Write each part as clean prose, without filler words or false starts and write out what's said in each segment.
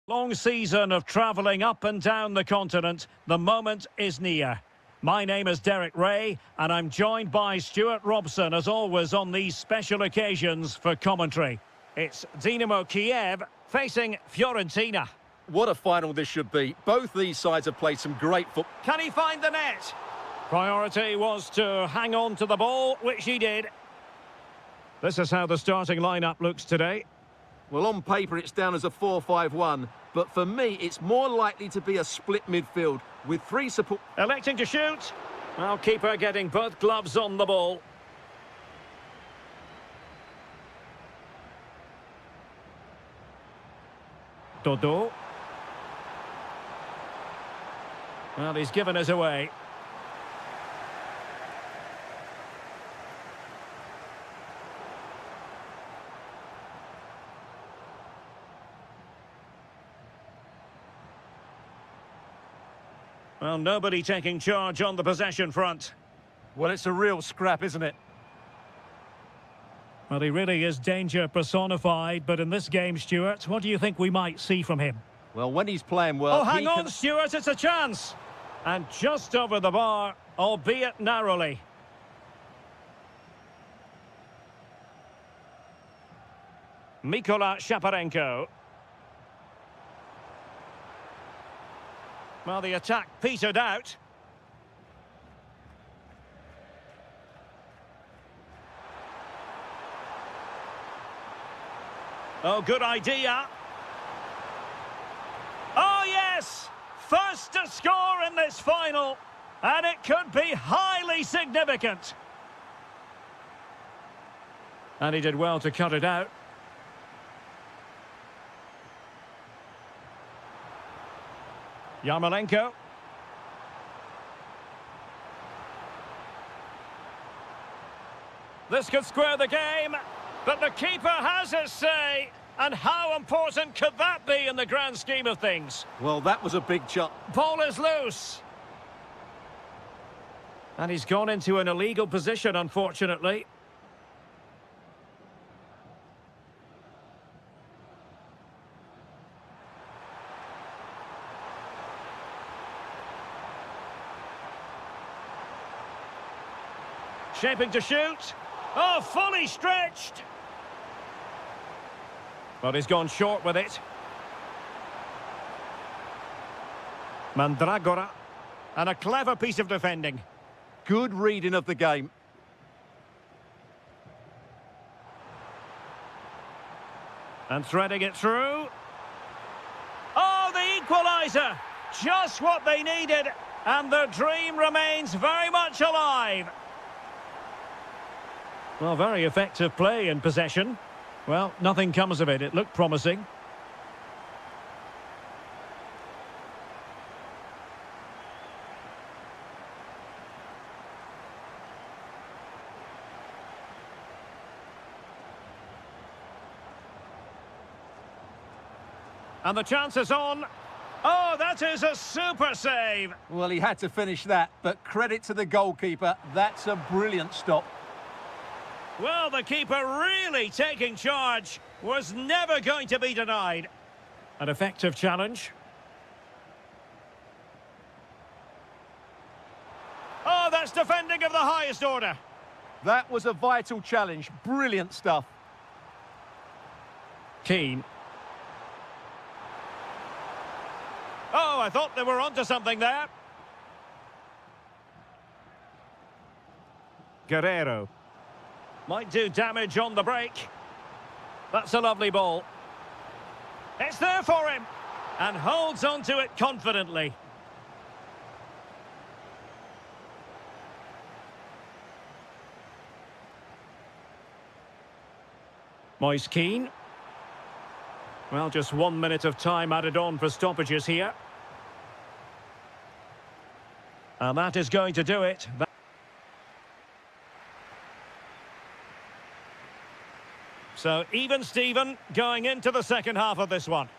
Long season of travelling up and down the continent, the moment is near. My name is Derek Ray, and I'm joined by Stuart Robson, as always, on these special occasions for commentary. It's Dinamo Kiev facing Fiorentina. What a final this should be. Both these sides have played some great football. Can he find the net? Priority was to hang on to the ball, which he did. This is how the starting lineup looks today. Well, on paper, it's down as a 4-5-1, but for me, it's more likely to be a split midfield with three support... Electing to shoot. Well, keeper getting both gloves on the ball. Dodo. Well, he's given us away. Well, nobody taking charge on the possession front. Well, it's a real scrap, isn't it? Well, he really is danger personified, but in this game, Stuart, what do you think we might see from him? Well, when he's playing well... Oh, hang on, Stuart, it's a chance! And just over the bar, albeit narrowly. Mikola Shaparenko. Well, the attack petered out. Oh, good idea. Oh, yes! First to score in this final. And it could be highly significant. And he did well to cut it out. Yarmolenko. This could square the game, but the keeper has his say. And how important could that be in the grand scheme of things? Well, that was a big shot. Ball is loose. And he's gone into an illegal position, unfortunately. Shaping to shoot. Oh, fully stretched. But he's gone short with it. Mandragora. And a clever piece of defending. Good reading of the game. And threading it through. Oh, the equaliser! Just what they needed. And the dream remains very much alive. Well, very effective play in possession. Well, nothing comes of it. It looked promising. And the chance is on. Oh, that is a super save. Well, he had to finish that, but credit to the goalkeeper. That's a brilliant stop. Well, the keeper really taking charge, was never going to be denied. An effective challenge. Oh, that's defending of the highest order. That was a vital challenge. Brilliant stuff. Keane. Oh, I thought they were onto something there. Guerrero. Might do damage on the break. That's a lovely ball. It's there for him. And holds on to it confidently. Moise Keane. Well, just 1 minute of time added on for stoppages here. And that is going to do it. So, even Steven going into the second half of this one.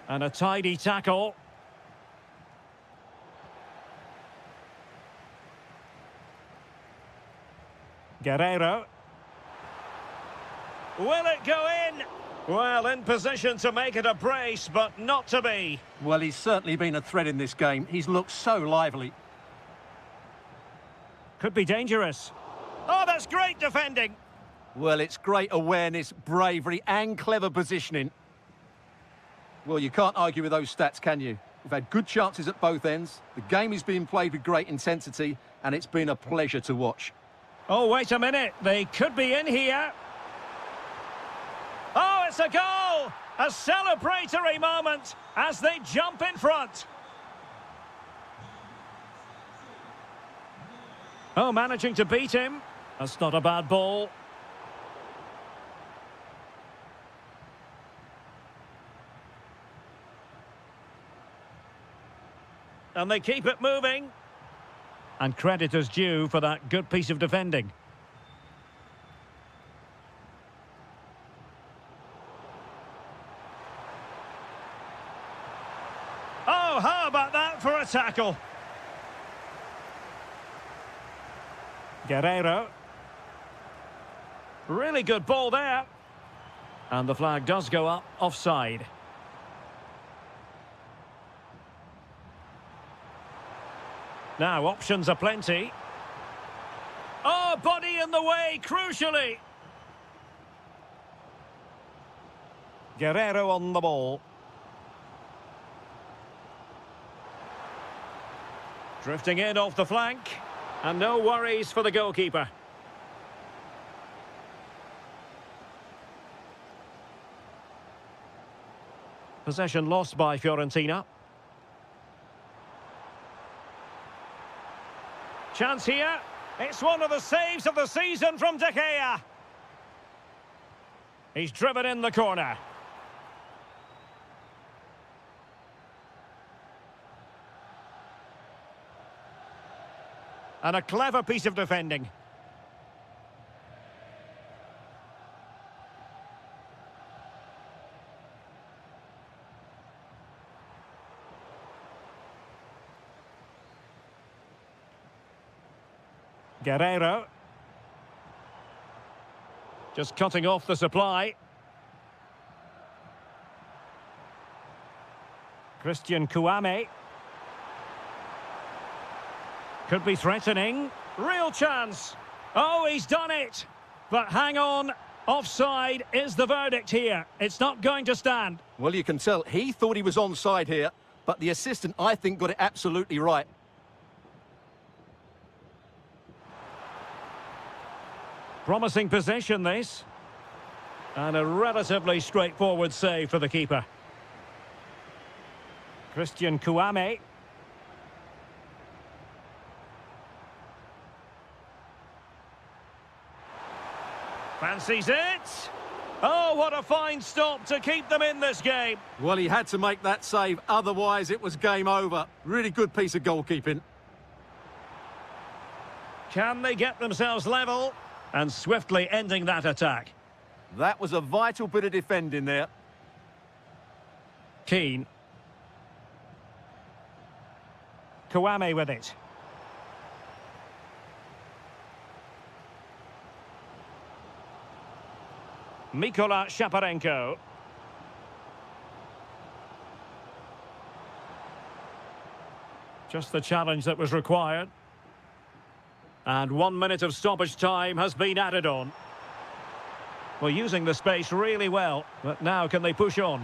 And a tidy tackle. Guerrero. Will it go in? Well, in position to make it a brace, but not to be. Well, he's certainly been a threat in this game. He's looked so lively. Could be dangerous. Oh, that's great defending. Well, it's great awareness, bravery and clever positioning. Well, you can't argue with those stats, can you? We've had good chances at both ends. The game is being played with great intensity, and it's been a pleasure to watch. Oh, wait a minute. They could be in here. Oh, it's a goal! A celebratory moment as they jump in front. Oh, managing to beat him. That's not a bad ball. And they keep it moving. And credit is due for that good piece of defending. Oh, how about that for a tackle? Guerrero. Really good ball there. And the flag does go up offside. Now, options are plenty. Oh, body in the way, crucially. Guerrero on the ball. Drifting in off the flank. And no worries for the goalkeeper. Possession lost by Fiorentina. Chance here. It's one of the saves of the season from De Gea. He's driven in the corner. And a clever piece of defending. Guerrero. Just cutting off the supply. Christian Kouame. Could be threatening. Real chance. Oh, he's done it. But hang on. Offside is the verdict here. It's not going to stand. Well, you can tell he thought he was onside here, but the assistant, I think, got it absolutely right. Promising possession, this. And a relatively straightforward save for the keeper. Christian Kouame. Fancies it. Oh, what a fine stop to keep them in this game. Well, he had to make that save, otherwise it was game over. Really good piece of goalkeeping. Can they get themselves level? And swiftly ending that attack. That was a vital bit of defending there. Keane. Kouame with it. Mikola Shaparenko. Just the challenge that was required. And 1 minute of stoppage time has been added on. Well, using the space really well, but now can they push on?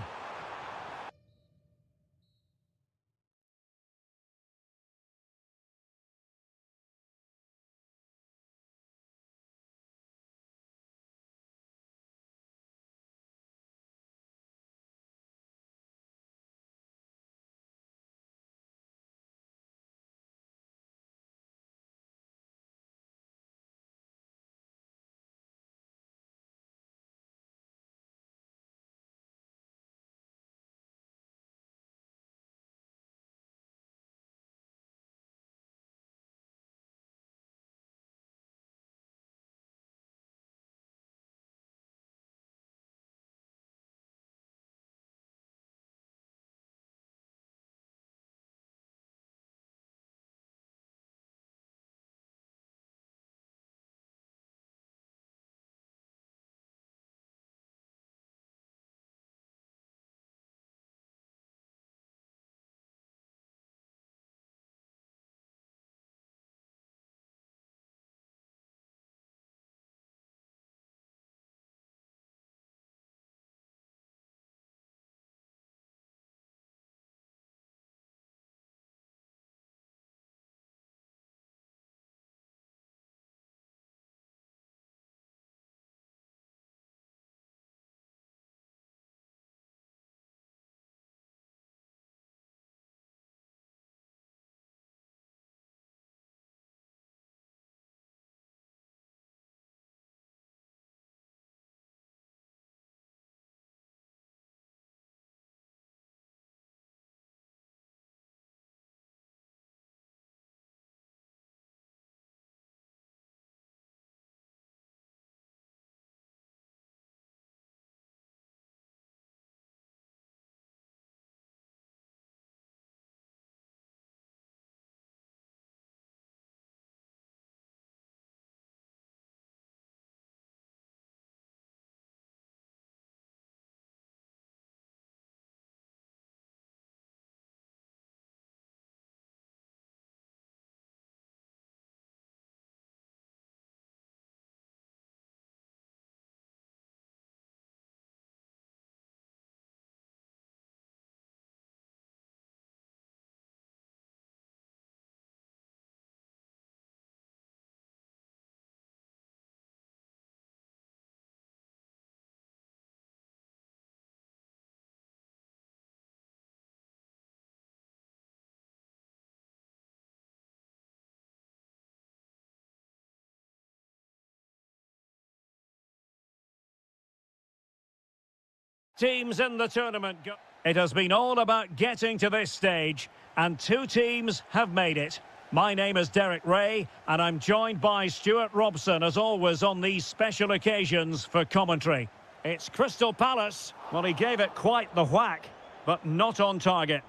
Teams in the tournament. It has been all about getting to this stage, and two teams have made it. My name is Derek Ray, and I'm joined by Stuart Robson, as always, on these special occasions for commentary. It's Crystal Palace. Well, he gave it quite the whack, but not on target.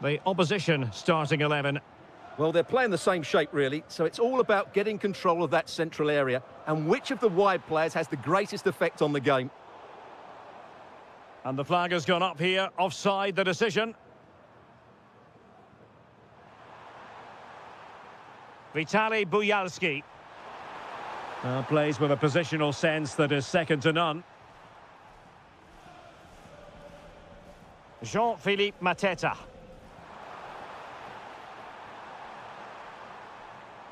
The opposition starting 11. Well, they're playing the same shape, really, so it's all about getting control of that central area and which of the wide players has the greatest effect on the game. And the flag has gone up here, offside the decision. Vitaly Buyalski. Plays with a positional sense that is second to none. Jean-Philippe Mateta.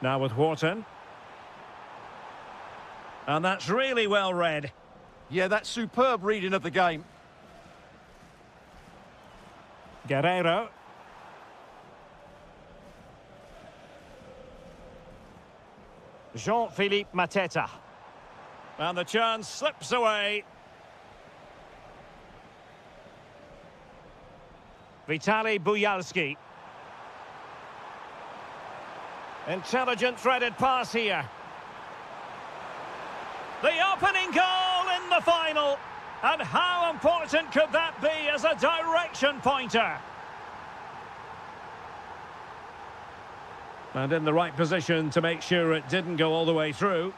Now with Wharton. And that's really well read. Yeah, that's superb reading of the game. Guerrero. Jean-Philippe Mateta. And the chance slips away. Vitaly Buyalski. Intelligent threaded pass here. The opening goal in the final. And how important could that be as a direction pointer? And in the right position to make sure it didn't go all the way through.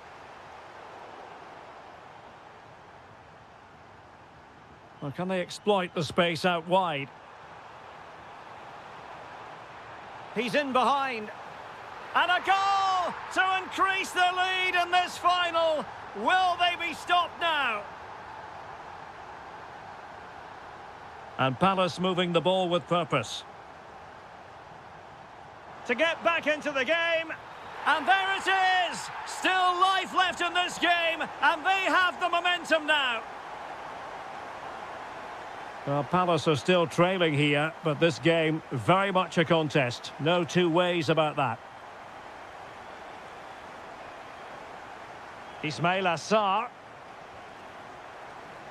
Well, can they exploit the space out wide? He's in behind. And a goal to increase the lead in this final. Will they be stopped now? And Palace moving the ball with purpose. To get back into the game. And there it is! Still life left in this game, and they have the momentum now. Well, Palace are still trailing here, but this game very much a contest. No two ways about that. Ismail Assar.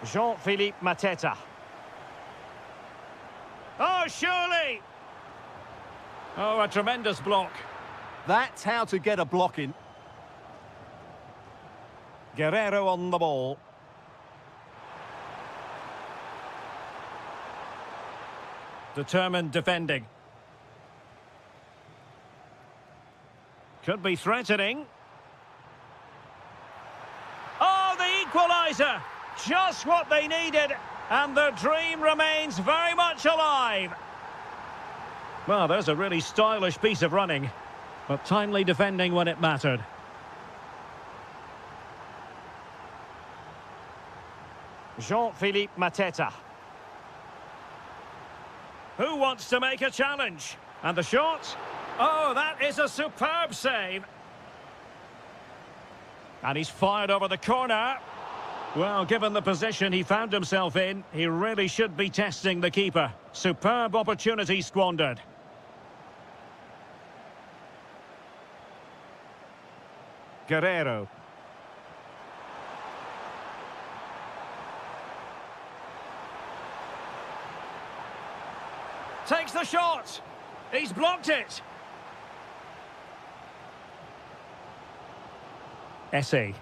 Jean-Philippe Mateta. Oh, surely! Oh, a tremendous block. That's how to get a block in. Guerrero on the ball. Determined defending. Could be threatening. Oh, the equaliser! Just what they needed, and the dream remains very much alive. Well, there's a really stylish piece of running, but timely defending when it mattered. Jean-Philippe Mateta. Who wants to make a challenge? And the shot? Oh, that is a superb save. And he's fired over the corner. Well, given the position he found himself in, he really should be testing the keeper. Superb opportunity squandered. Guerrero. Takes the shot. He's blocked it. Essay.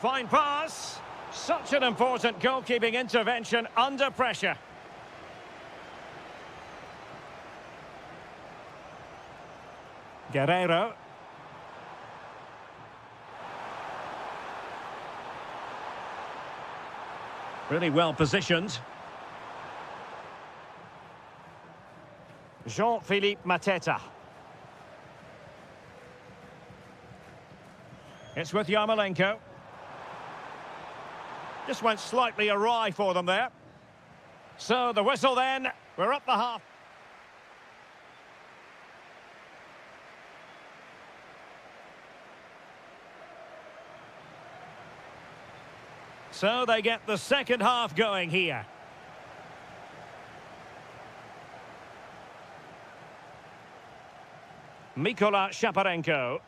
Fine pass. Such an important goalkeeping intervention under pressure. Guerrero. Really well positioned. Jean-Philippe Mateta. It's with Yarmolenko. Just went slightly awry for them there. So the whistle then. We're up the half. So they get the second half going here. Mikola Shaparenko.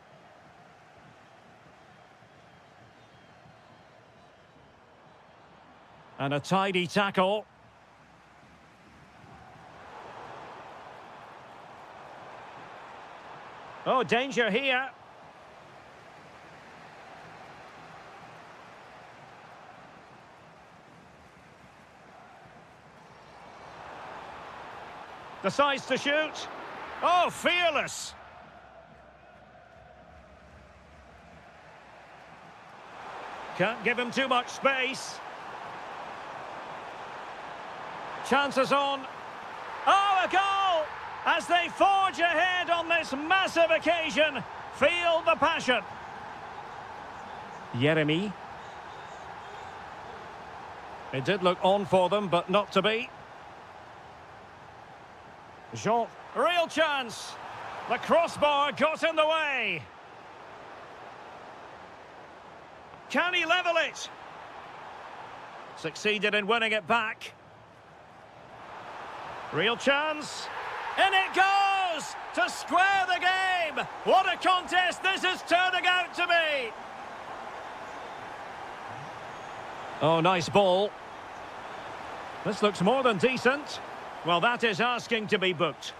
And a tidy tackle. Oh, danger here. Decides to shoot. Oh, fearless. Can't give him too much space. Chances on. Oh, a goal! As they forge ahead on this massive occasion. Feel the passion. Jeremy. It did look on for them, but not to be. Jean. Real chance. The crossbar got in the way. Can he level it? Succeeded in winning it back. Real chance. In it goes! To square the game! What a contest this is turning out to be! Oh, nice ball. This looks more than decent. Well, that is asking to be booked.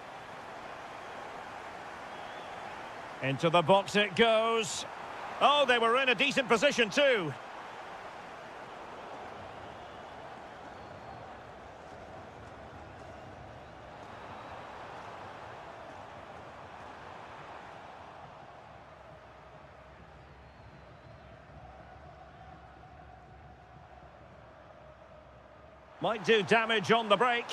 Into the box it goes. Oh, they were in a decent position too. Might do damage on the break.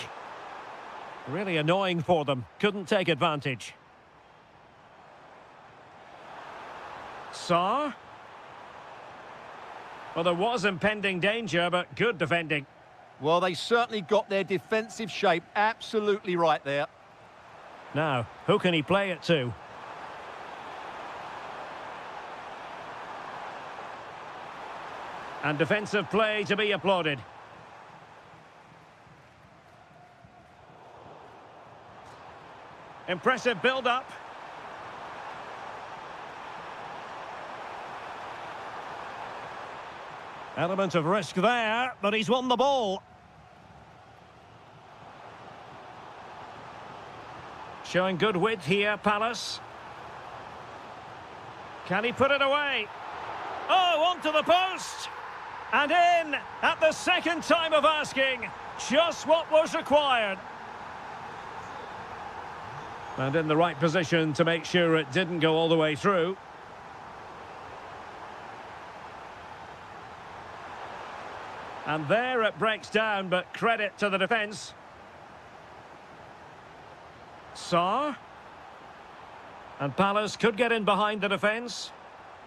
Really annoying for them. Couldn't take advantage. Saar. Well, there was impending danger, but good defending. Well, they certainly got their defensive shape absolutely right there. Now, who can he play it to? And defensive play to be applauded. Impressive build-up. Element of risk there, but he's won the ball. Showing good width here, Palace. Can he put it away? Oh, onto the post! And in at the second time of asking. Just what was required. And in the right position to make sure it didn't go all the way through. And there it breaks down, but credit to the defence. Saar. And Palace could get in behind the defence.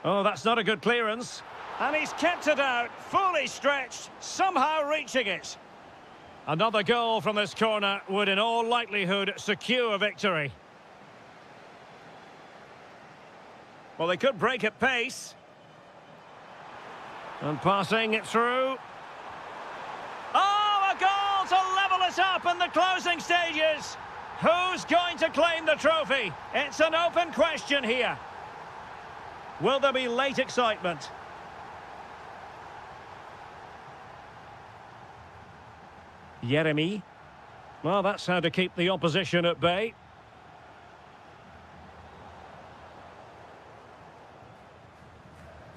Oh, that's not a good clearance. And he's kept it out, fully stretched, somehow reaching it. Another goal from this corner would in all likelihood secure victory. Well, they could break at pace. And passing it through. Oh, a goal to level it up in the closing stages. Who's going to claim the trophy? It's an open question here. Will there be late excitement? Jeremy. Well, that's how to keep the opposition at bay.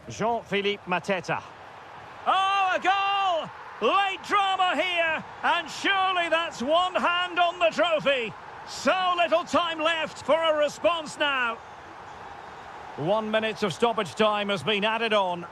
Jean-Philippe Mateta. Oh, a goal! Late drama here, and surely that's one hand on the trophy. So little time left for a response now. 1 minute of stoppage time has been added on.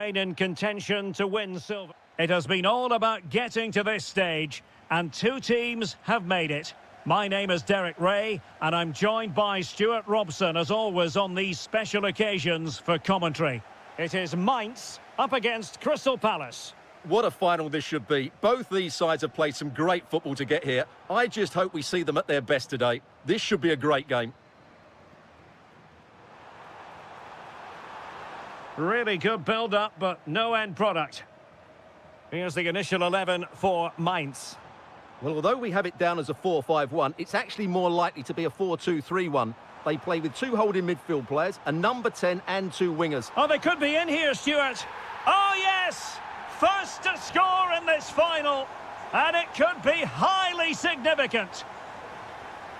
In contention to win silver. It has been all about getting to this stage, and two teams have made it. My name is Derek Ray, and I'm joined by Stuart Robson, as always, on these special occasions for commentary. It is Mainz up against Crystal Palace. What a final this should be. Both these sides have played some great football to get here. I just hope we see them at their best today. This should be a great game. Really good build-up, but no end product. Here's the initial 11 for Mainz. Well, although we have it down as a 4-5-1, it's actually more likely to be a 4-2-3-1. They play with two holding midfield players, a number 10 and two wingers. Oh, they could be in here, Stuart. Oh, yes! First to score in this final, and it could be highly significant.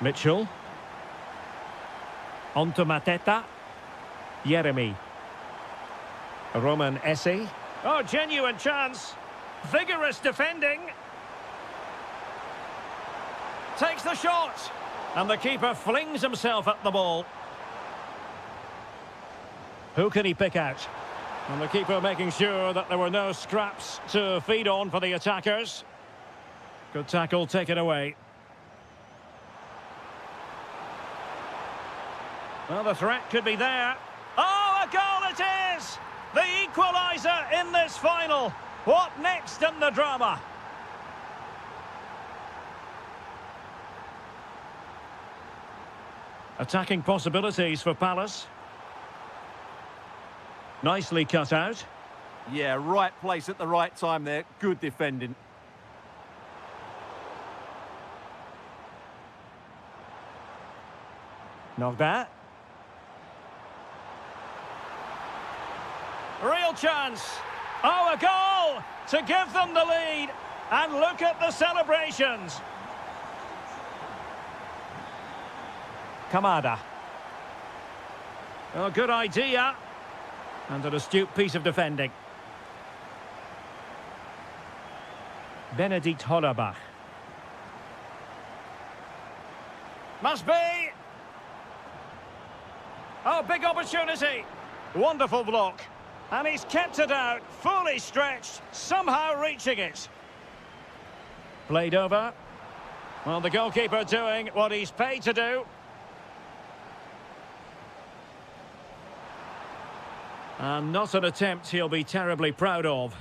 Mitchell. On to Mateta. Jeremy. Roman Essie. Oh, genuine chance. Vigorous defending. Takes the shot. And the keeper flings himself at the ball. Who can he pick out? And the keeper making sure that there were no scraps to feed on for the attackers. Good tackle taken away. Well, the threat could be there. Oh, a goal it is! The equaliser in this final. What next in the drama? Attacking possibilities for Palace. Nicely cut out. Yeah, right place at the right time there. Good defending. Not bad. Real chance. Oh, a goal to give them the lead. And look at the celebrations. Kamada. Oh, good idea. And an astute piece of defending. Benedikt Hollerbach. Must be. Oh, big opportunity. Wonderful block. And he's kept it out, fully stretched, somehow reaching it. Played over. Well, the goalkeeper doing what he's paid to do. And not an attempt he'll be terribly proud of.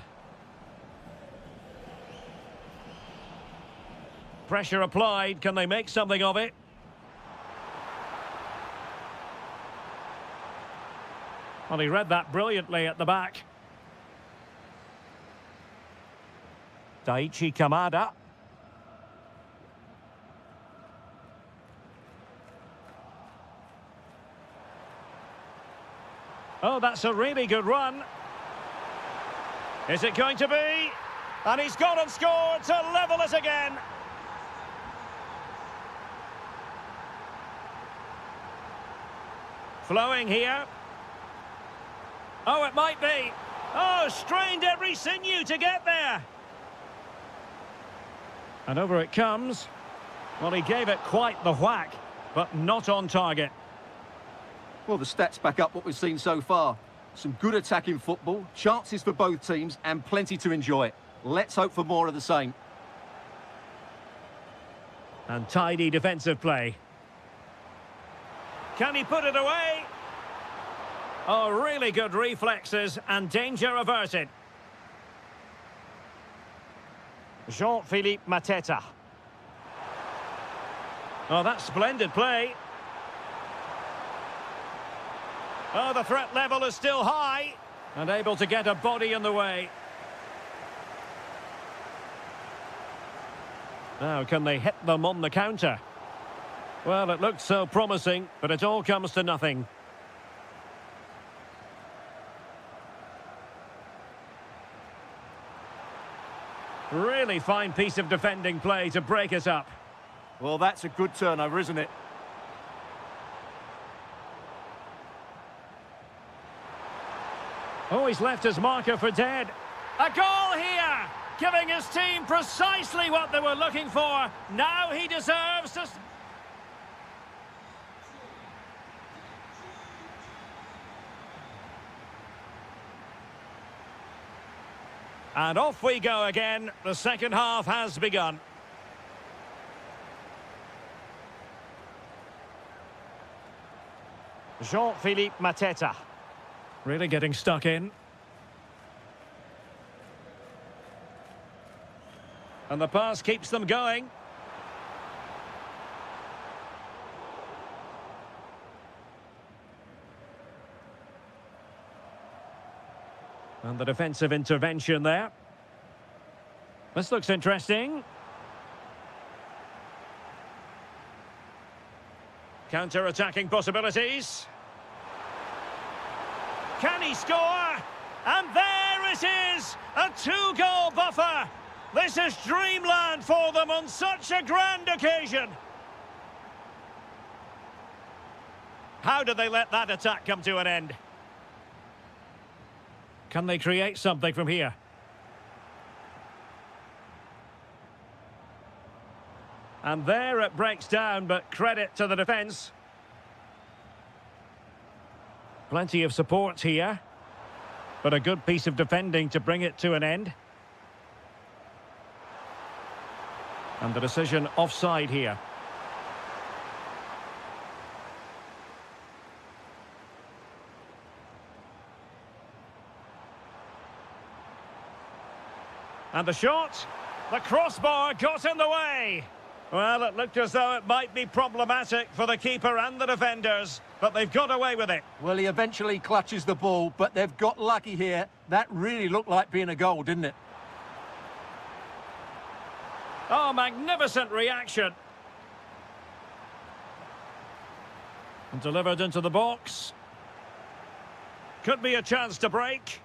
Pressure applied. Can they make something of it? Well, he read that brilliantly at the back. Daichi Kamada. Oh, that's a really good run. Is it going to be? And he's gone and scored to level it again. Flowing here. Oh, it might be. Oh, strained every sinew to get there. And over it comes. Well, he gave it quite the whack, but not on target. Well, the stats back up what we've seen so far. Some good attacking football, chances for both teams, and plenty to enjoy. Let's hope for more of the same. And tidy defensive play. Can he put it away? Oh, really good reflexes and danger averted. Jean-Philippe Mateta. Oh, that's splendid play. Oh, the threat level is still high. And able to get a body in the way. Now, can they hit them on the counter? Well, it looks so promising, but it all comes to nothing. Really fine piece of defending play to break it up. Well, that's a good turnover, isn't it? Oh, he's left his marker for dead. A goal here, giving his team precisely what they were looking for. Now he deserves to... And off we go again. The second half has begun. Jean-Philippe Mateta. Really getting stuck in. And the pass keeps them going. And the defensive intervention there. This looks interesting. Counter-attacking possibilities. Can he score? And there it is! A two-goal buffer! This is dreamland for them on such a grand occasion. How did they let that attack come to an end? Can they create something from here? And there it breaks down, but credit to the defence. Plenty of support here, but a good piece of defending to bring it to an end. And the decision offside here. And the shot, the crossbar got in the way. Well, it looked as though it might be problematic for the keeper and the defenders, but they've got away with it. Well, he eventually clutches the ball, but they've got lucky here. That really looked like being a goal, didn't it? Oh, magnificent reaction. And delivered into the box. Could be a chance to break.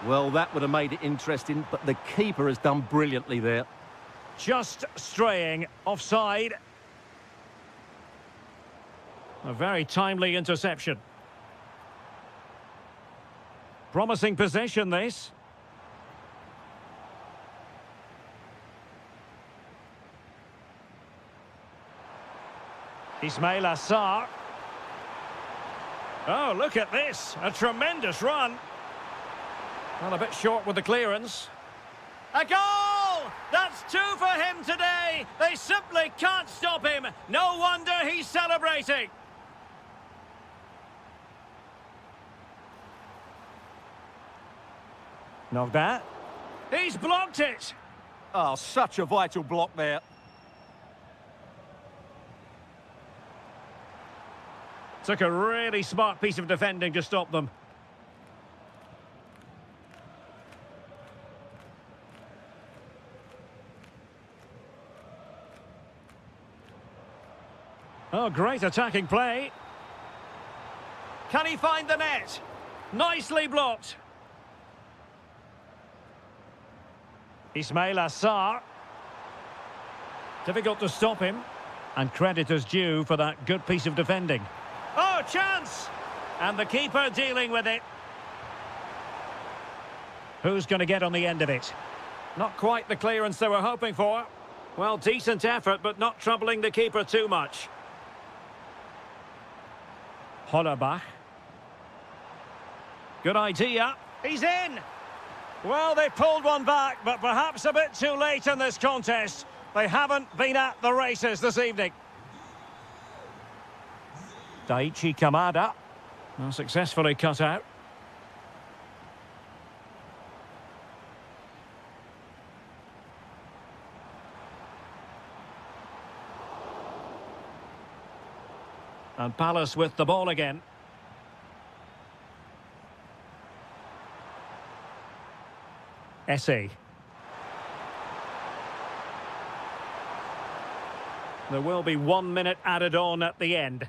Well, that would have made it interesting, but the keeper has done brilliantly there. Just straying offside. A very timely interception. Promising possession, this. Ismail Assar. Oh, look at this. A tremendous run. Well, a bit short with the clearance. A goal! That's two for him today. They simply can't stop him. No wonder he's celebrating. Knocked that. He's blocked it. Oh, such a vital block there. Took a really smart piece of defending to stop them. Oh, great attacking play. Can he find the net? Nicely blocked. Ismail Assar. Difficult to stop him. And credit is due for that good piece of defending. Oh, chance! And the keeper dealing with it. Who's going to get on the end of it? Not quite the clearance they were hoping for. Well, decent effort, but not troubling the keeper too much. Hollerbach. Good idea. He's in. Well, they pulled one back, but perhaps a bit too late in this contest. They haven't been at the races this evening. Daichi Kamada. Well, successfully cut out. And Palace with the ball again. Essay. There will be 1 minute added on at the end.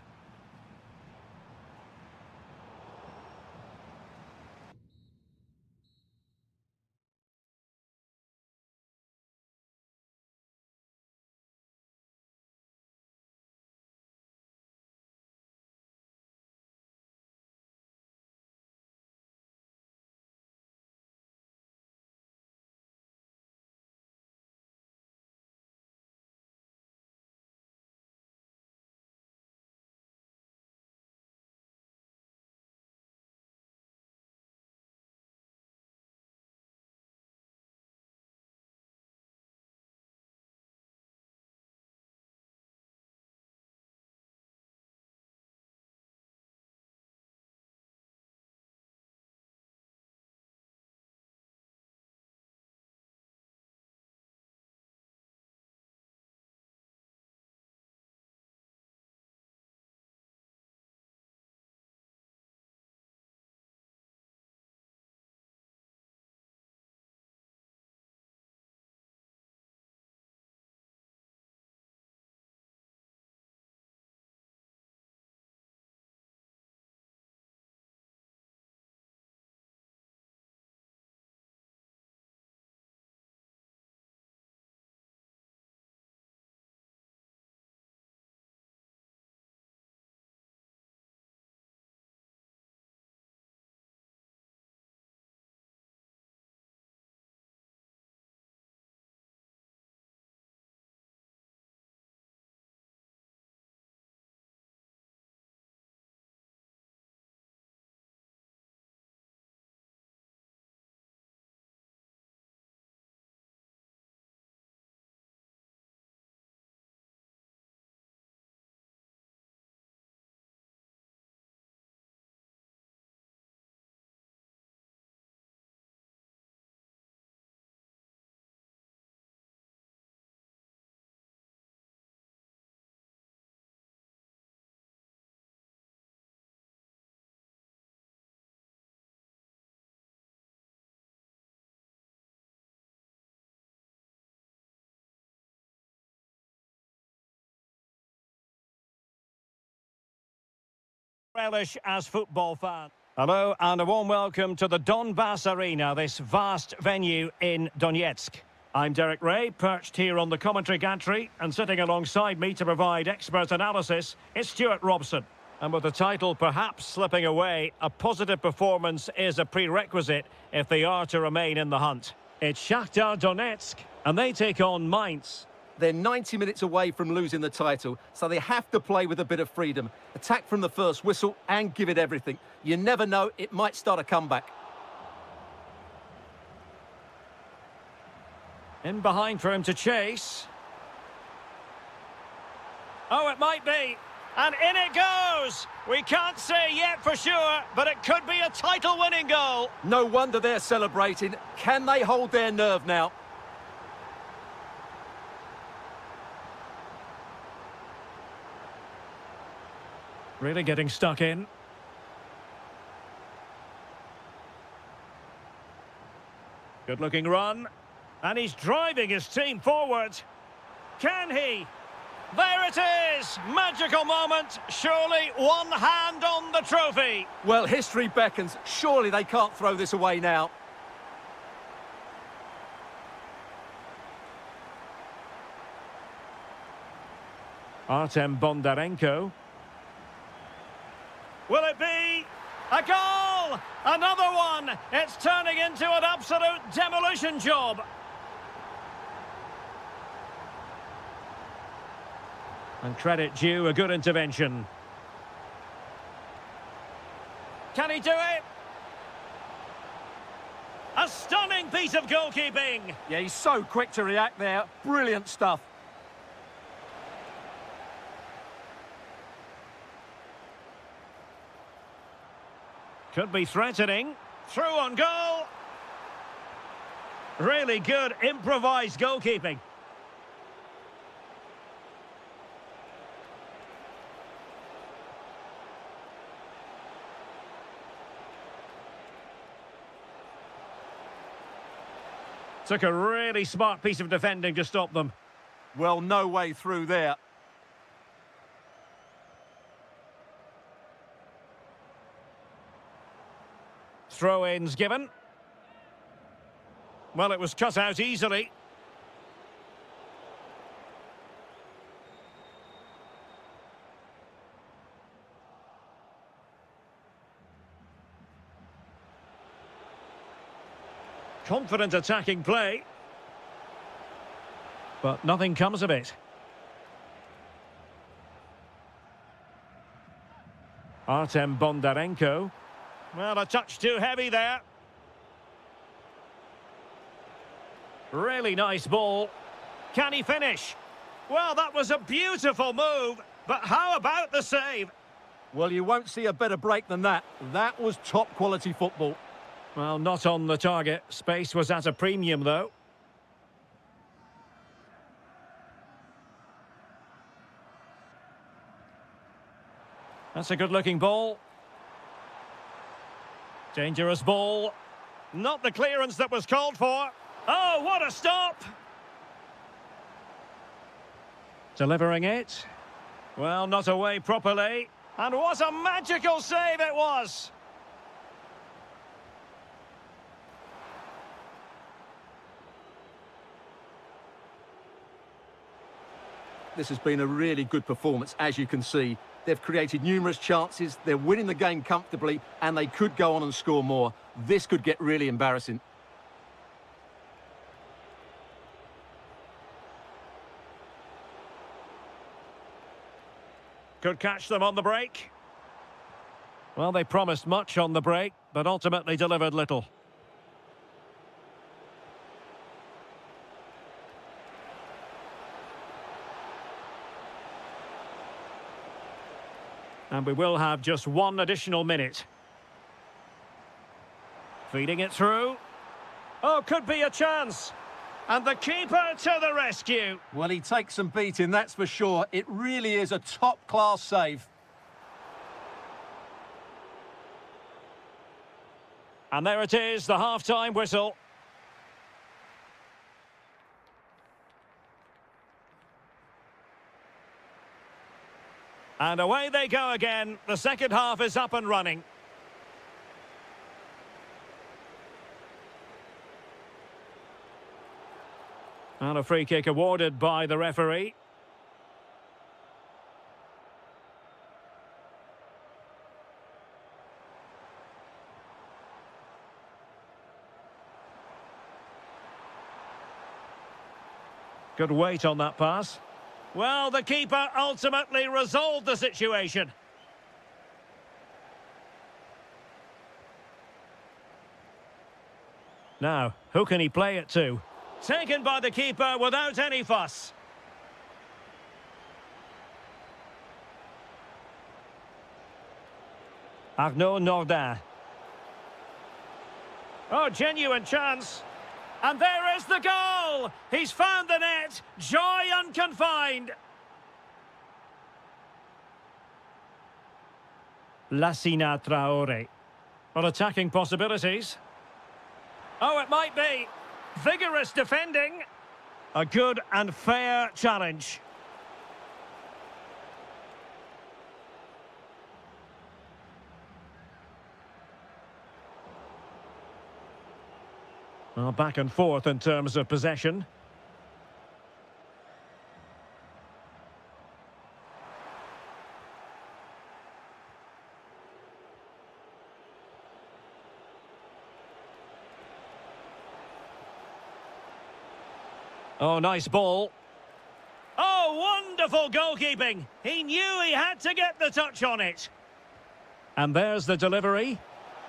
Relish as football fans. Hello and a warm welcome to the Donbass Arena, this vast venue in Donetsk. I'm Derek Ray, perched here on the commentary gantry, and sitting alongside me to provide expert analysis is Stuart Robson. And with the title perhaps slipping away, a positive performance is a prerequisite if they are to remain in the hunt. It's Shakhtar Donetsk, and they take on Mainz. They're 90 minutes away from losing the title, so they have to play with a bit of freedom. Attack from the first whistle and give it everything. You never know, it might start a comeback. In behind for him to chase. Oh, it might be. And in it goes! We can't say yet for sure, but it could be a title-winning goal. No wonder they're celebrating. Can they hold their nerve now? Really getting stuck in. Good-looking run. And he's driving his team forward. Can he? There it is! Magical moment. Surely one hand on the trophy. Well, history beckons. Surely they can't throw this away now. Artem Bondarenko. Will it be a goal? Another one! It's turning into an absolute demolition job. And credit due, a good intervention. Can he do it? A stunning piece of goalkeeping. Yeah, he's so quick to react there. Brilliant stuff. Could be threatening. Through on goal. Really good improvised goalkeeping. Took a really smart piece of defending to stop them. Well, no way through there. Throw-ins given. Well, it was cut out easily. Confident attacking play. But nothing comes of it. Artem Bondarenko. Well, a touch too heavy there. Really nice ball. Can he finish? Well, that was a beautiful move. But how about the save? Well, you won't see a better break than that. That was top quality football. Well, not on the target. Space was at a premium, though. That's a good-looking ball. Dangerous ball. Not the clearance that was called for. Oh, what a stop! Delivering it. Well, not away properly. And what a magical save it was! This has been a really good performance, as you can see. They've created numerous chances, they're winning the game comfortably, and they could go on and score more. This could get really embarrassing. Could catch them on the break. Well, they promised much on the break, but ultimately delivered little. And we will have just one additional minute. Feeding it through. Oh, could be a chance. And the keeper to the rescue. Well, he takes some beating, that's for sure. It really is a top-class save. And there it is, the half-time whistle. And away they go again. The second half is up and running. And a free kick awarded by the referee. Good weight on that pass. Well, the keeper ultimately resolved the situation. Now, who can he play it to? Taken by the keeper without any fuss. Arnaud Nordin. Oh, genuine chance. And there is the goal! He's found the net. Joy unconfined. Lassina Traore. Well, attacking possibilities. Oh, it might be. Vigorous defending. A good and fair challenge. Well, back and forth in terms of possession. Oh, nice ball. Oh, wonderful goalkeeping. He knew he had to get the touch on it. And there's the delivery.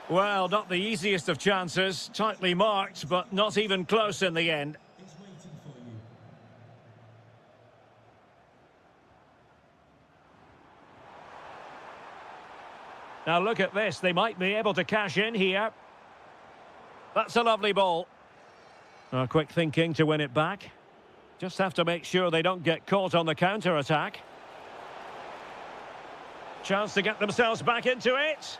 Well, not the easiest of chances. Tightly marked, but not even close in the end. Now look at this. They might be able to cash in here. That's a lovely ball. Quick thinking to win it back. Just have to make sure they don't get caught on the counter-attack. Chance to get themselves back into it.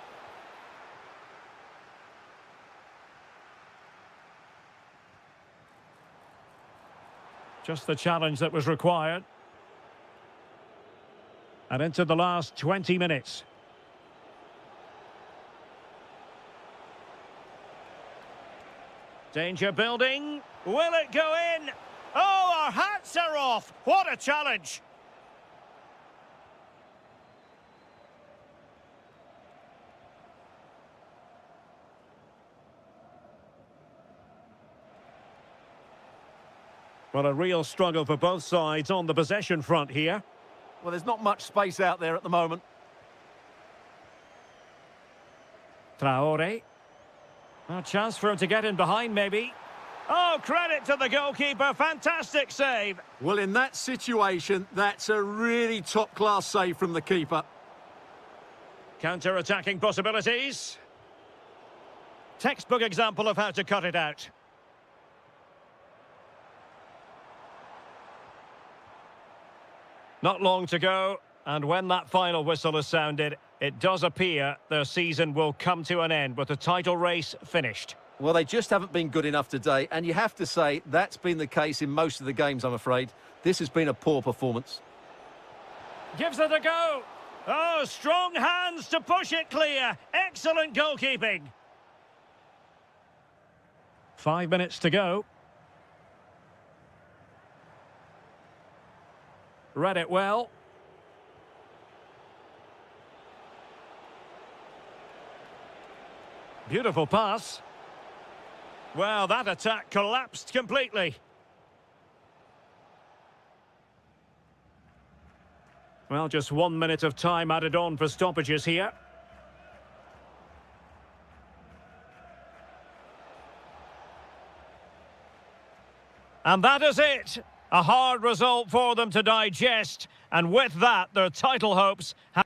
Just the challenge that was required. And into the last 20 minutes. Danger building. Will it go in? Oh, our hats are off. What a challenge. Well, a real struggle for both sides on the possession front here. Well, there's not much space out there at the moment. Traore. A chance for him to get in behind, maybe. Oh, credit to the goalkeeper. Fantastic save. Well, in that situation, that's a really top-class save from the keeper. Counter-attacking possibilities. Textbook example of how to cut it out. Not long to go, and when that final whistle is sounded, it does appear their season will come to an end with the title race finished. Well, they just haven't been good enough today, and you have to say that's been the case in most of the games, I'm afraid. This has been a poor performance. Gives it a go. Oh, strong hands to push it clear. Excellent goalkeeping. 5 minutes to go. Read it well. Beautiful pass. Well, that attack collapsed completely. Well, just 1 minute of time added on for stoppages here. And that is it. A hard result for them to digest. And with that, their title hopes have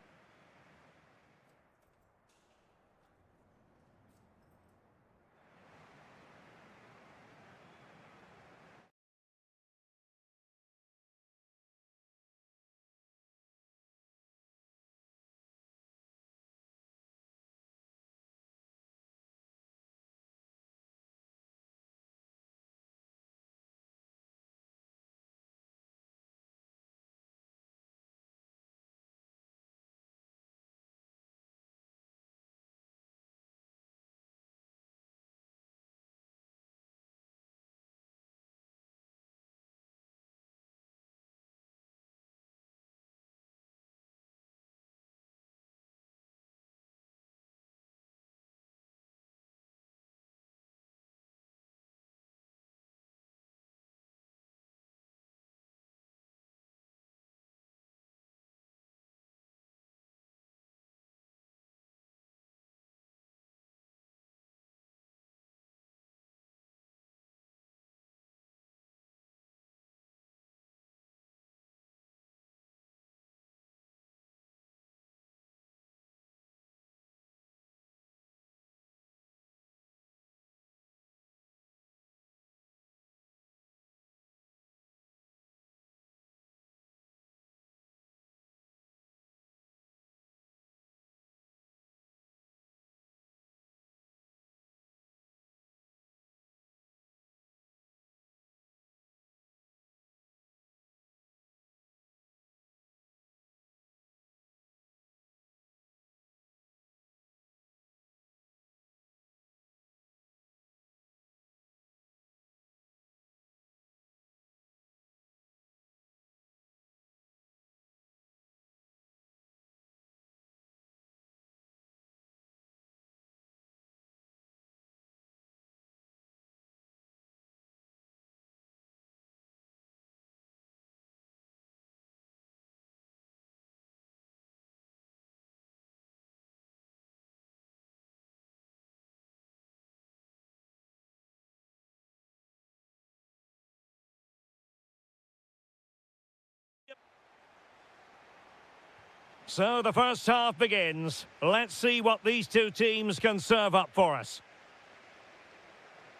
So the first half begins. Let's see what these two teams can serve up for us.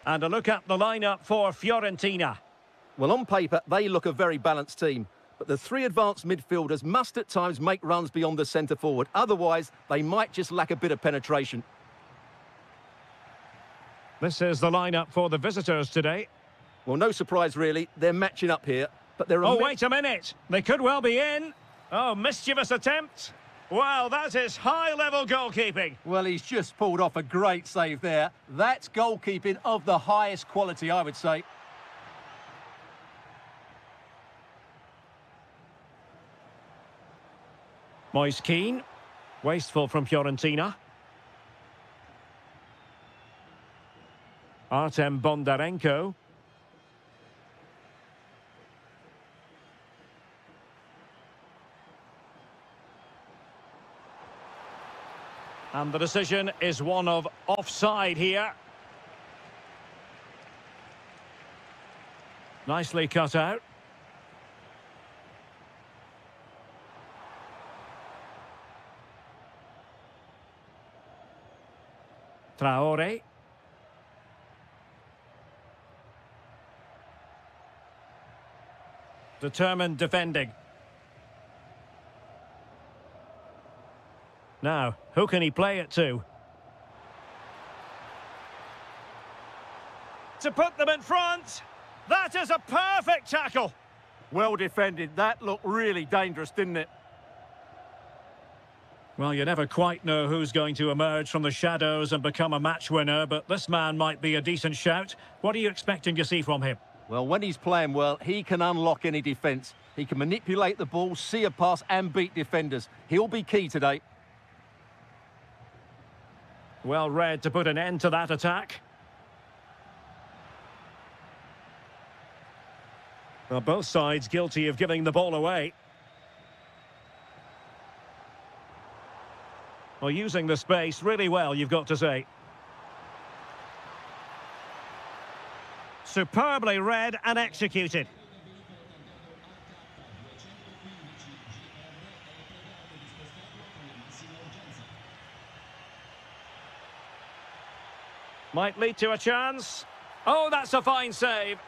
And a look at the lineup for Fiorentina. Well, on paper, they look a very balanced team. But the three advanced midfielders must at times make runs beyond the centre forward. Otherwise, they might just lack a bit of penetration. This is the lineup for the visitors today. Well, no surprise, really. They're matching up here. But there are... Oh, wait a minute. They could well be in. Oh, mischievous attempt. Well, that is high-level goalkeeping. Well, he's just pulled off a great save there. That's goalkeeping of the highest quality, I would say. Moise Keane. Wasteful from Fiorentina. Artem Bondarenko. And the decision is one of offside here. Nicely cut out. Traore. Determined defending. Now, who can he play it to? To put them in front! That is a perfect tackle! Well defended. That looked really dangerous, didn't it? Well, you never quite know who's going to emerge from the shadows and become a match winner, but this man might be a decent shout. What are you expecting to see from him? Well, when he's playing well, he can unlock any defence. He can manipulate the ball, see a pass and beat defenders. He'll be key today. Well read to put an end to that attack. Well, both sides guilty of giving the ball away. Well, using the space really well, you've got to say. Superbly read and executed. Might lead to a chance. Oh, that's a fine save.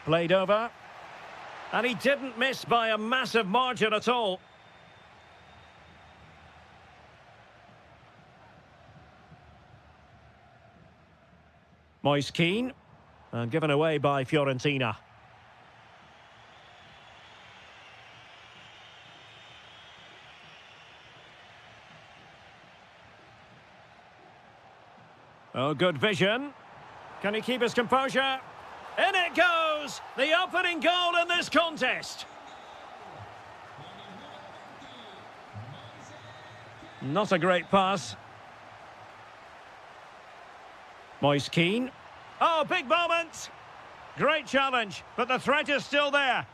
Played over. And he didn't miss by a massive margin at all. Moise Keane. And given away by Fiorentina. Oh, good vision. Can he keep his composure? In it goes! The opening goal in this contest. Not a great pass. Moise Keane. Oh, big moment! Great challenge, but the threat is still there.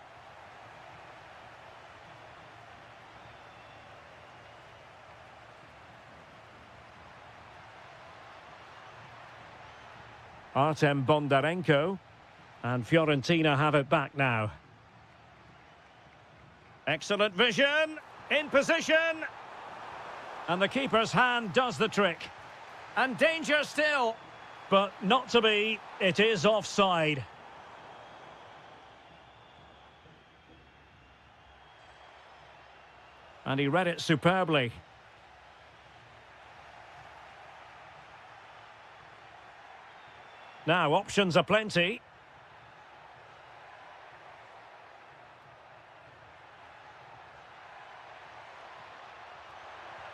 Artem Bondarenko. And Fiorentina have it back now. Excellent vision. In position. And the keeper's hand does the trick. And danger still. But not to be. It is offside. And he read it superbly. Now, options are plenty.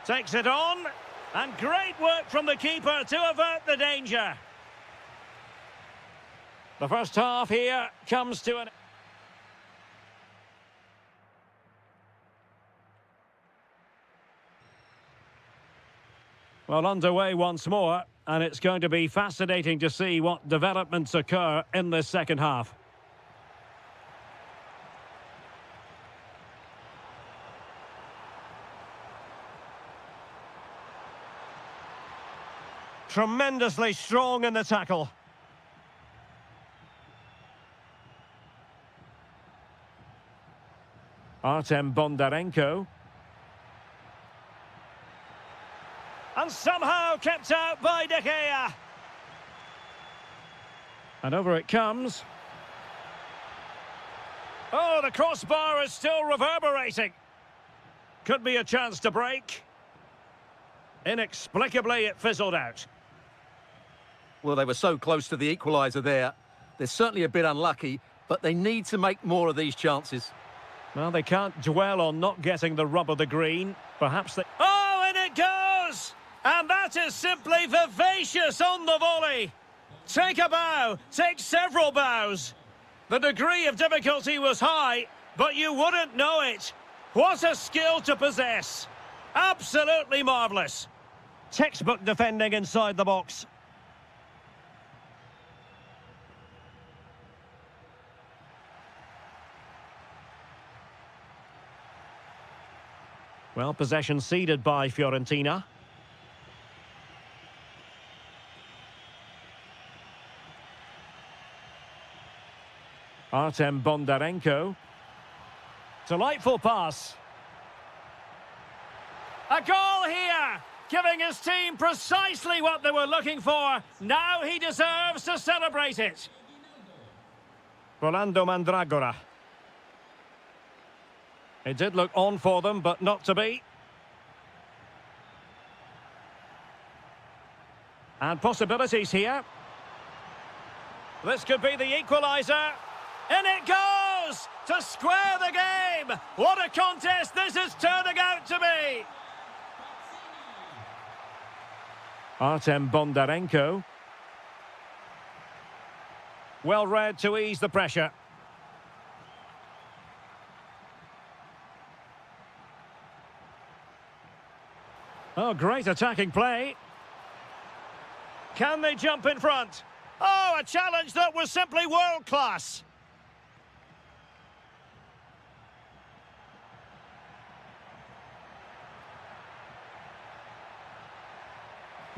Takes it on. And great work from the keeper to avert the danger. The first half here comes to an... Well, underway once more, and it's going to be fascinating to see what developments occur in this second half. Tremendously strong in the tackle. Artem Bondarenko. And somehow kept out by De Gea. And over it comes. Oh, the crossbar is still reverberating. Could be a chance to break. Inexplicably, it fizzled out. Well, they were so close to the equaliser there. They're certainly a bit unlucky, but they need to make more of these chances. Well, they can't dwell on not getting the rub of the green. Perhaps they... Oh, and it goes! And that is simply vivacious on the volley. Take a bow, take several bows. The degree of difficulty was high, but you wouldn't know it. What a skill to possess. Absolutely marvellous. Textbook defending inside the box. Well, possession ceded by Fiorentina. Artem Bondarenko. Delightful pass. A goal here, giving his team precisely what they were looking for. Now he deserves to celebrate it. Rolando Mandragora. It did look on for them, but not to be. And possibilities here. This could be the equaliser. And it goes to square the game. What a contest this is turning out to be. Artem Bondarenko. Well read to ease the pressure. Oh, great attacking play. Can they jump in front? Oh, a challenge that was simply world-class.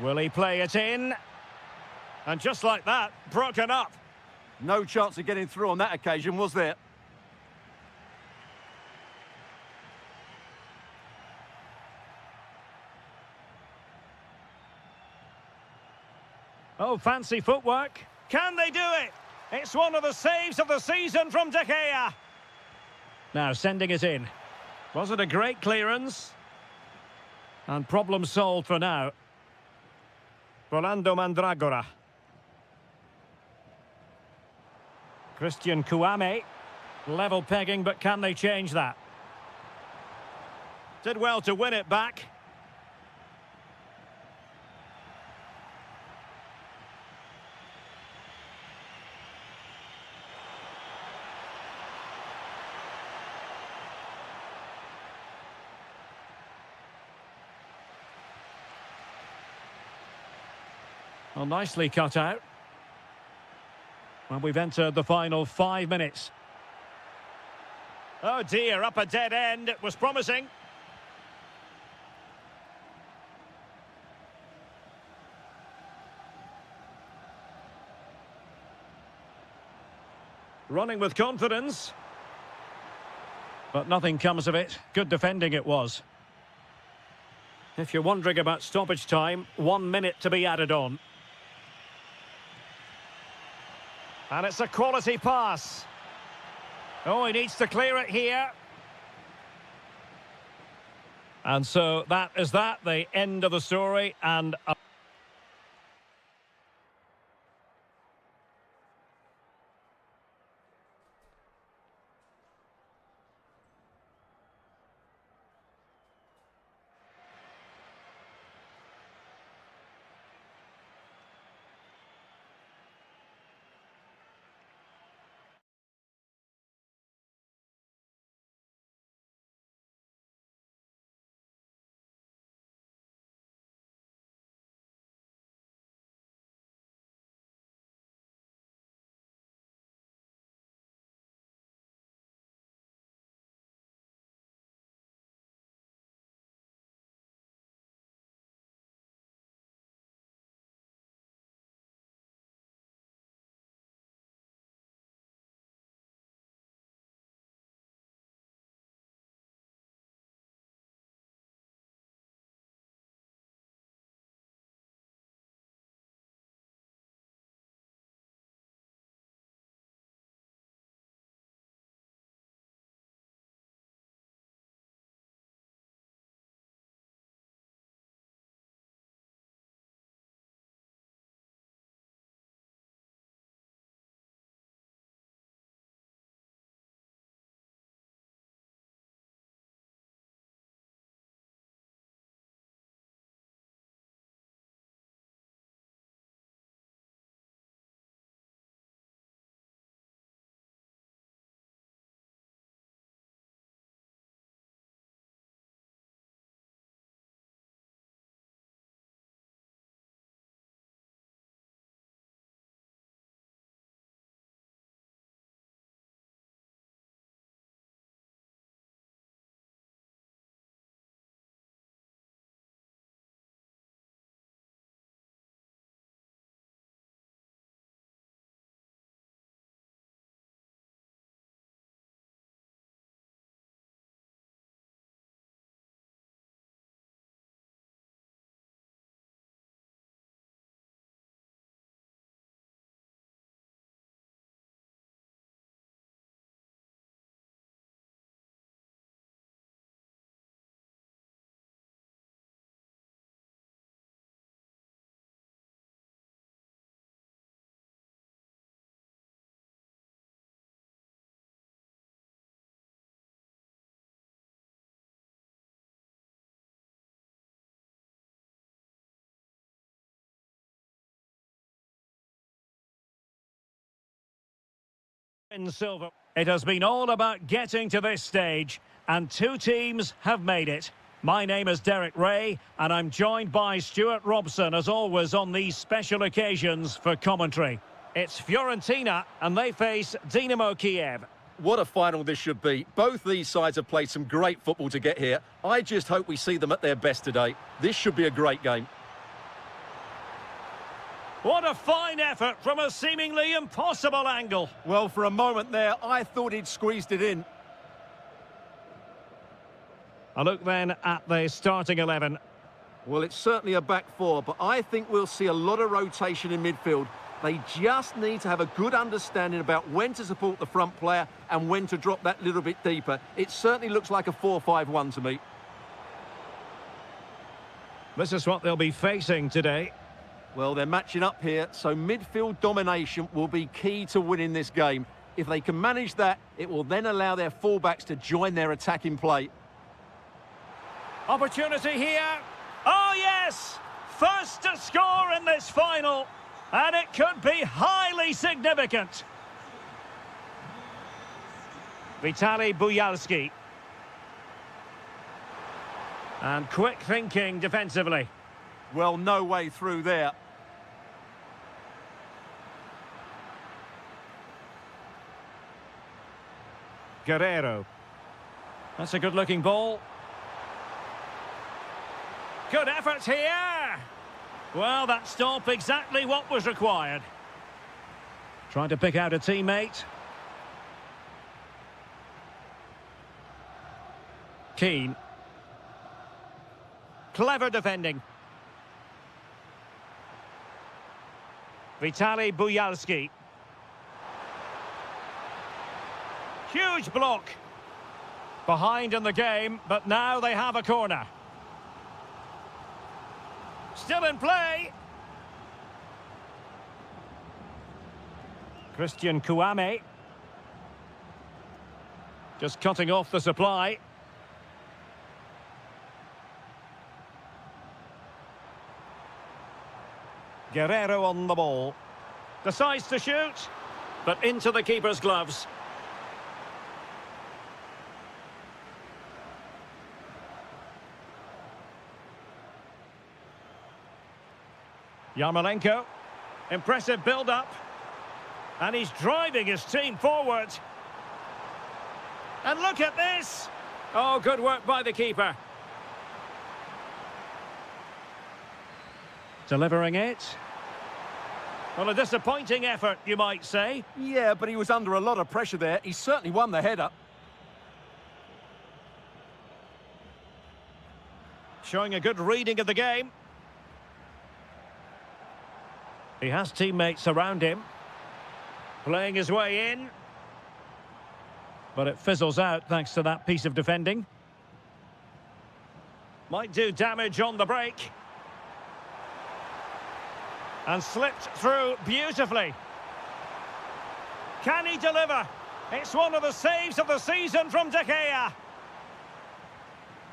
Will he play it in? And just like that, broken up. No chance of getting through on that occasion, was there? Oh, fancy footwork. Can they do it? It's one of the saves of the season from De Gea. Now sending it in. Was it a great clearance? And problem solved for now. Rolando Mandragora. Christian Kouame. Level pegging, but can they change that? Did well to win it back. Well, nicely cut out. Well, we've entered the final 5 minutes. Oh dear, up a dead end. It was promising. Running with confidence. But nothing comes of it. Good defending it was. If you're wondering about stoppage time, 1 minute to be added on. And it's a quality pass. Oh, he needs to clear it here. And so that is that, the end of the story. And In silver. It has been all about getting to this stage, and two teams have made it. My name is Derek Ray, and I'm joined by Stuart Robson, as always, on these special occasions for commentary. It's Fiorentina, and they face Dynamo Kiev. What a final this should be. Both these sides have played some great football to get here. I just hope we see them at their best today. This should be a great game. What a fine effort from a seemingly impossible angle. Well, for a moment there, I thought he'd squeezed it in. A look then at the starting 11. Well, it's certainly a back four, but I think we'll see a lot of rotation in midfield. They just need to have a good understanding about when to support the front player and when to drop that little bit deeper. It certainly looks like a 4-5-1 to me. This is what they'll be facing today. Well, they're matching up here, so midfield domination will be key to winning this game. If they can manage that, it will then allow their fullbacks to join their attacking play. Opportunity here. Oh, yes! First to score in this final. And it could be highly significant. Vitaly Buyalski. And quick thinking defensively. Well, no way through there. Guerrero. That's a good-looking ball. Good effort here. Well, that stop exactly what was required. Trying to pick out a teammate. Keane. Clever defending. Vitaly Buyalski. Huge block. Behind in the game, but now they have a corner. Still in play. Christian Kouame. Just cutting off the supply. Guerrero on the ball. Decides to shoot, but into the keeper's gloves. Yarmolenko, impressive build-up, and he's driving his team forward. And look at this! Oh, good work by the keeper. Delivering it. Well, a disappointing effort, you might say. Yeah, but he was under a lot of pressure there. He certainly won the header. Showing a good reading of the game. He has teammates around him. Playing his way in. But it fizzles out thanks to that piece of defending. Might do damage on the break. And slipped through beautifully. Can he deliver? It's one of the saves of the season from De Gea.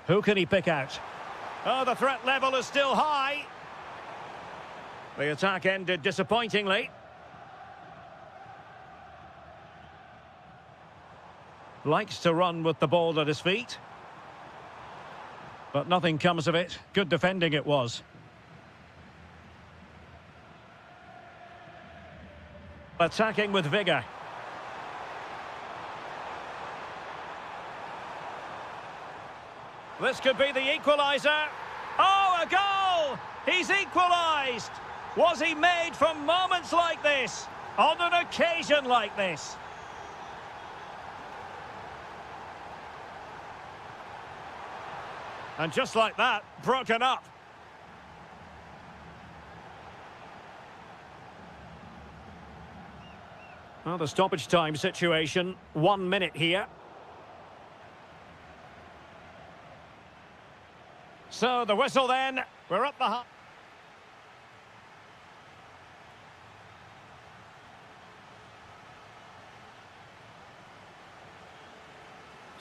Who can he pick out? Oh, the threat level is still high. The attack ended disappointingly. Likes to run with the ball at his feet. But nothing comes of it. Good defending it was. Attacking with vigour. This could be the equaliser. Oh, a goal! He's equalised! Was he made from moments like this? On an occasion like this? And just like that, broken up. Well, the stoppage time situation, 1 minute here. So the whistle then, we're up the half.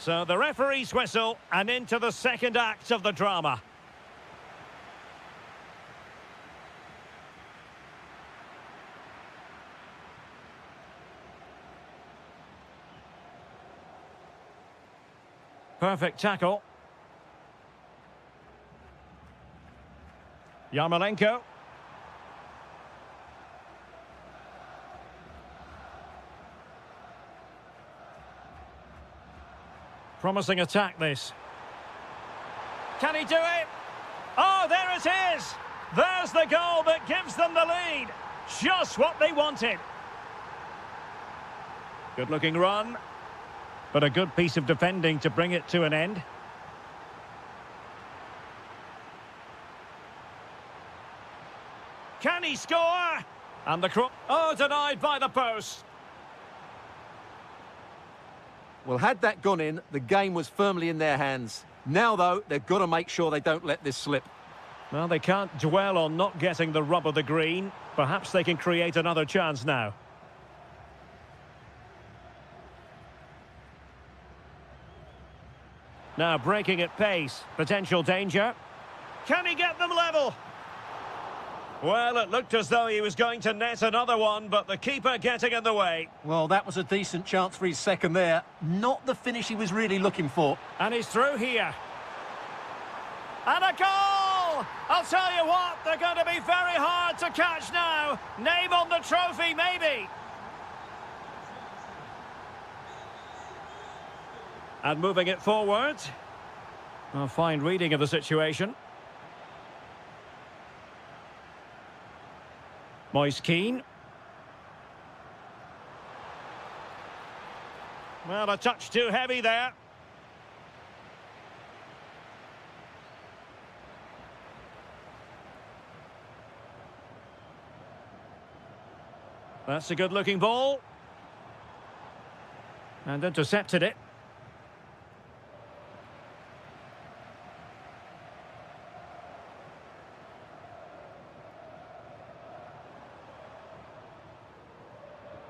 So the referee's whistle and into the second act of the drama. Perfect tackle. Yarmolenko. Promising attack, this. Can he do it? Oh, there it is! There's the goal that gives them the lead. Just what they wanted. Good-looking run. But a good piece of defending to bring it to an end. Can he score? And the cross. Oh, denied by the post. Well, had that gone in, the game was firmly in their hands. Now, though, they've got to make sure they don't let this slip. Well, they can't dwell on not getting the rub of the green. Perhaps they can create another chance now. Now breaking at pace. Potential danger. Can he get them level? Well, it looked as though he was going to net another one, but the keeper getting in the way. Well, that was a decent chance for his second there. Not the finish he was really looking for. And he's through here. And a goal! I'll tell you what, they're going to be very hard to catch now. Name on the trophy, maybe. And moving it forward. A fine reading of the situation. Moise Keane. Well, a touch too heavy there. That's a good-looking ball. And intercepted it.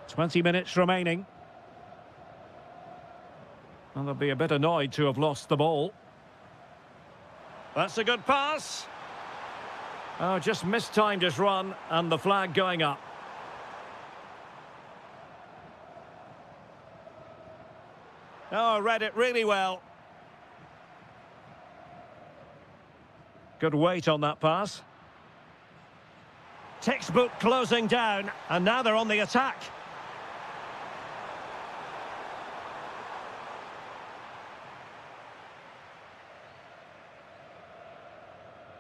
"20 minutes remaining. Well, they'll be a bit annoyed to have lost the ball. That's a good pass. Oh, just mistimed his run, and the flag going up. Oh, read it really well. Good weight on that pass. Textbook closing down, and now they're on the attack.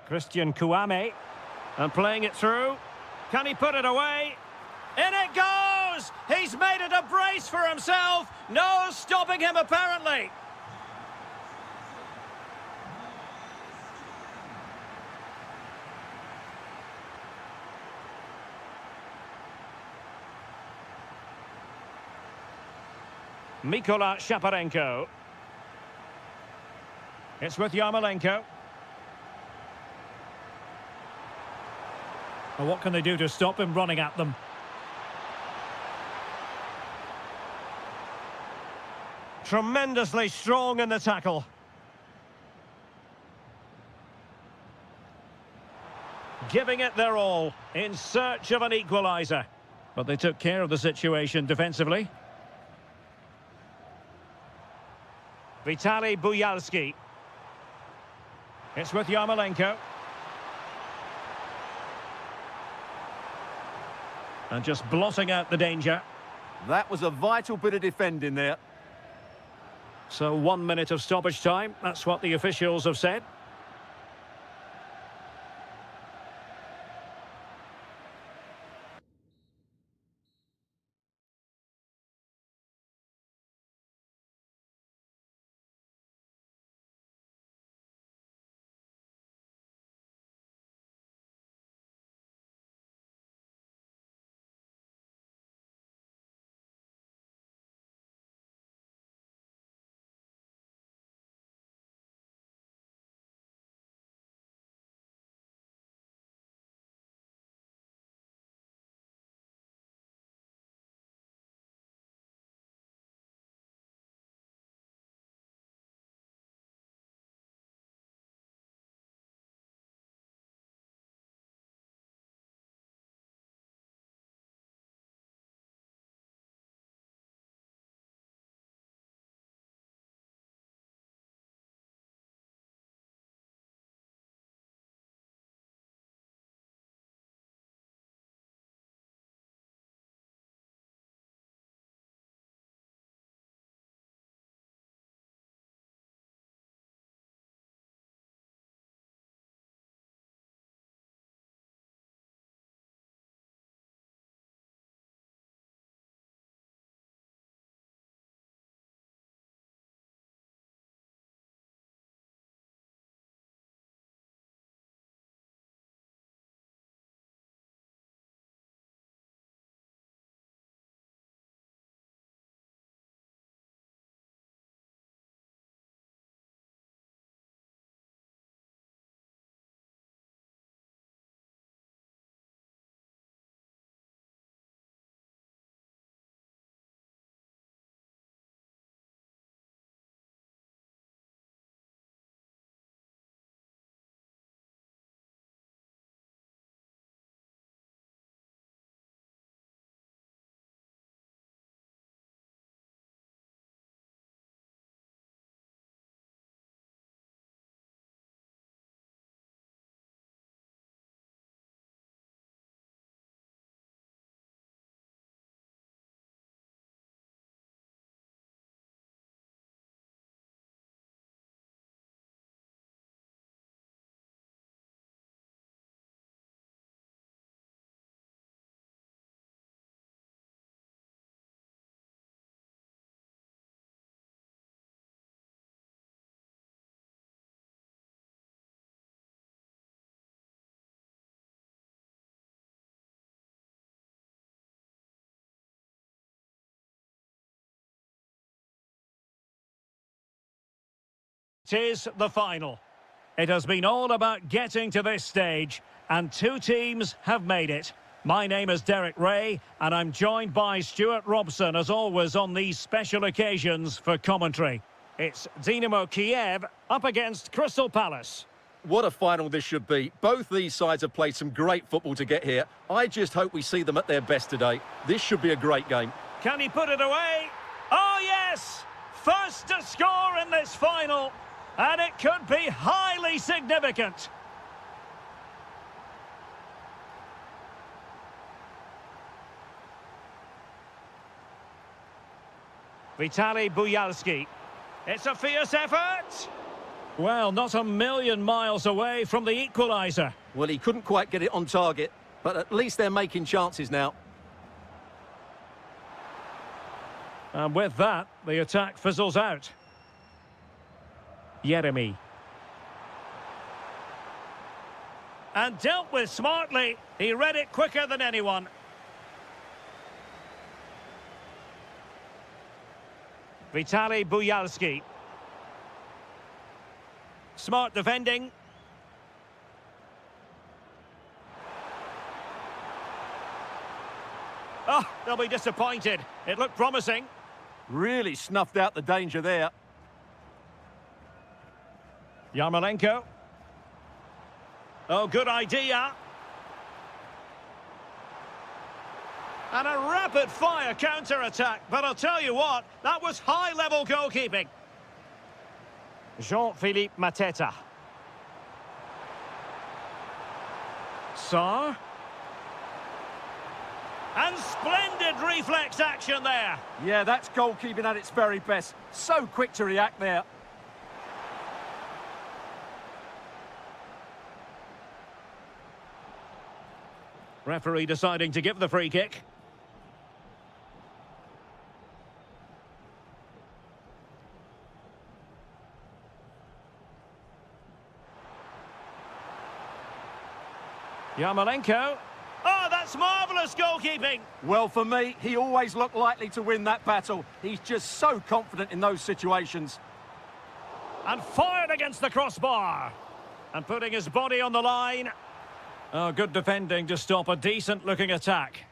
Christian Kouame, and playing it through. Can he put it away? In it goes! He's made it a brace for himself. No stopping him, apparently. Mikola Shaparenko. It's with Yarmolenko. Well, what can they do to stop him running at them? Tremendously strong in the tackle. Giving it their all in search of an equaliser. But they took care of the situation defensively. Vitaly Buyalski. It's with Yarmolenko. And just blotting out the danger. That was a vital bit of defending there. So 1 minute of stoppage time. That's what the officials have said. Tis the final. It has been all about getting to this stage, and two teams have made it. My name is Derek Ray, and I'm joined by Stuart Robson, as always, on these special occasions for commentary. It's Dynamo Kiev up against Crystal Palace. What a final this should be. Both these sides have played some great football to get here. I just hope we see them at their best today. This should be a great game. Can he put it away? Oh, yes! First to score in this final, and it could be highly significant. Vitaly Buyalski. It's a fierce effort. Well, not a million miles away from the equaliser. Well, he couldn't quite get it on target, but at least they're making chances now. And with that, the attack fizzles out. Yeremy. And dealt with smartly. He read it quicker than anyone. Vitaly Buyalski. Smart defending. Oh, they'll be disappointed. It looked promising. Really snuffed out the danger there. Yarmolenko. Oh, good idea. And a rapid-fire counter-attack. But I'll tell you what, that was high-level goalkeeping. Jean-Philippe Mateta. Sarr. And splendid reflex action there. Yeah, that's goalkeeping at its very best. So quick to react there. Referee deciding to give the free kick. Yarmolenko. Oh, that's marvellous goalkeeping. Well, for me, he always looked likely to win that battle. He's just so confident in those situations. And fired against the crossbar. And putting his body on the line. Oh, good defending to stop a decent-looking attack.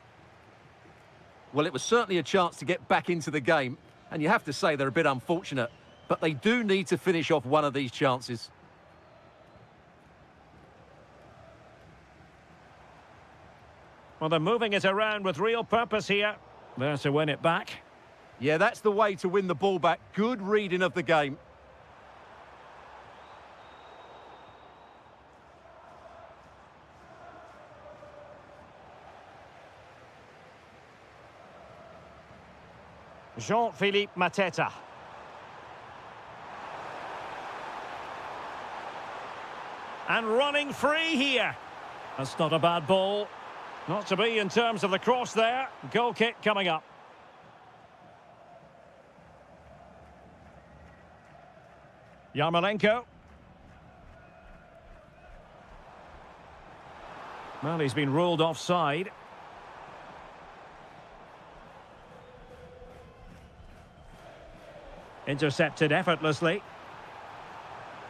Well, it was certainly a chance to get back into the game. And you have to say they're a bit unfortunate. But they do need to finish off one of these chances. Well, they're moving it around with real purpose here. There to win it back. Yeah, that's the way to win the ball back. Good reading of the game. Jean-Philippe Mateta. And running free here. That's not a bad ball. Not to be in terms of the cross there. Goal kick coming up. Yarmolenko. Well, he's been ruled offside. Intercepted effortlessly.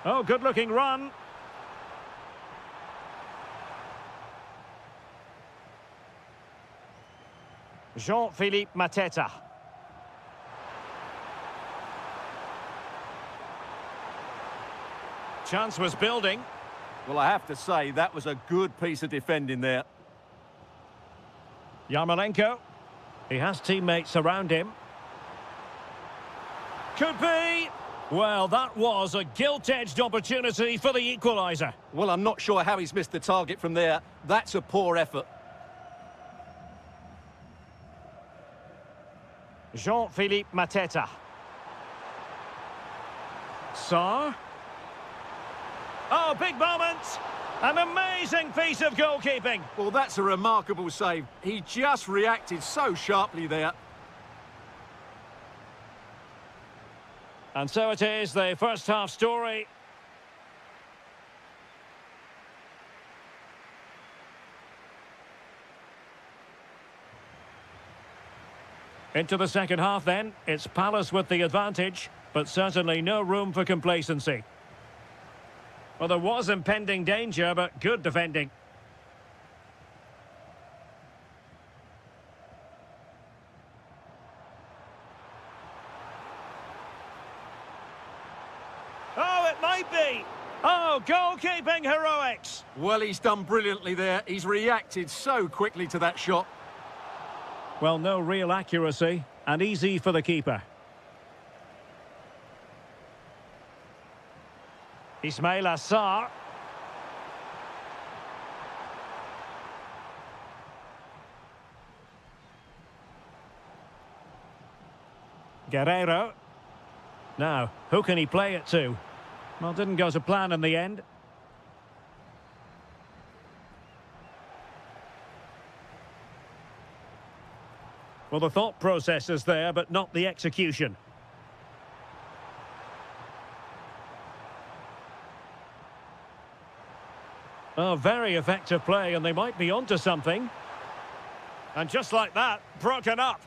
Oh, good-looking run. Jean-Philippe Mateta. Chance was building. Well, I have to say, that was a good piece of defending there. Yarmolenko. He has teammates around him. Could be. Well, that was a gilt-edged opportunity for the equaliser. Well, I'm not sure how he's missed the target from there. That's a poor effort. Jean-Philippe Mateta. Sarr. Oh, big moment. An amazing piece of goalkeeping. Well, that's a remarkable save. He just reacted so sharply there. And so it is, the first half story. Into the second half then. It's Palace with the advantage, but certainly no room for complacency. Well, there was impending danger, but good defending. Oh, it might be. Oh, goalkeeping heroics. Well, he's done brilliantly there. He's reacted so quickly to that shot. Well, no real accuracy, and easy for the keeper. Ismail Assar. Guerrero. Now, who can he play it to? Well, didn't go to plan in the end. Well, the thought process is there, but not the execution. Oh, very effective play, and they might be onto something. And just like that, broken up.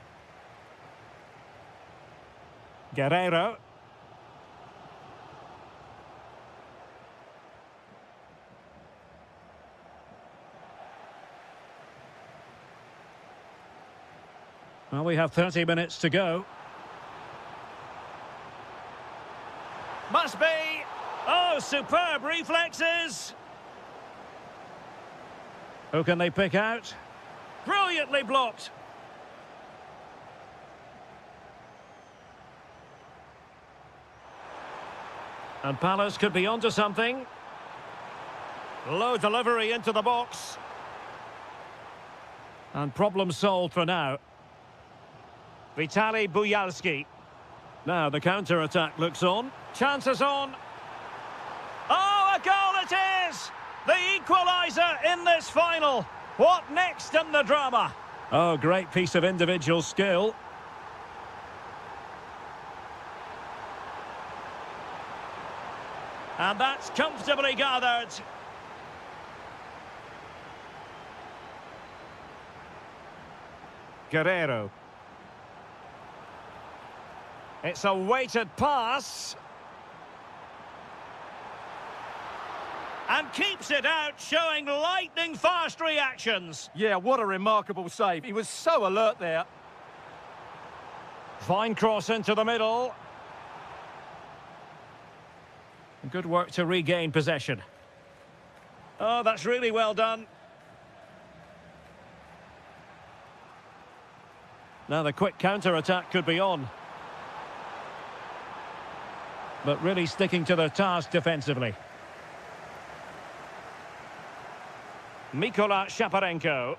Guerrero. Well, we have 30 minutes to go. Must be. Oh, superb reflexes. Who can they pick out? Brilliantly blocked. And Palace could be onto something. Low delivery into the box. And problem solved for now. Vitaly Buyalski. Now the counter-attack looks on. Chances on. Oh, a goal it is! The equaliser in this final. What next in the drama? Oh, great piece of individual skill. And that's comfortably gathered. Guerrero. It's a weighted pass. And keeps it out, showing lightning-fast reactions. Yeah, what a remarkable save. He was so alert there. Fine cross into the middle. Good work to regain possession. Oh, that's really well done. Now the quick counter-attack could be on. But really sticking to their task defensively. Mikola Shaparenko.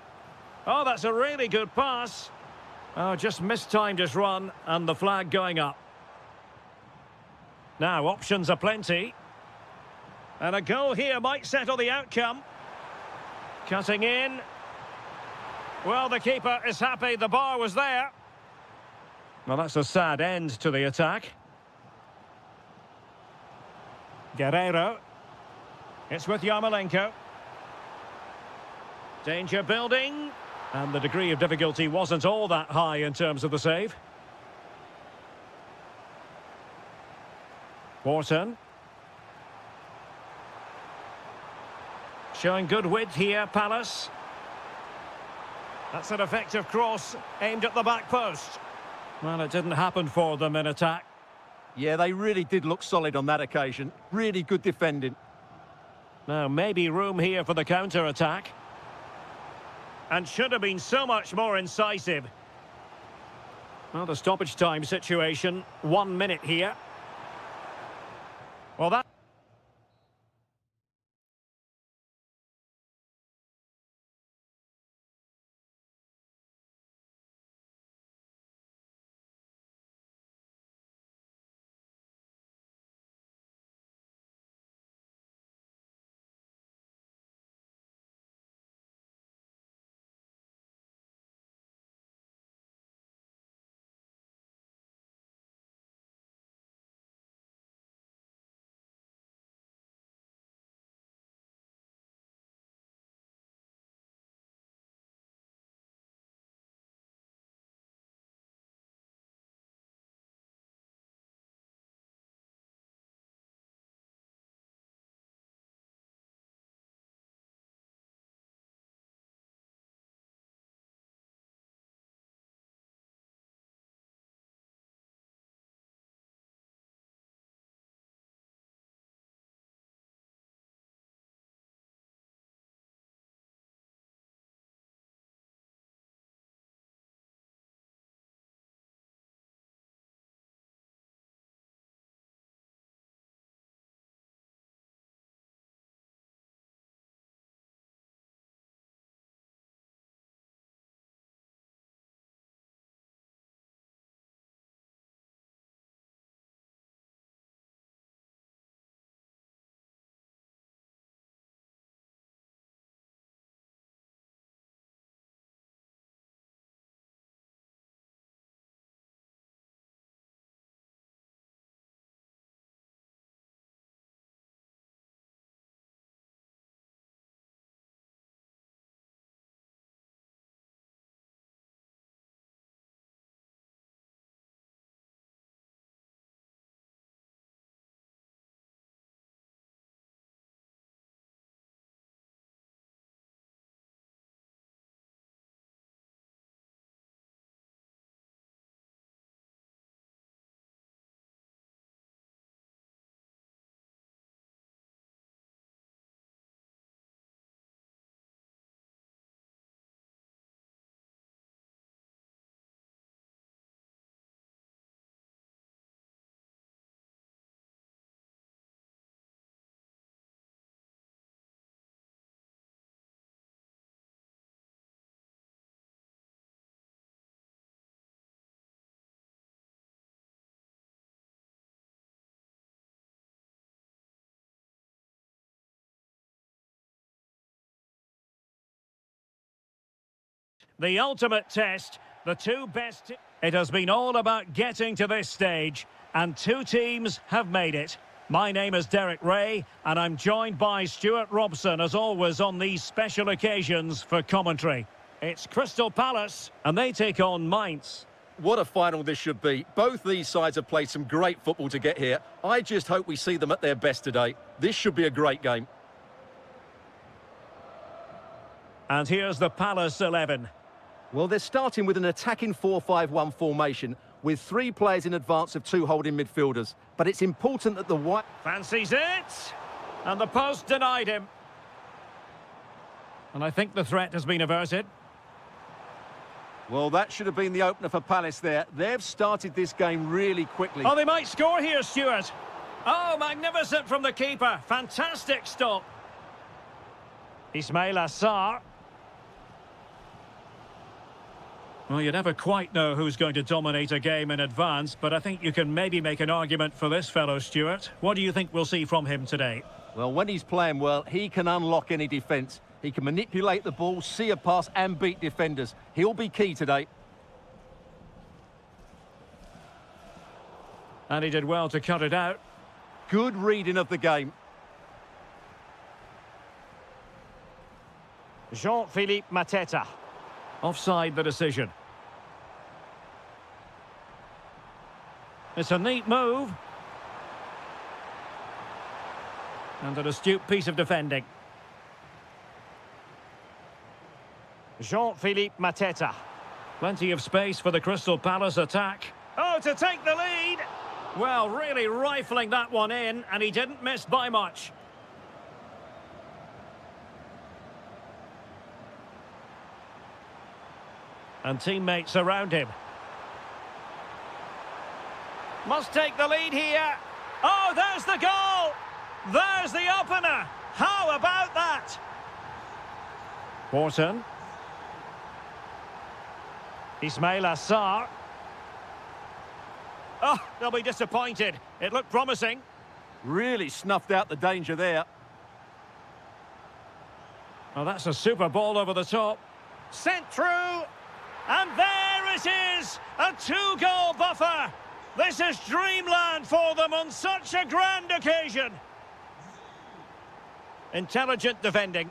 Oh, that's a really good pass. Oh, just mistimed his run, and the flag going up. Now, options are plenty. And a goal here might settle the outcome. Cutting in. Well, the keeper is happy the bar was there. Well, that's a sad end to the attack. Guerrero. It's with Yarmolenko. Danger building. And the degree of difficulty wasn't all that high in terms of the save. Wharton. Showing good width here, Palace. That's an effective cross aimed at the back post. Well, it didn't happen for them in attack. Yeah, they really did look solid on that occasion. Really good defending. Now, maybe room here for the counter-attack. And should have been so much more incisive. Well, the stoppage time situation, 1 minute here. Well, that... The ultimate test, the two best... It has been all about getting to this stage, and two teams have made it. My name is Derek Ray, and I'm joined by Stuart Robson, as always, on these special occasions for commentary. It's Crystal Palace, and they take on Mainz. What a final this should be. Both these sides have played some great football to get here. I just hope we see them at their best today. This should be a great game. And here's the Palace 11. Well, they're starting with an attacking 4-5-1 formation with three players in advance of two holding midfielders. But it's important that the white... Fancies it! And the post denied him. And I think the threat has been averted. Well, that should have been the opener for Palace there. They've started this game really quickly. Oh, they might score here, Stuart. Oh, magnificent from the keeper. Fantastic stop. Ismail Assar. Well, you never quite know who's going to dominate a game in advance, but I think you can maybe make an argument for this fellow, Stuart. What do you think we'll see from him today? Well, when he's playing well, he can unlock any defence. He can manipulate the ball, see a pass and beat defenders. He'll be key today. And he did well to cut it out. Good reading of the game. Jean-Philippe Mateta. Offside the decision. It's a neat move. And an astute piece of defending. Jean-Philippe Mateta. Plenty of space for the Crystal Palace attack. Oh, to take the lead! Well, really rifling that one in, and he didn't miss by much. And teammates around him. Must take the lead here. Oh, there's the goal! There's the opener! How about that? Wharton. Ismail Assar. Oh, they'll be disappointed. It looked promising. Really snuffed out the danger there. Oh, that's a super ball over the top. Sent through. And there it is! A two-goal buffer! This is dreamland for them on such a grand occasion. Intelligent defending.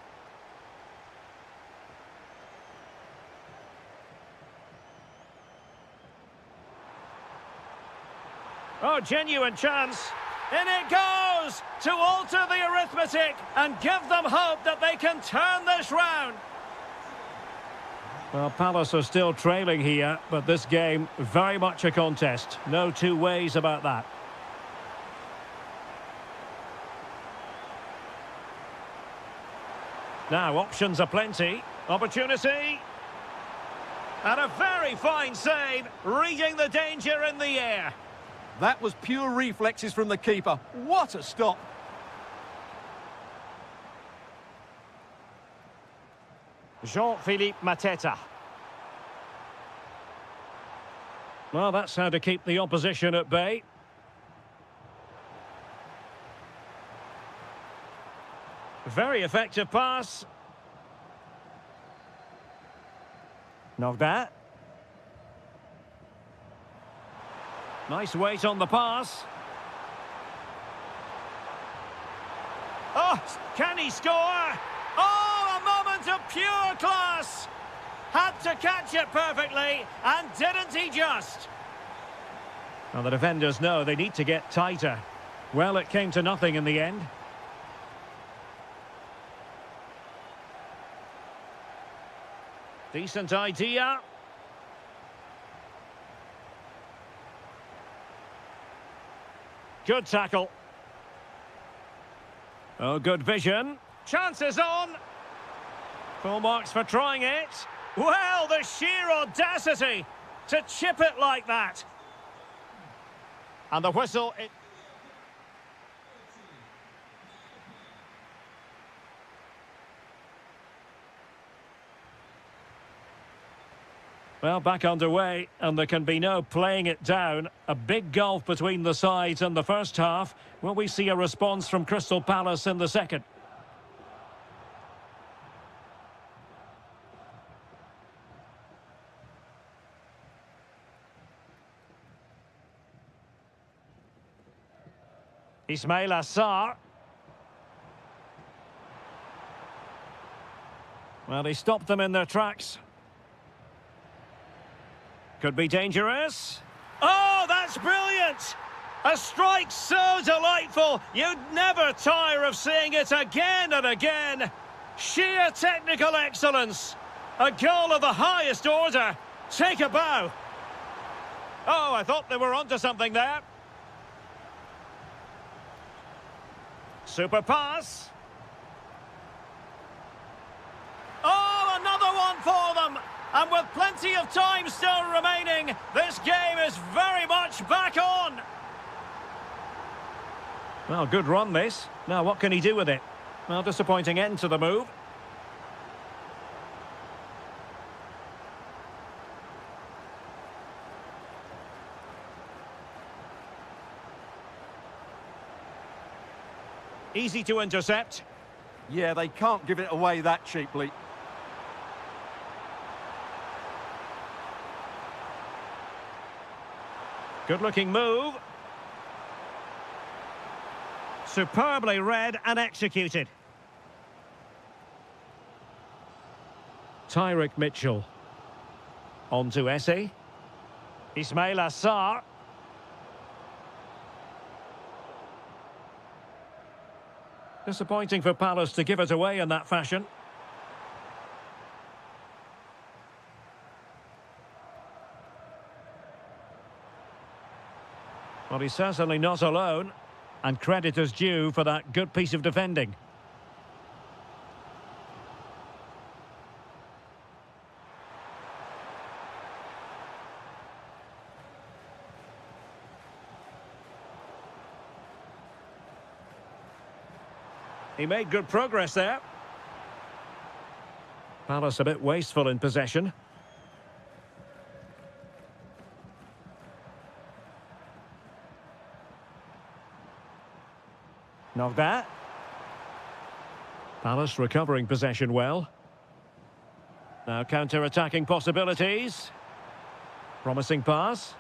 Oh, genuine chance. In it goes to alter the arithmetic and give them hope that they can turn this round. Well, Palace are still trailing here, but this game very much a contest. No two ways about that. Now, options are plenty. Opportunity. And a very fine save, reading the danger in the air. That was pure reflexes from the keeper. What a stop. Jean-Philippe Mateta. Well, that's how to keep the opposition at bay. Very effective pass. Knocked that. Nice weight on the pass. Oh, can he score? Oh, a moment of pure class! Had to catch it perfectly, and didn't he just? Now the defenders know they need to get tighter. Well, it came to nothing in the end. Decent idea. Good tackle. Oh, good vision. Chances on. Full marks for trying it. Well, the sheer audacity to chip it like that. And the whistle... Well, back underway, and there can be no playing it down. A big gulf between the sides in the first half. Will we see a response from Crystal Palace in the second? Ismail Assar. Well, he stopped them in their tracks. Could be dangerous. Oh, that's brilliant! A strike so delightful, you'd never tire of seeing it again and again. Sheer technical excellence. A goal of the highest order. Take a bow. Oh, I thought they were onto something there. Super pass. Oh, another one for them. And with plenty of time still remaining, this game is very much back on. Well, good run this. Now, what can he do with it? Well, disappointing end to the move. Easy to intercept. Yeah, they can't give it away that cheaply. Good-looking move. Superbly read and executed. Tyrick Mitchell. On to Essie. Ismail Assar. Disappointing for Palace to give it away in that fashion. Well, he's certainly not alone, and credit is due for that good piece of defending. He made good progress there. Palace a bit wasteful in possession. Not bad. Palace recovering possession well. Now counter-attacking possibilities. Promising pass.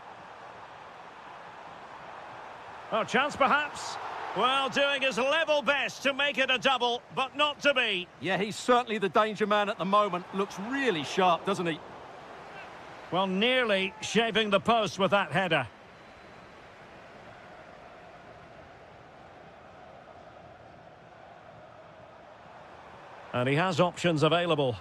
Oh, chance perhaps. Well, doing his level best to make it a double, but not to be. Yeah, he's certainly the danger man at the moment. Looks really sharp, doesn't he? Well, nearly shaving the post with that header. And he has options available.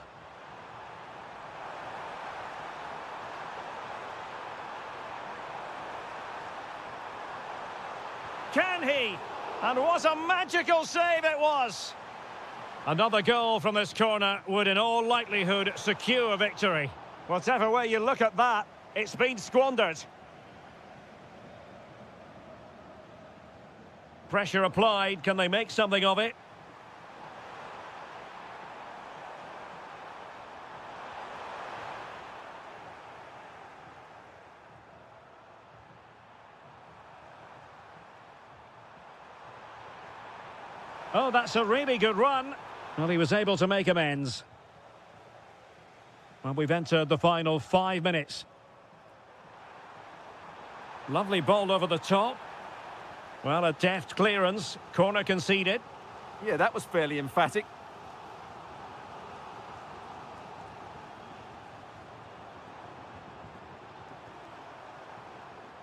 Can he? And what a magical save it was! Another goal from this corner would in all likelihood secure victory. Whatever way you look at that, it's been squandered. Pressure applied, can they make something of it? Oh, that's a really good run. Well, he was able to make amends. Well, we've entered the final 5 minutes. Lovely ball over the top. Well, a deft clearance. Corner conceded. Yeah, that was fairly emphatic.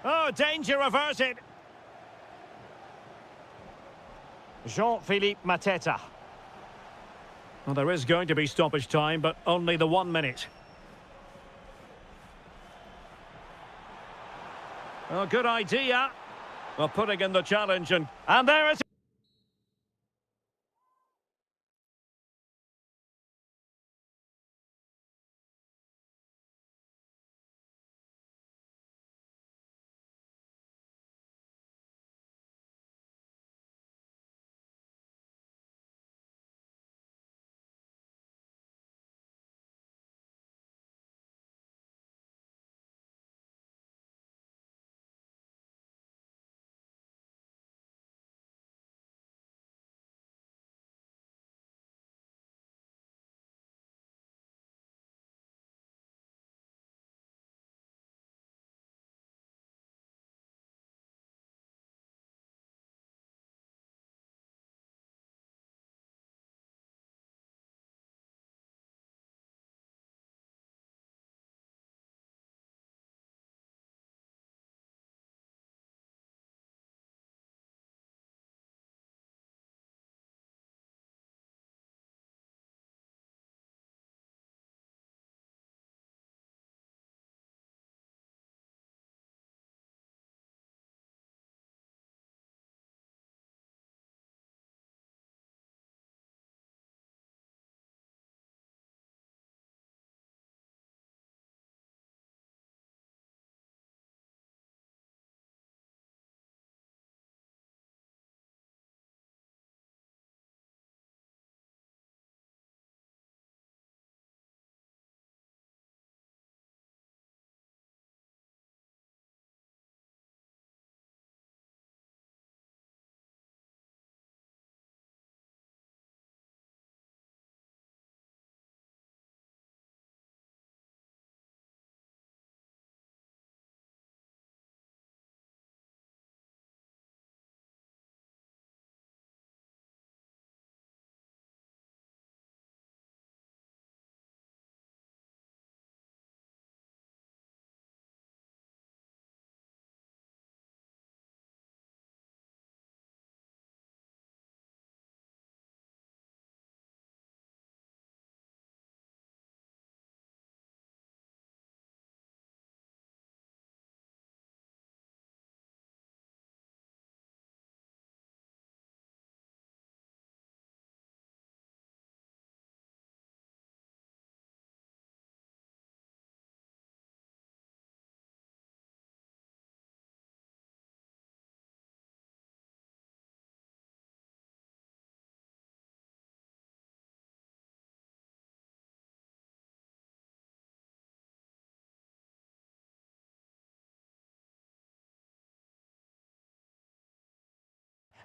Oh, danger averted. Jean-Philippe Mateta. Well, there is going to be stoppage time, but only the 1 minute. Oh, good idea. Well, putting in the challenge and there it is.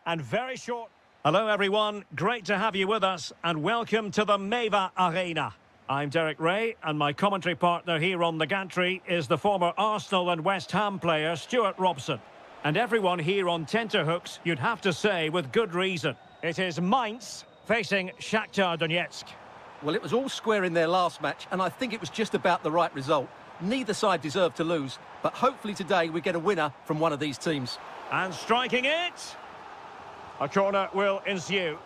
and very short. Hello everyone, great to have you with us and welcome to the Meva Arena. I'm Derek Ray and my commentary partner here on the gantry is the former Arsenal and West Ham player Stuart Robson. And everyone here on tenterhooks, you'd have to say with good reason. It is Mainz facing Shakhtar Donetsk. Well, it was all square in their last match, and I think it was just about the right result. Neither side deserved to lose, but hopefully today we get a winner from one of these teams. And striking it. A corner will ensue.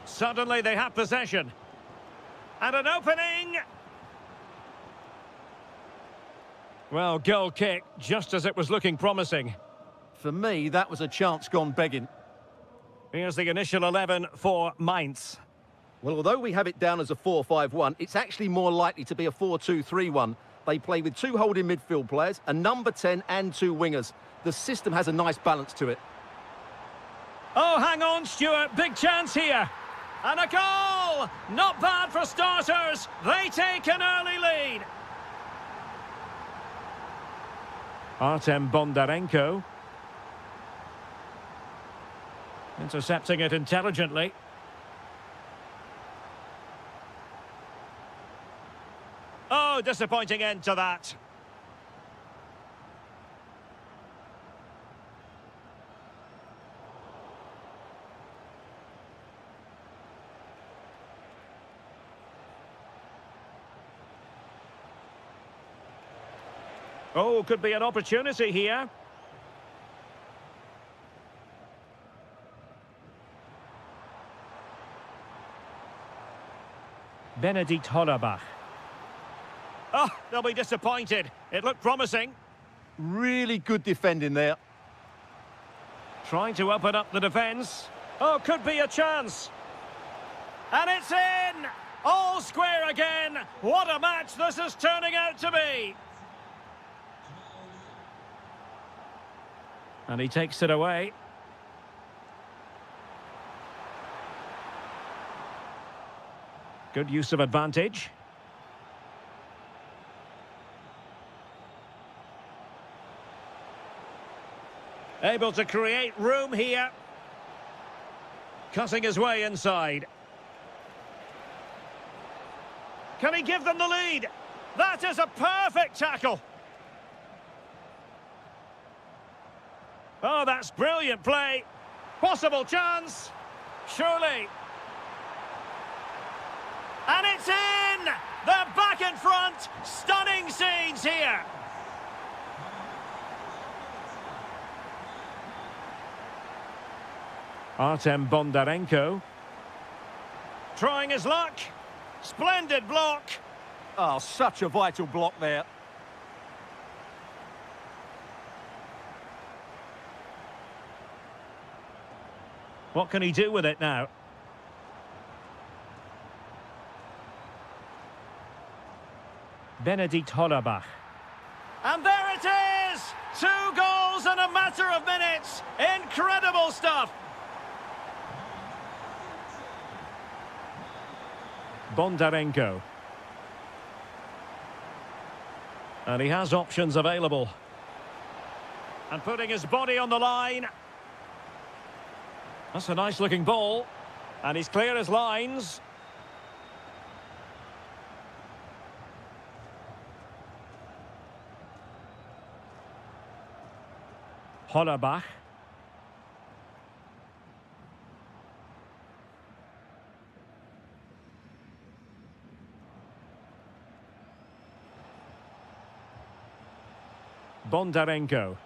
Suddenly they have possession. And an opening. Well, goal kick, just as it was looking promising. For me, that was a chance gone begging. Here's the initial 11 for Mainz. Well, although we have it down as a 4-5-1, it's actually more likely to be a 4-2-3-1. They play with two holding midfield players, a number 10 and two wingers. The system has a nice balance to it. Oh, hang on, Stuart. Big chance here. And a goal! Not bad for starters. They take an early lead. Artem Bondarenko. Intercepting it intelligently. Oh, disappointing end to that. Oh, could be an opportunity here. Benedikt Hollerbach. Oh, they'll be disappointed. It looked promising. Really good defending there. Trying to open up the defence. Oh, could be a chance. And it's in! All square again. What a match this is turning out to be. And he takes it away. Good use of advantage. Able to create room here. Cutting his way inside. Can he give them the lead? That is a perfect tackle. Oh, that's brilliant play. Possible chance. Surely. And it's in! They're back in front. Stunning scenes here. Artem Bondarenko. Trying his luck. Splendid block. Oh, such a vital block there. What can he do with it now? Benedikt Hollerbach. And there it is! 2 goals in a matter of minutes. Incredible stuff. Bondarenko. And he has options available. And putting his body on the line. That's a nice looking ball. And he's clear as lines. Hollerbach. Bondarenko.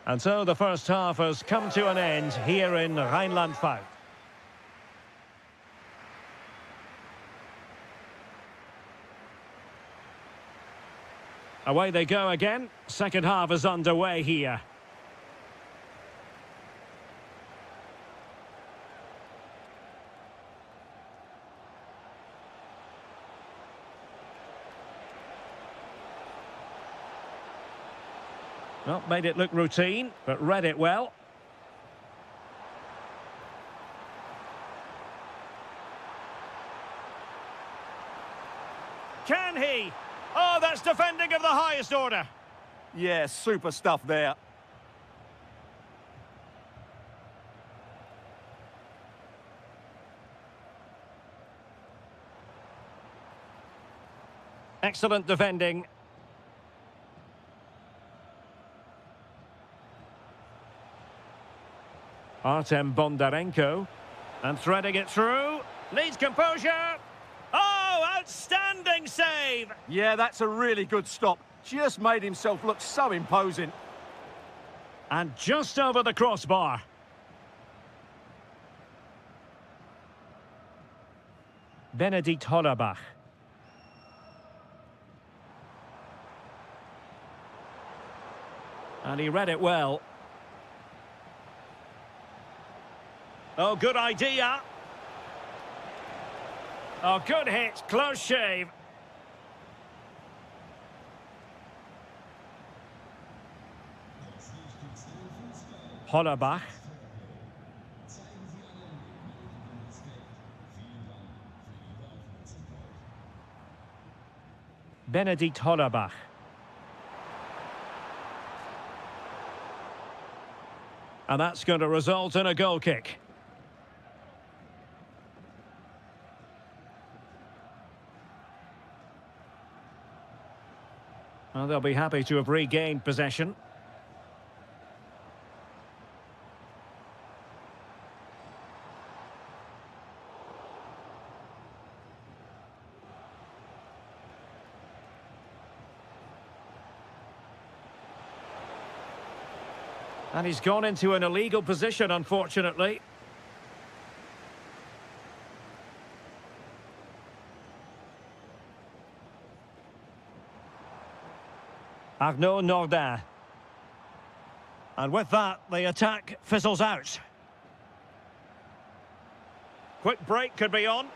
And so the first half has come to an end here in Rheinland-Pfalz. Away they go again. Second half is underway here. Well, made it look routine, but read it well. Can he? Oh, that's defending of the highest order. Yeah, super stuff there. Excellent defending. Artem Bondarenko. And threading it through. Needs composure. Oh, outstanding save! Yeah, that's a really good stop. Just made himself look so imposing. And just over the crossbar. Benedikt Hollerbach. And he read it well. Oh, good idea. Oh, good hit. Close shave. Hollerbach. Benedikt Hollerbach. And that's going to result in a goal kick. Well, they'll be happy to have regained possession. And he's gone into an illegal position, unfortunately. Arnaud Nordin. And with that, the attack fizzles out. Quick break could be on.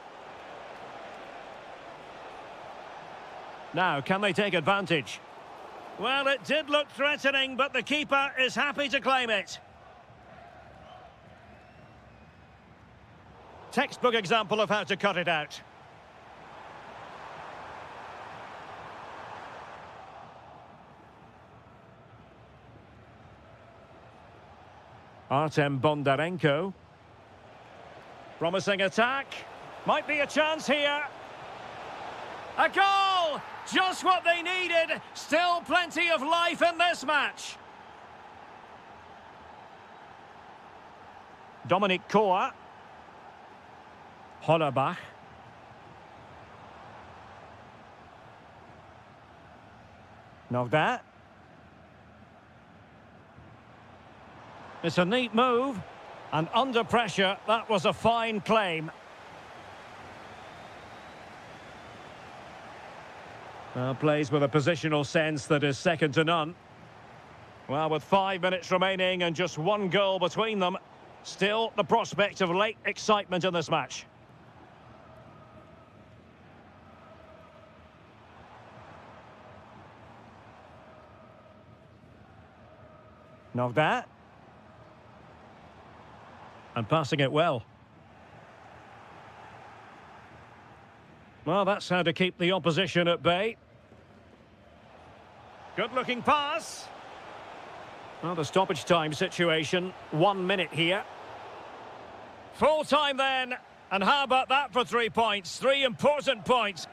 Now, can they take advantage? Well, it did look threatening, but the keeper is happy to claim it. Textbook example of how to cut it out. Artem Bondarenko. Promising attack. Might be a chance here. A goal! Just what they needed. Still plenty of life in this match. Dominic Koa. Hollerbach. Nordin. It's a neat move. And under pressure, that was a fine claim. Plays with a positional sense that is second to none. Well, with 5 minutes remaining and just one goal between them, still the prospect of late excitement in this match. Nordin. And passing it well. Well, that's how to keep the opposition at bay. Good-looking pass. Well, the stoppage time situation, 1 minute here. Full time then. And how about that for 3 points? 3 important points.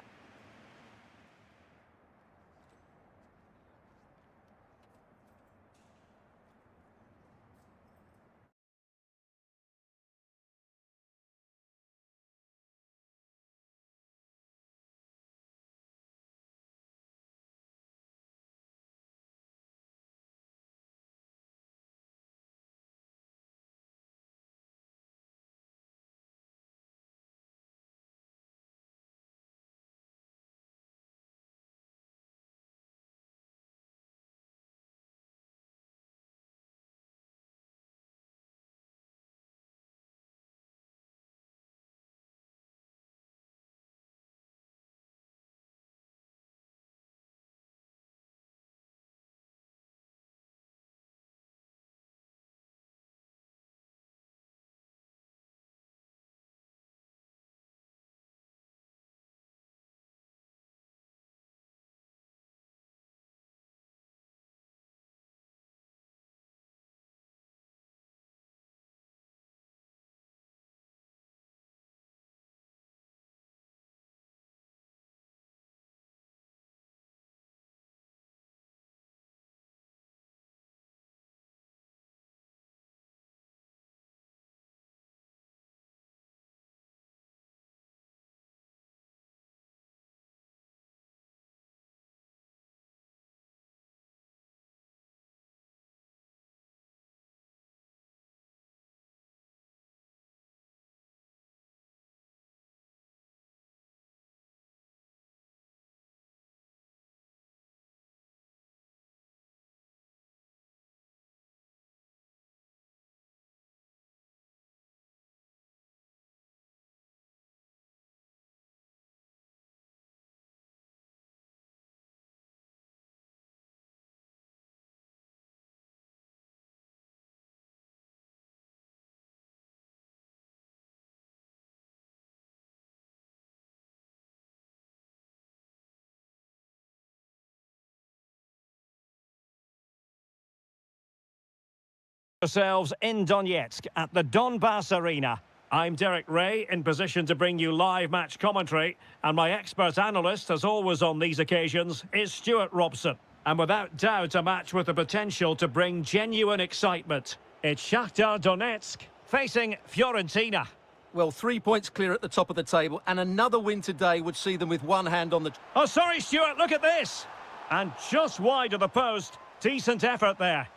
Ourselves in Donetsk at the Donbass Arena. I'm Derek Ray, in position to bring you live match commentary, and my expert analyst, as always on these occasions, is Stuart Robson. And without doubt, a match with the potential to bring genuine excitement. It's Shakhtar Donetsk facing Fiorentina. Well, 3 points clear at the top of the table, and another win today would see them with one hand on the... Oh, sorry, Stuart, look at this! And just wide of the post. Decent effort there.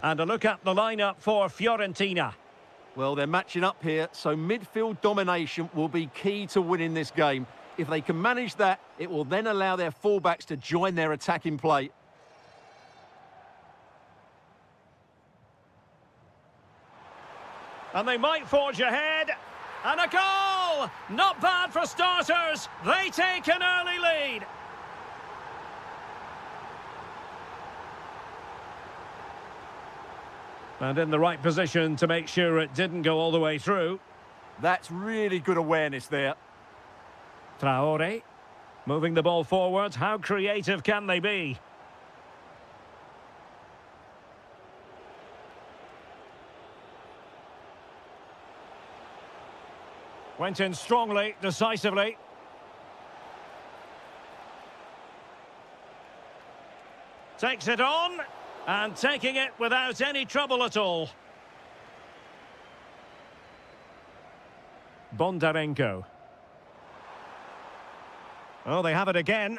And a look at the lineup for Fiorentina. Well, they're matching up here, so midfield domination will be key to winning this game. If they can manage that, it will then allow their fullbacks to join their attacking play. And they might forge ahead. And a goal! Not bad for starters. They take an early lead. And in the right position to make sure it didn't go all the way through. That's really good awareness there. Traore, moving the ball forward. How creative can they be? Went in strongly, decisively. Takes it on. And taking it without any trouble at all. Bondarenko. Oh, they have it again.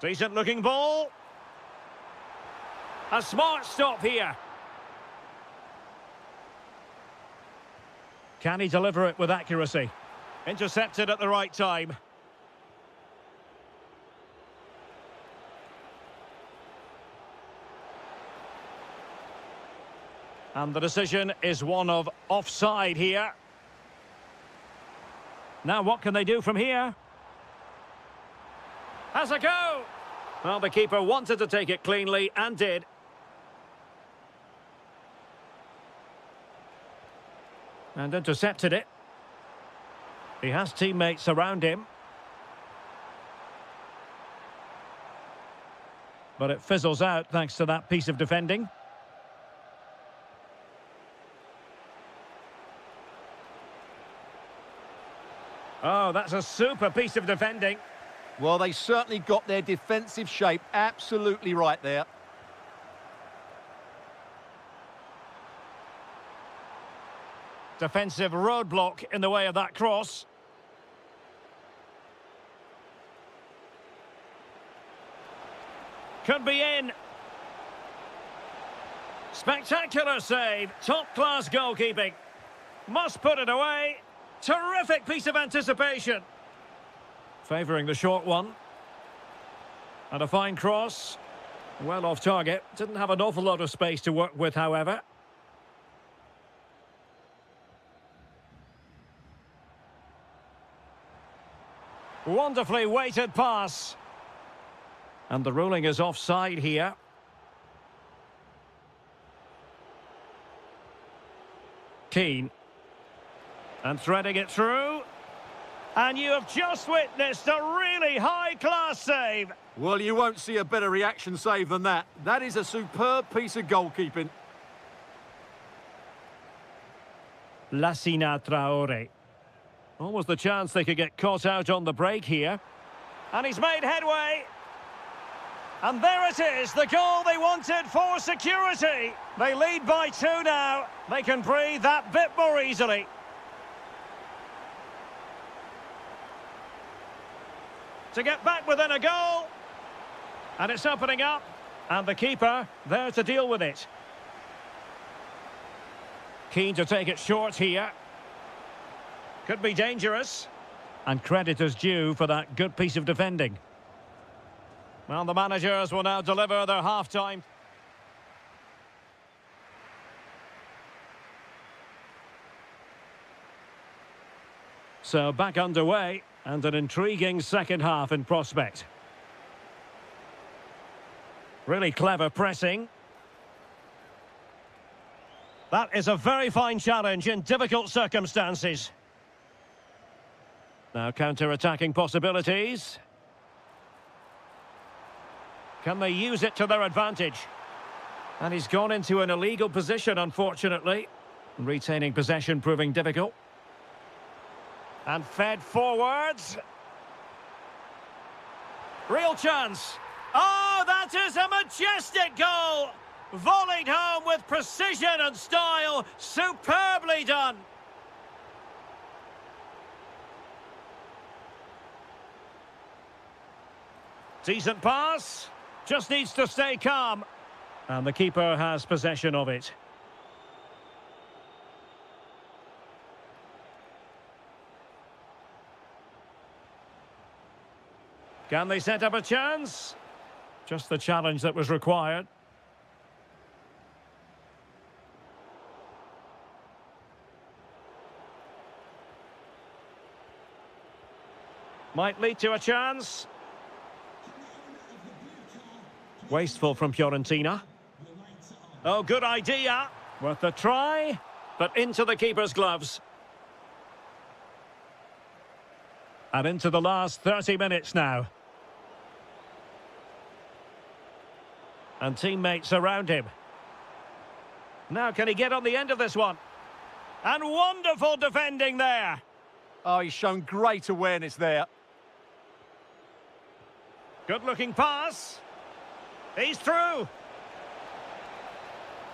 Decent looking ball. A smart stop here. Can he deliver it with accuracy? Intercepted at the right time. And the decision is one of offside here. Now what can they do from here? Has a go! Well, the keeper wanted to take it cleanly and did. And intercepted it. He has teammates around him. But it fizzles out thanks to that piece of defending. Oh, that's a super piece of defending. Well, they certainly got their defensive shape absolutely right there. Defensive roadblock in the way of that cross. Could be in. Spectacular save. Top-class goalkeeping. Must put it away. Terrific piece of anticipation. Favouring the short one. And a fine cross. Well off target. Didn't have an awful lot of space to work with, however. Wonderfully weighted pass. And the ruling is offside here. Keane. And threading it through. And you have just witnessed a really high-class save. Well, you won't see a better reaction save than that. That is a superb piece of goalkeeping. Lassina Traore. Almost the chance they could get caught out on the break here. And he's made headway. And there it is, the goal they wanted for security. They lead by 2 now. They can breathe that bit more easily. To get back within a goal. And it's opening up. And the keeper there to deal with it. Keen to take it short here. Could be dangerous. And credit is due for that good piece of defending. Well, the managers will now deliver their half-time. So back underway, and an intriguing second half in prospect. Really clever pressing. That is a very fine challenge in difficult circumstances. Now counter-attacking possibilities. Can they use it to their advantage? And he's gone into an illegal position, unfortunately. Retaining possession proving difficult. And fed forwards. Real chance. Oh, that is a majestic goal! Volleyed home with precision and style. Superbly done. Decent pass. Just needs to stay calm. And the keeper has possession of it. Can they set up a chance? Just the challenge that was required. Might lead to a chance. Wasteful from Fiorentina. Oh, good idea. Worth a try, but into the keeper's gloves. And into the last 30 minutes now. And teammates around him. Now, can he get on the end of this one? And wonderful defending there. Oh, he's shown great awareness there. Good-looking pass. He's through.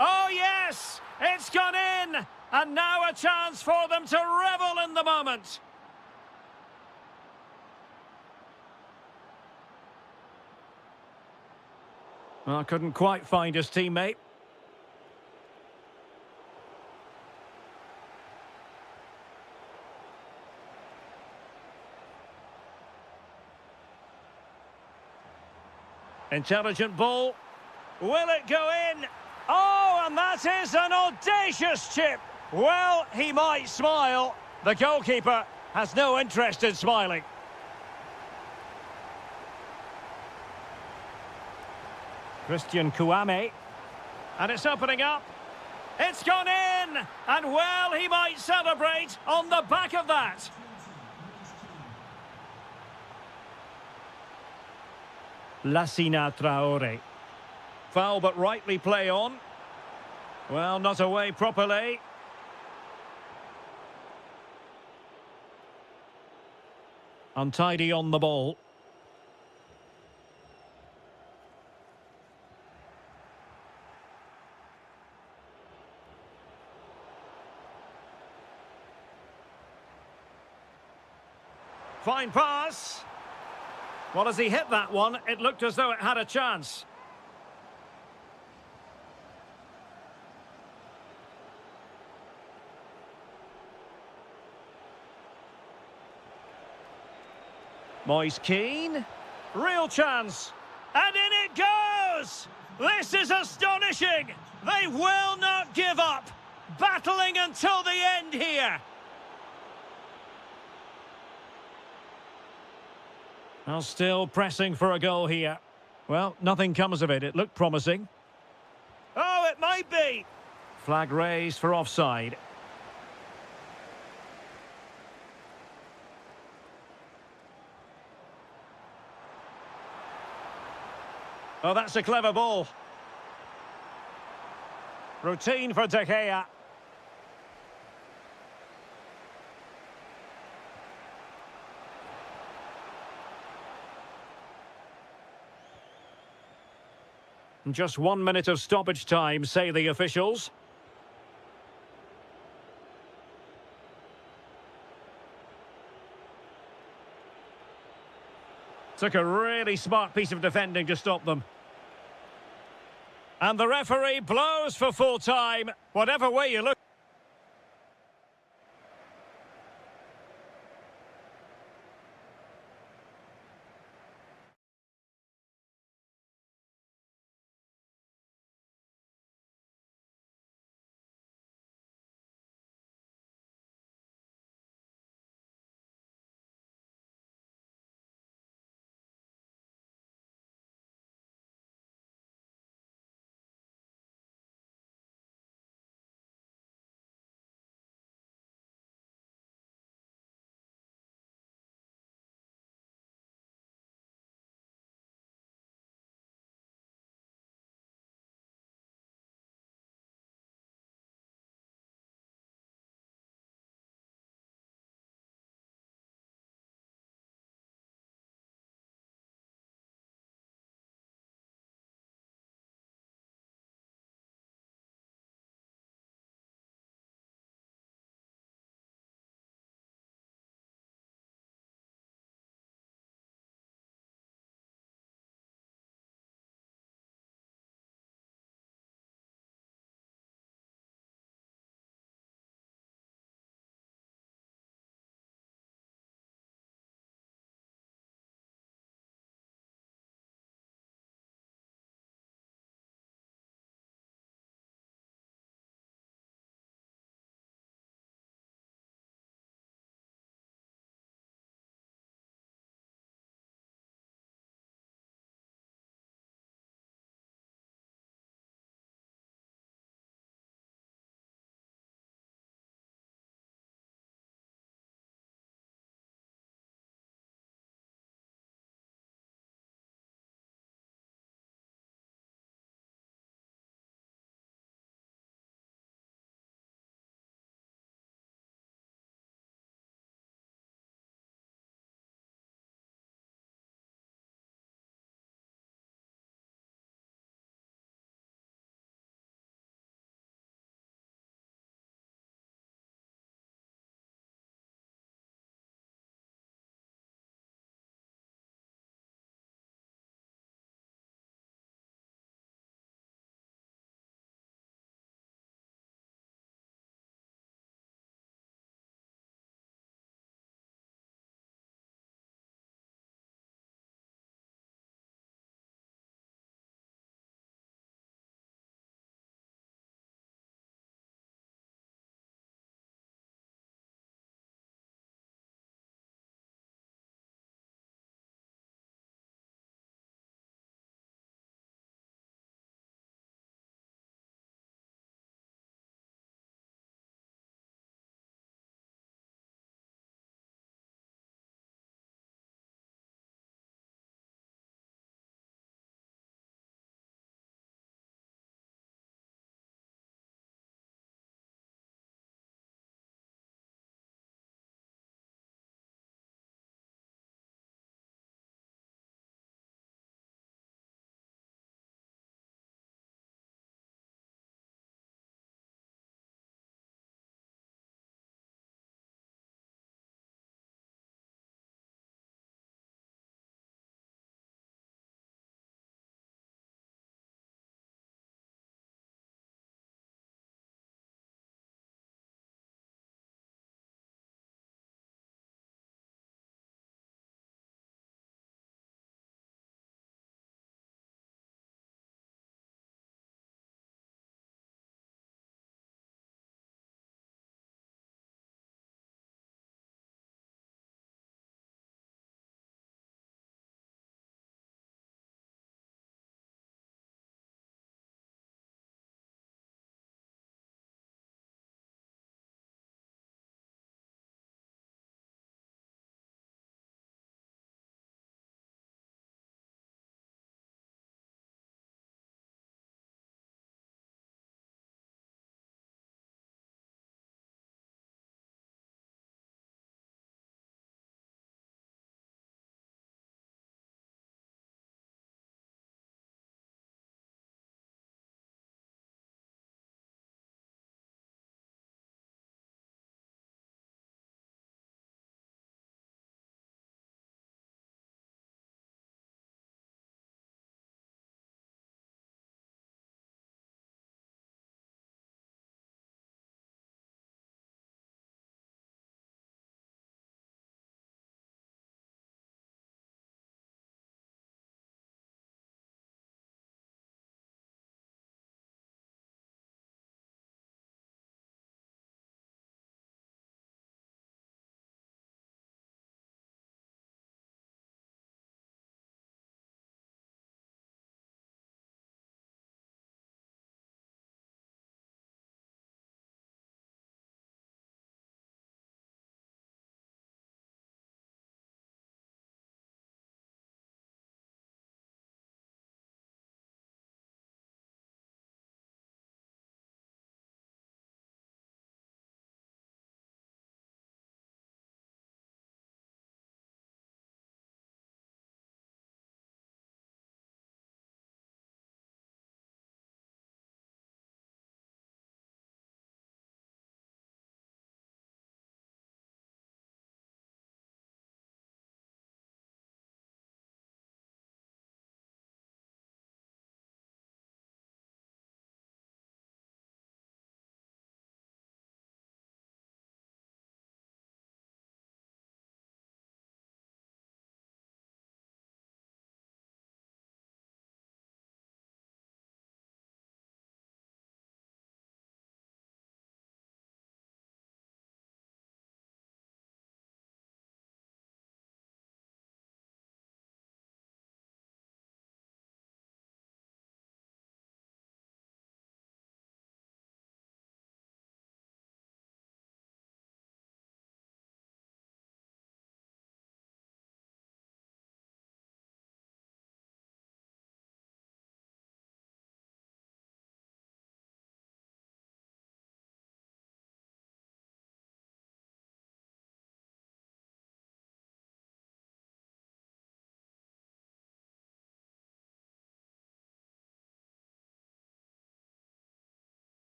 Oh, yes! It's gone in! And now a chance for them to revel in the moment. Well, couldn't quite find his teammate. Intelligent ball. Will it go in? Oh, and that is an audacious chip. Well, he might smile. The goalkeeper has no interest in smiling. Christian Kouame. And it's opening up. It's gone in! And well, he might celebrate on the back of that. Lassina Traore. Foul, but rightly play on. Well, not away properly. Untidy on the ball. Fine pass. Well, as he hit that one, it looked as though it had a chance. Moise Keane. Real chance. And in it goes! This is astonishing! They will not give up! Battling until the end here! Well, still pressing for a goal here. Well, nothing comes of it. It looked promising. Oh, it might be! Flag raised for offside. Oh, that's a clever ball. Routine for De Gea. Just 1 minute of stoppage time, say the officials. Took a really smart piece of defending to stop them. And the referee blows for full time, whatever way you look.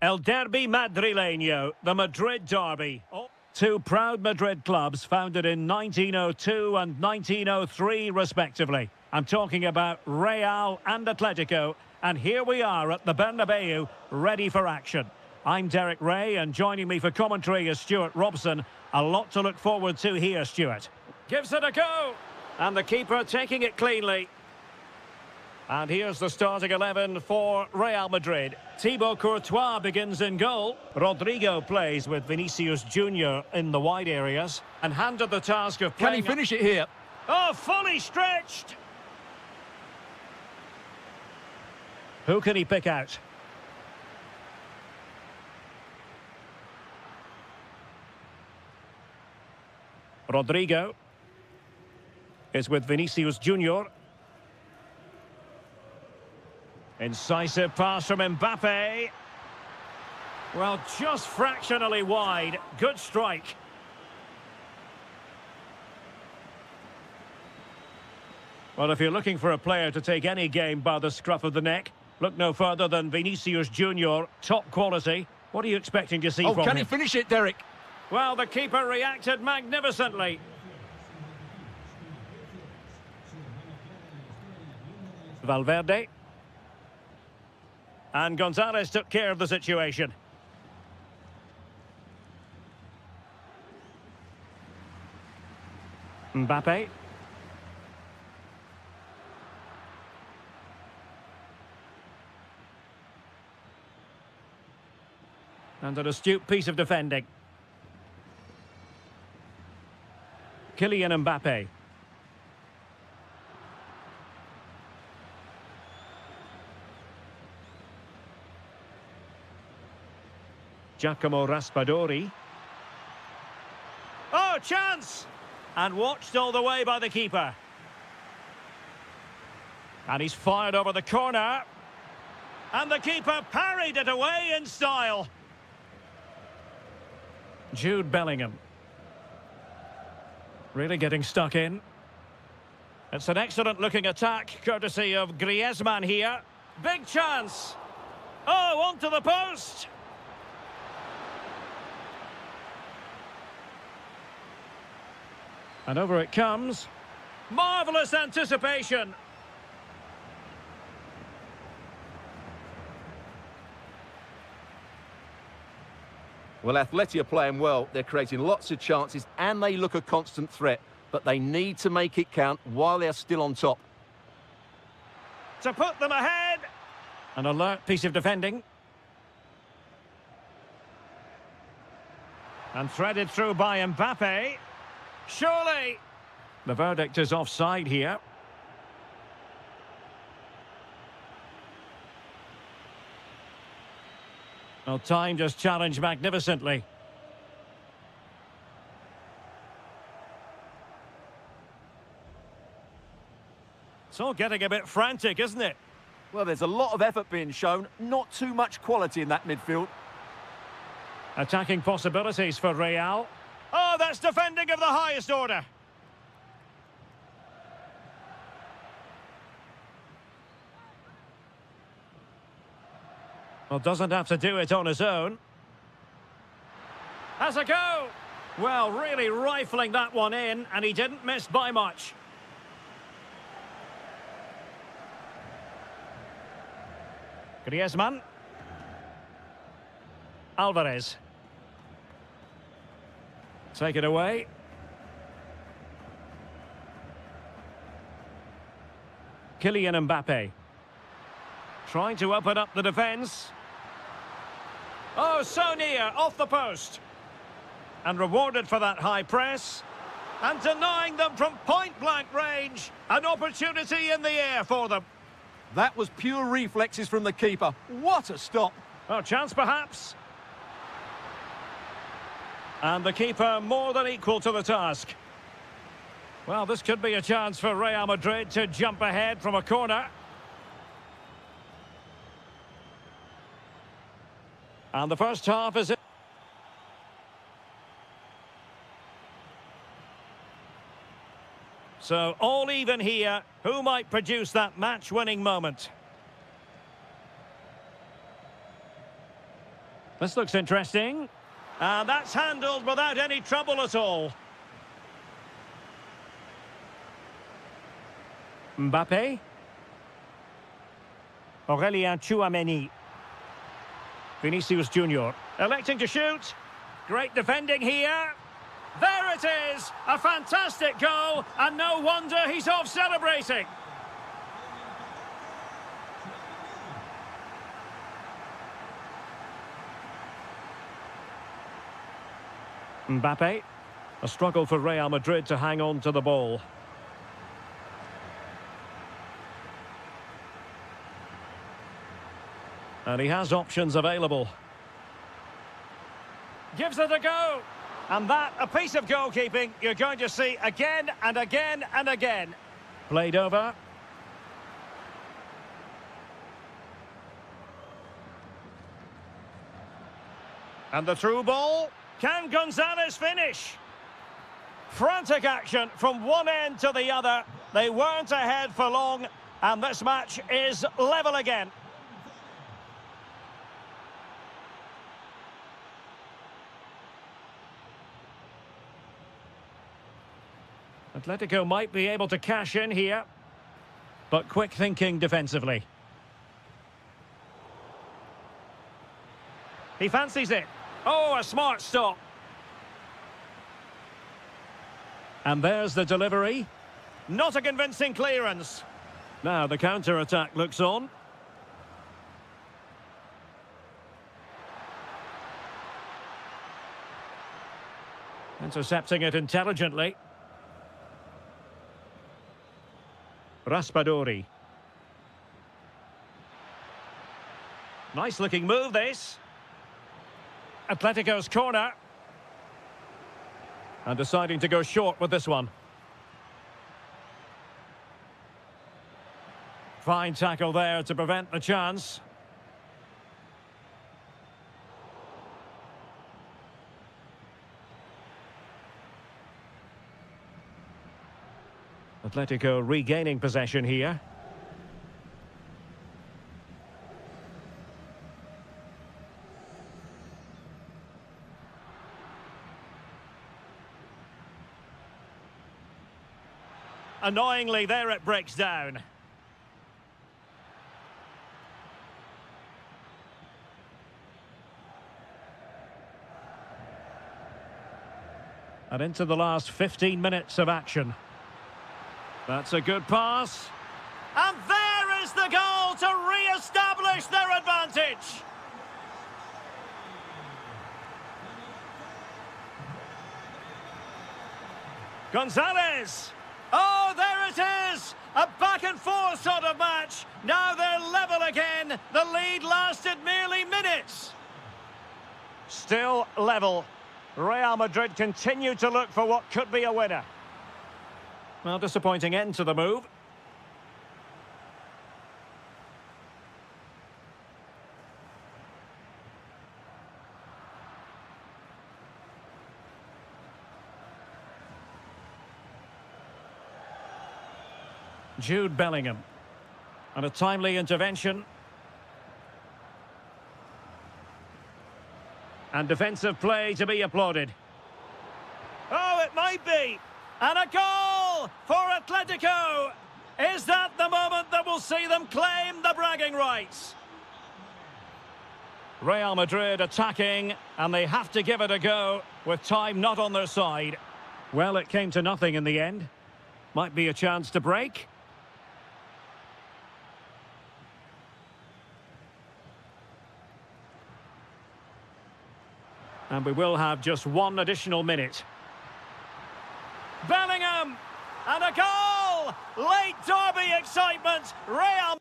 El Derby Madrileño, the Madrid derby. Two proud Madrid clubs founded in 1902 and 1903 respectively. I'm talking about Real and Atletico, and here we are at the Bernabeu, ready for action. I'm Derek Ray, and joining me for commentary is Stuart Robson. A lot to look forward to here, Stuart. Gives it a go, and the keeper taking it cleanly. And here's the starting 11 for Real Madrid. Thibaut Courtois begins in goal. Rodrigo plays with Vinicius Junior in the wide areas. And handed the task of playing... Can he finish it here? Oh, fully stretched! Who can he pick out? Rodrigo is with Vinicius Junior. Incisive pass from Mbappe. Well, just fractionally wide. Good strike. Well, if you're looking for a player to take any game by the scruff of the neck, look no further than Vinicius Junior, top quality. What are you expecting to see from him? Oh, can he finish it, Derek? Well, the keeper reacted magnificently. Valverde. And Gonzalez took care of the situation. Mbappe. And an astute piece of defending. Kylian Mbappe. Giacomo Raspadori. Oh, chance! And watched all the way by the keeper. And he's fired over the corner. And the keeper parried it away in style. Jude Bellingham. Really getting stuck in. It's an excellent-looking attack, courtesy of Griezmann here. Big chance. Oh, onto the post. And over it comes. Marvellous anticipation. Well, Atleti are playing well. They're creating lots of chances and they look a constant threat. But they need to make it count while they're still on top. To put them ahead. An alert piece of defending. And threaded through by Mbappe. Surely! The verdict is offside here. Well, time just challenged magnificently. It's all getting a bit frantic, isn't it? Well, there's a lot of effort being shown, not too much quality in that midfield. Attacking possibilities for Real. Oh, that's defending of the highest order. Well, doesn't have to do it on his own. Has a go. Well, really rifling that one in, and he didn't miss by much. Griezmann. Alvarez. Take it away. Kylian Mbappe. Trying to open up the defence. Oh, so near, off the post. And rewarded for that high press. And denying them from point-blank range. An opportunity in the air for them. That was pure reflexes from the keeper. What a stop. Oh, chance perhaps. And the keeper more than equal to the task. Well, this could be a chance for Real Madrid to jump ahead from a corner. And the first half is... So, all even here. Who might produce that match-winning moment? This looks interesting. And that's handled without any trouble at all. Mbappe. Aurélien Tchouameni. Vinicius Junior. Electing to shoot. Great defending here. There it is! A fantastic goal, and no wonder he's off celebrating. Mbappe. A struggle for Real Madrid to hang on to the ball. And he has options available. Gives it a go. And that, a piece of goalkeeping you're going to see again and again and again. Played over. And the through ball. Can Gonzalez finish? Frantic action from one end to the other. They weren't ahead for long, and this match is level again. Atletico might be able to cash in here, but quick thinking defensively. He fancies it. Oh, a smart stop. And there's the delivery. Not a convincing clearance. Now the counter-attack looks on. Intercepting it intelligently. Raspadori. Nice-looking move, this. Atletico's corner. And deciding to go short with this one. Fine tackle there to prevent the chance. Atletico regaining possession here. Annoyingly, there it breaks down. And into the last 15 minutes of action. That's a good pass. And there is the goal to re-establish their advantage. Gonzalez. Oh, there it is! A back-and-forth sort of match. Now they're level again. The lead lasted merely minutes. Still level. Real Madrid continue to look for what could be a winner. Well, disappointing end to the move. Jude Bellingham. And a timely intervention. And defensive play to be applauded. Oh, it might be. And a goal for Atletico. Is that the moment that will see them claim the bragging rights? Real Madrid attacking, and they have to give it a go with time not on their side. Well, it came to nothing in the end. Might be a chance to break. And we will have just one additional minute. Bellingham! And a goal! Late derby excitement! Real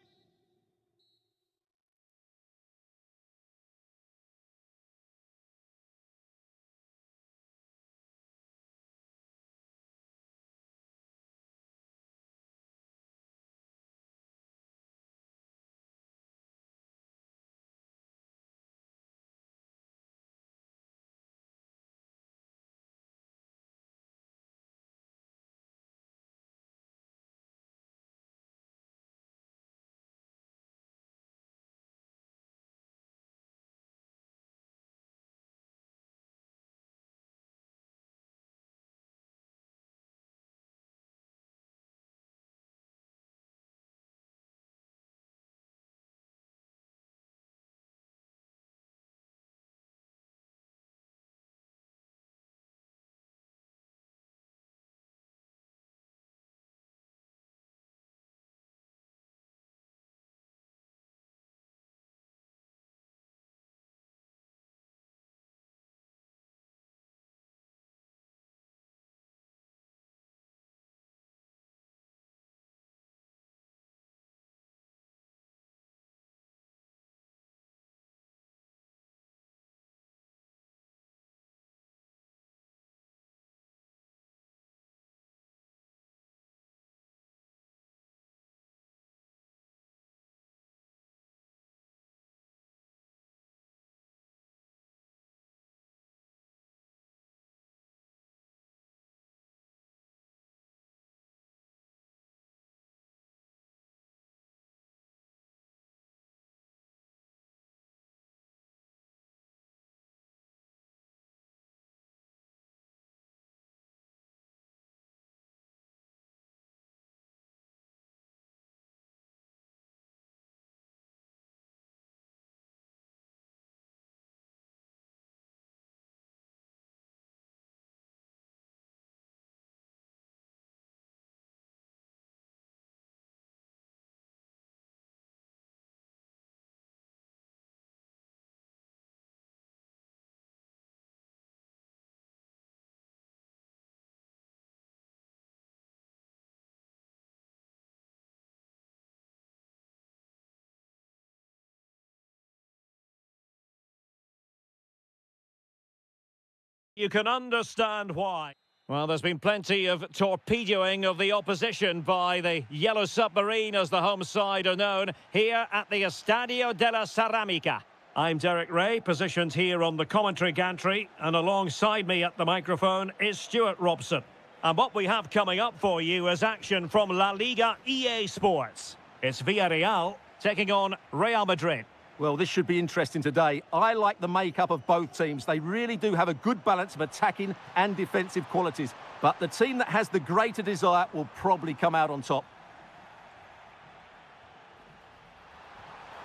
You can understand why. Well, there's been plenty of torpedoing of the opposition by the Yellow Submarine, as the home side are known, here at the Estadio de la Ceramica. I'm Derek Ray, positioned here on the commentary gantry, and alongside me at the microphone is Stuart Robson. And what we have coming up for you is action from La Liga EA Sports. It's Villarreal taking on Real Madrid. Well, this should be interesting today. I like the makeup of both teams. They really do have a good balance of attacking and defensive qualities. But the team that has the greater desire will probably come out on top.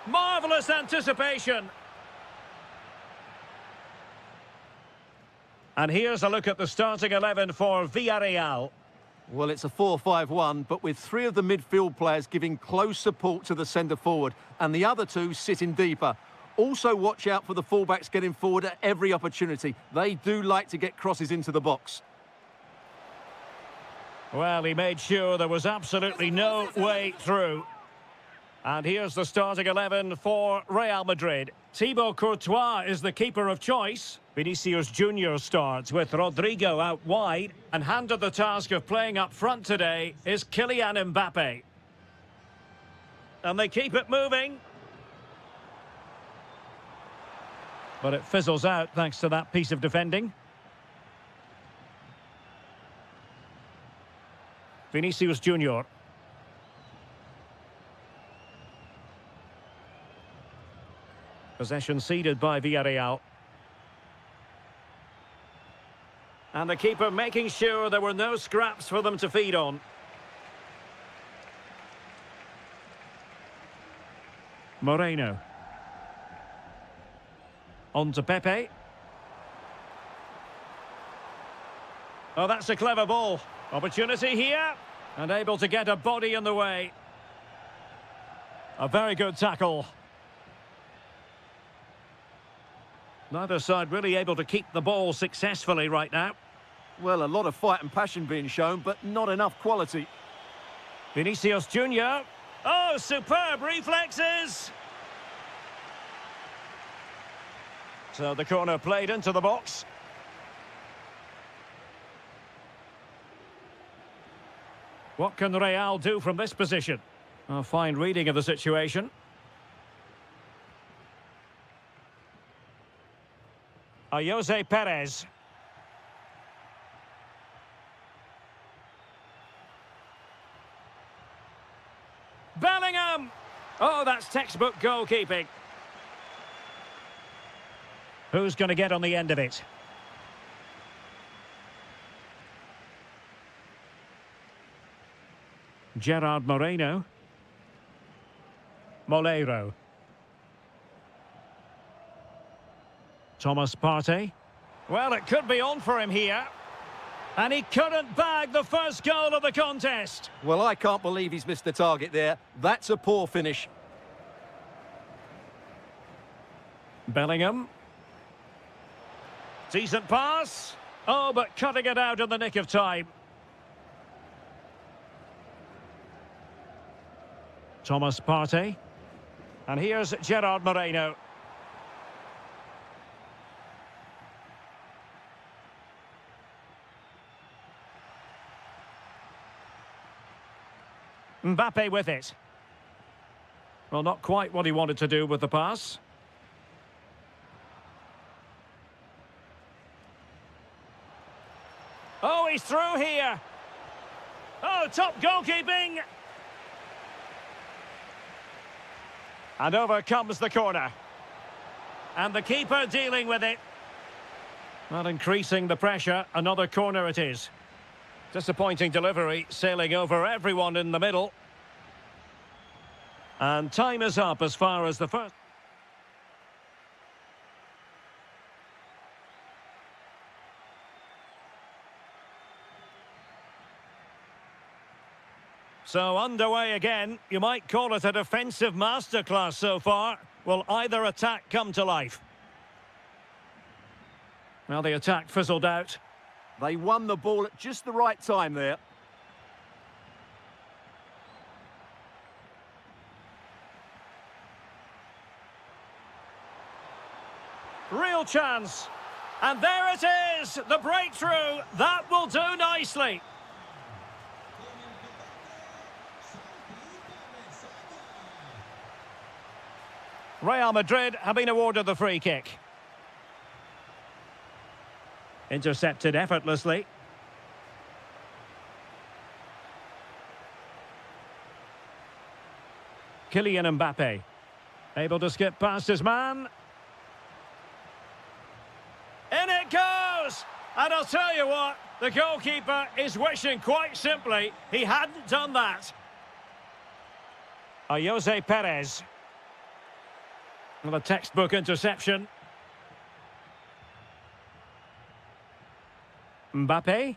Marvellous anticipation. And here's a look at the starting 11 for Villarreal. Well, it's a 4-5-1, but with three of the midfield players giving close support to the centre forward and the other two sitting deeper. Also watch out for the fullbacks getting forward at every opportunity. They do like to get crosses into the box. Well, he made sure there was absolutely no way through. And here's the starting 11 for Real Madrid. Thibaut Courtois is the keeper of choice. Vinicius Junior starts with Rodrigo out wide, and handed the task of playing up front today is Kylian Mbappe. And they keep it moving. But it fizzles out thanks to that piece of defending. Vinicius Junior. Possession ceded by Villarreal. And the keeper making sure there were no scraps for them to feed on. Moreno. On to Pepe. Oh, that's a clever ball. Opportunity here. And able to get a body in the way. A very good tackle. Neither side really able to keep the ball successfully right now. Well, a lot of fight and passion being shown, but not enough quality. Vinicius Junior. Oh, superb reflexes! So the corner played into the box. What can Real do from this position? A fine reading of the situation. Jose Perez. Bellingham! Oh, that's textbook goalkeeping. Who's going to get on the end of it? Gerard Moreno. Molero. Thomas Partey. Well, it could be on for him here. And he couldn't bag the first goal of the contest. Well, I can't believe he's missed the target there. That's a poor finish. Bellingham. Decent pass. Oh, but cutting it out in the nick of time. Thomas Partey. And here's Gerard Moreno. Mbappe with it. Well, not quite what he wanted to do with the pass. Oh, he's through here. Oh, top goalkeeping. And over comes the corner. And the keeper dealing with it. Not increasing the pressure. Another corner it is. Disappointing delivery, sailing over everyone in the middle. And time is up as far as the first. So underway again. You might call it a defensive masterclass so far. Will either attack come to life? Well, the attack fizzled out. They won the ball at just the right time there. Real chance. And there it is, the breakthrough. That will do nicely. Real Madrid have been awarded the free kick. Intercepted effortlessly. Kylian Mbappe. Able to skip past his man. In it goes! And I'll tell you what, the goalkeeper is wishing quite simply he hadn't done that. Jose Perez. Well, a textbook interception. Mbappe.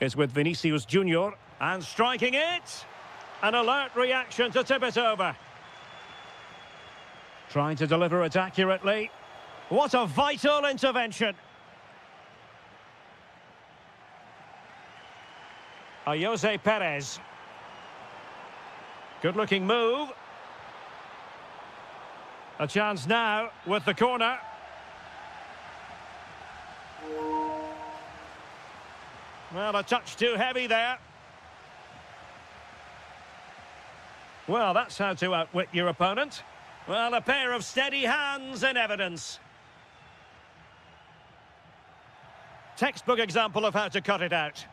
Is with Vinicius Junior. And striking it. An alert reaction to tip it over. Trying to deliver it accurately. What a vital intervention. Jose Perez. Good-looking move. A chance now with the corner. Well, a touch too heavy there. Well, that's how to outwit your opponent. Well, a pair of steady hands in evidence. Textbook example of how to cut it out.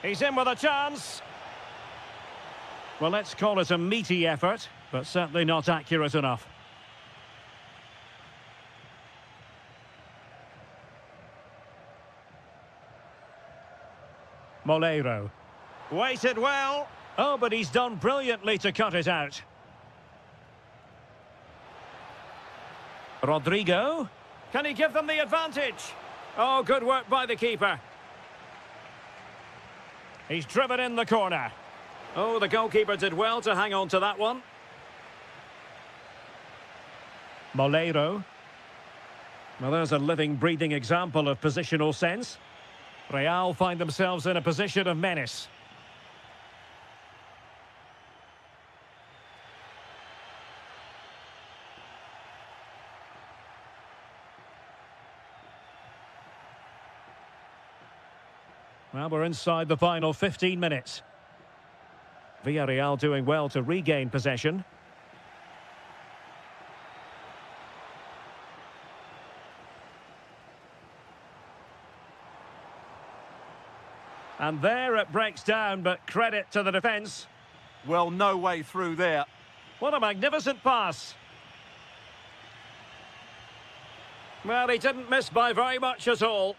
He's in with a chance. Well, let's call it a meaty effort, but certainly not accurate enough. Moleiro. Waited well. Oh, but he's done brilliantly to cut it out. Rodrigo. Can he give them the advantage? Oh, good work by the keeper. He's driven in the corner. Oh, the goalkeeper did well to hang on to that one. Moleiro. Well, there's a living, breathing example of positional sense. Real find themselves in a position of menace. Well, we're inside the final 15 minutes. Villarreal doing well to regain possession. And there it breaks down, but credit to the defence. Well, no way through there. What a magnificent pass. Well, he didn't miss by very much at all.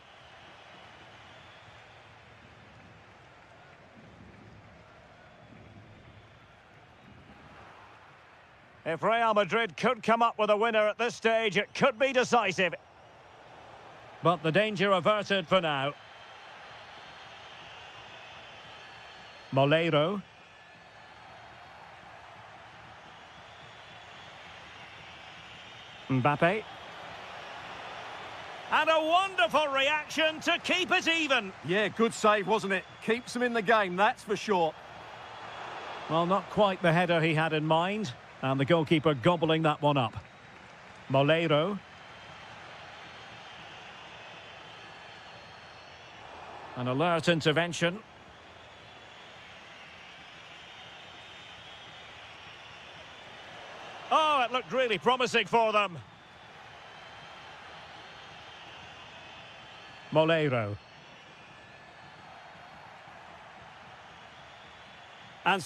If Real Madrid could come up with a winner at this stage, it could be decisive. But the danger averted for now. Moleiro. Mbappe. And a wonderful reaction to keep it even. Yeah, good save, wasn't it? Keeps them in the game, that's for sure. Well, not quite the header he had in mind. And the goalkeeper gobbling that one up. Moleiro. An alert intervention. Oh, it looked really promising for them. Moleiro. And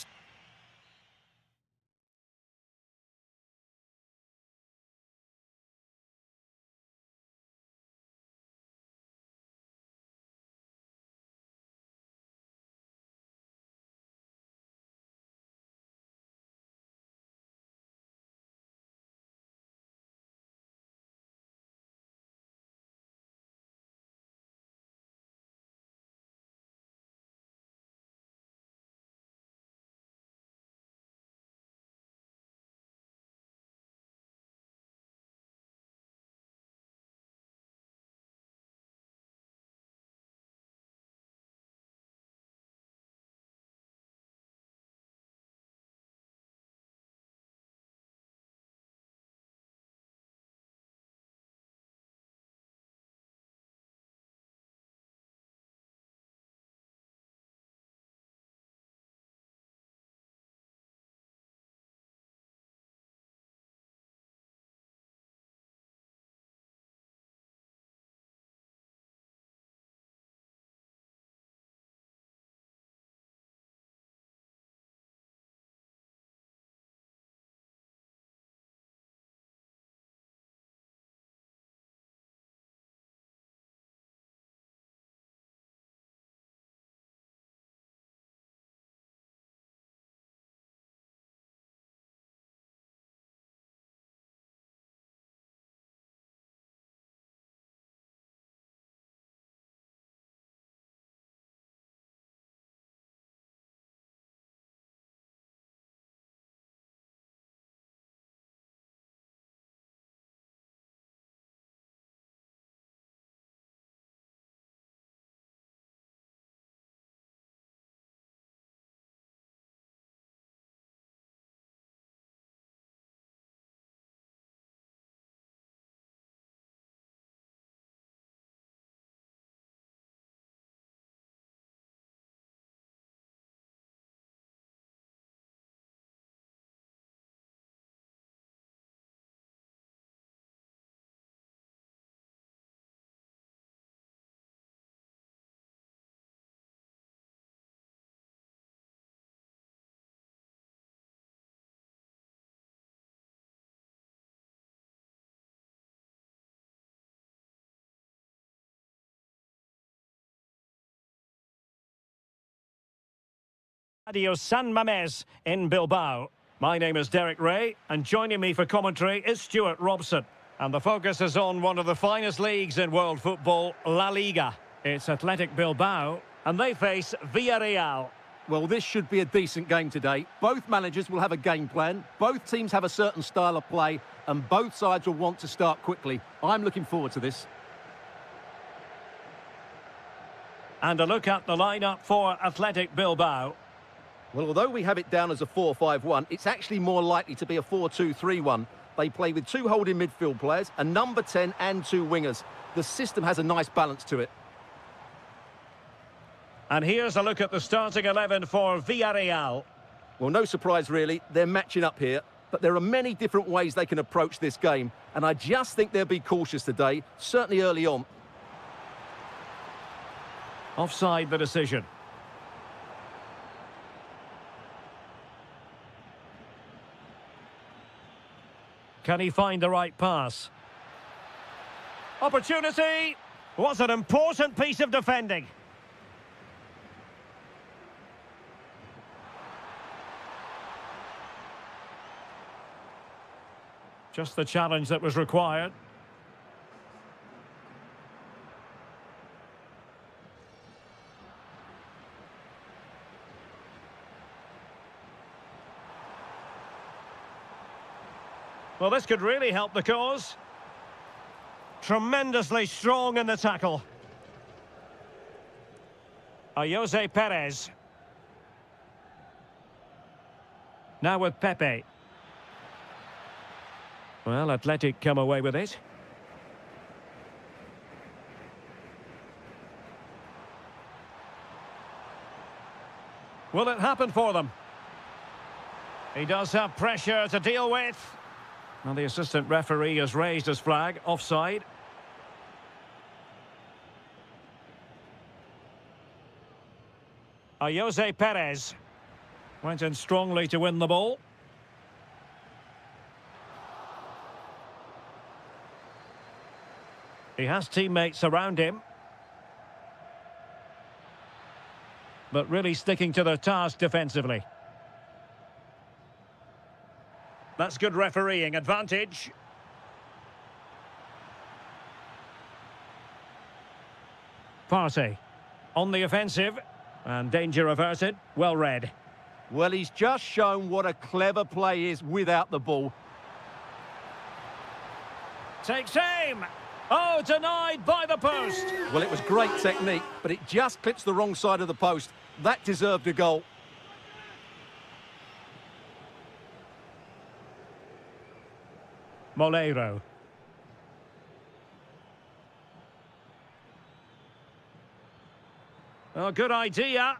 Adios San Mamés in Bilbao. My name is Derek Ray, and joining me for commentary is Stuart Robson. And the focus is on one of the finest leagues in world football, La Liga. It's Athletic Bilbao, and they face Villarreal. Well, this should be a decent game today. Both managers will have a game plan. Both teams have a certain style of play, and both sides will want to start quickly. I'm looking forward to this. And a look at the lineup for Athletic Bilbao. Well, although we have it down as a 4-5-1, it's actually more likely to be a 4-2-3-1. They play with two holding midfield players, a number 10 and two wingers. The system has a nice balance to it. And here's a look at the starting 11 for Villarreal. Well, no surprise really, they're matching up here, but there are many different ways they can approach this game, and I just think they'll be cautious today, certainly early on. Offside the decision. Can he find the right pass? Opportunity! Was an important piece of defending. Just the challenge that was required. Well, this could really help the cause. Tremendously strong in the tackle. Jose Perez. Now with Pepe. Well, Athletic come away with it. Will it happen for them? He does have pressure to deal with. Well, the assistant referee has raised his flag, offside. Jose Perez went in strongly to win the ball. He has teammates around him, but really sticking to their task defensively. That's good refereeing advantage. Partey on the offensive, and danger averted. Well read. Well, he's just shown what a clever play is without the ball. Takes aim. Oh, denied by the post. Well, it was great technique, but it just clips the wrong side of the post. That deserved a goal. Moleiro. Oh, good idea.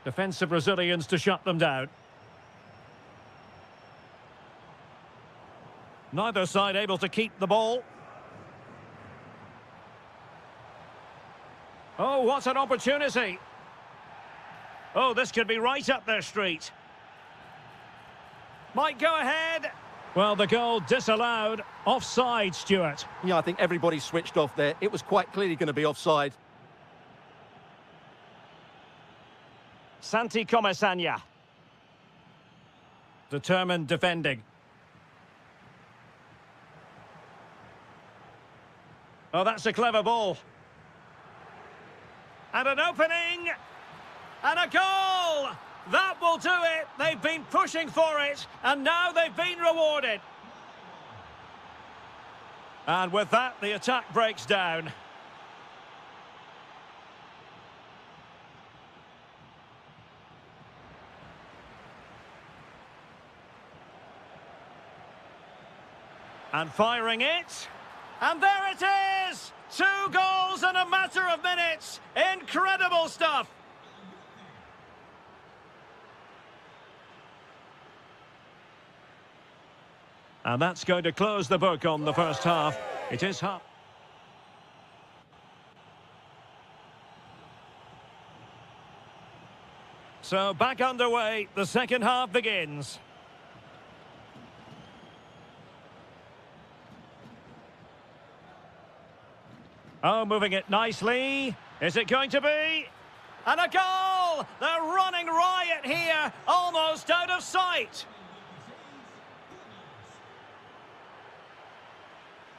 Defensive Brazilians to shut them down. Neither side able to keep the ball. Oh, what an opportunity. Oh, this could be right up their street. Might go ahead. Well, the goal disallowed. Offside, Stuart. Yeah, I think everybody switched off there. It was quite clearly going to be offside. Santi Comesaña. Determined defending. Oh, that's a clever ball. And an opening. And a goal! That will do it. They've been pushing for it, and now they've been rewarded. And with that, the attack breaks down. And firing it. And there it is! 2 goals in a matter of minutes. Incredible stuff. And that's going to close the book on the first half. It is half. So back underway, the second half begins. Oh, moving it nicely. Is it going to be? And a goal! They're running riot here, almost out of sight.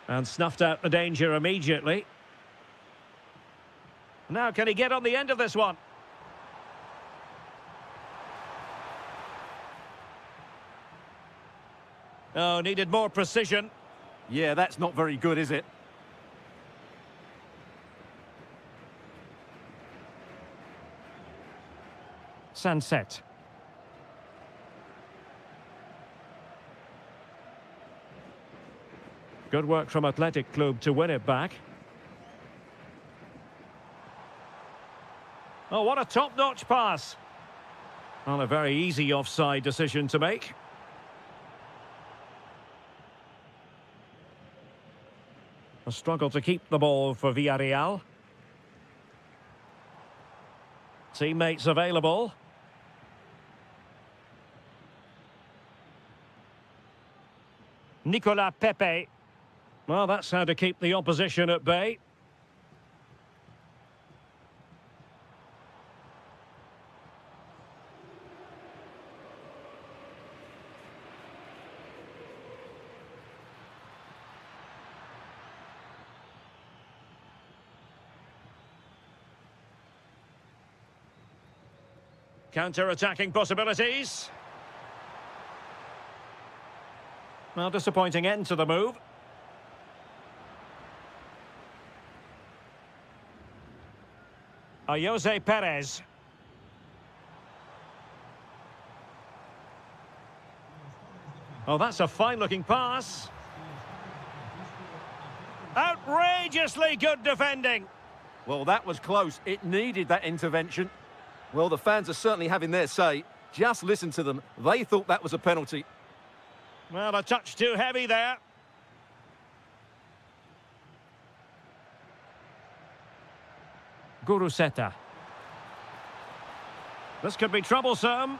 And snuffed out the danger immediately. Now can he get on the end of this one? Oh, needed more precision. Yeah, that's not very good, is it? Sunset. Good work from Athletic Club to win it back. Oh, what a top-notch pass. Well, a very easy offside decision to make. A struggle to keep the ball for Villarreal. Teammates available. Nicolas Pepe. Well, that's how to keep the opposition at bay. Counter-attacking possibilities. Well, disappointing end to the move. Jose Perez. Oh, that's a fine-looking pass. Outrageously good defending. Well, that was close. It needed that intervention. Well, the fans are certainly having their say. Just listen to them. They thought that was a penalty. Well, a touch too heavy there. Guruseta. This could be troublesome.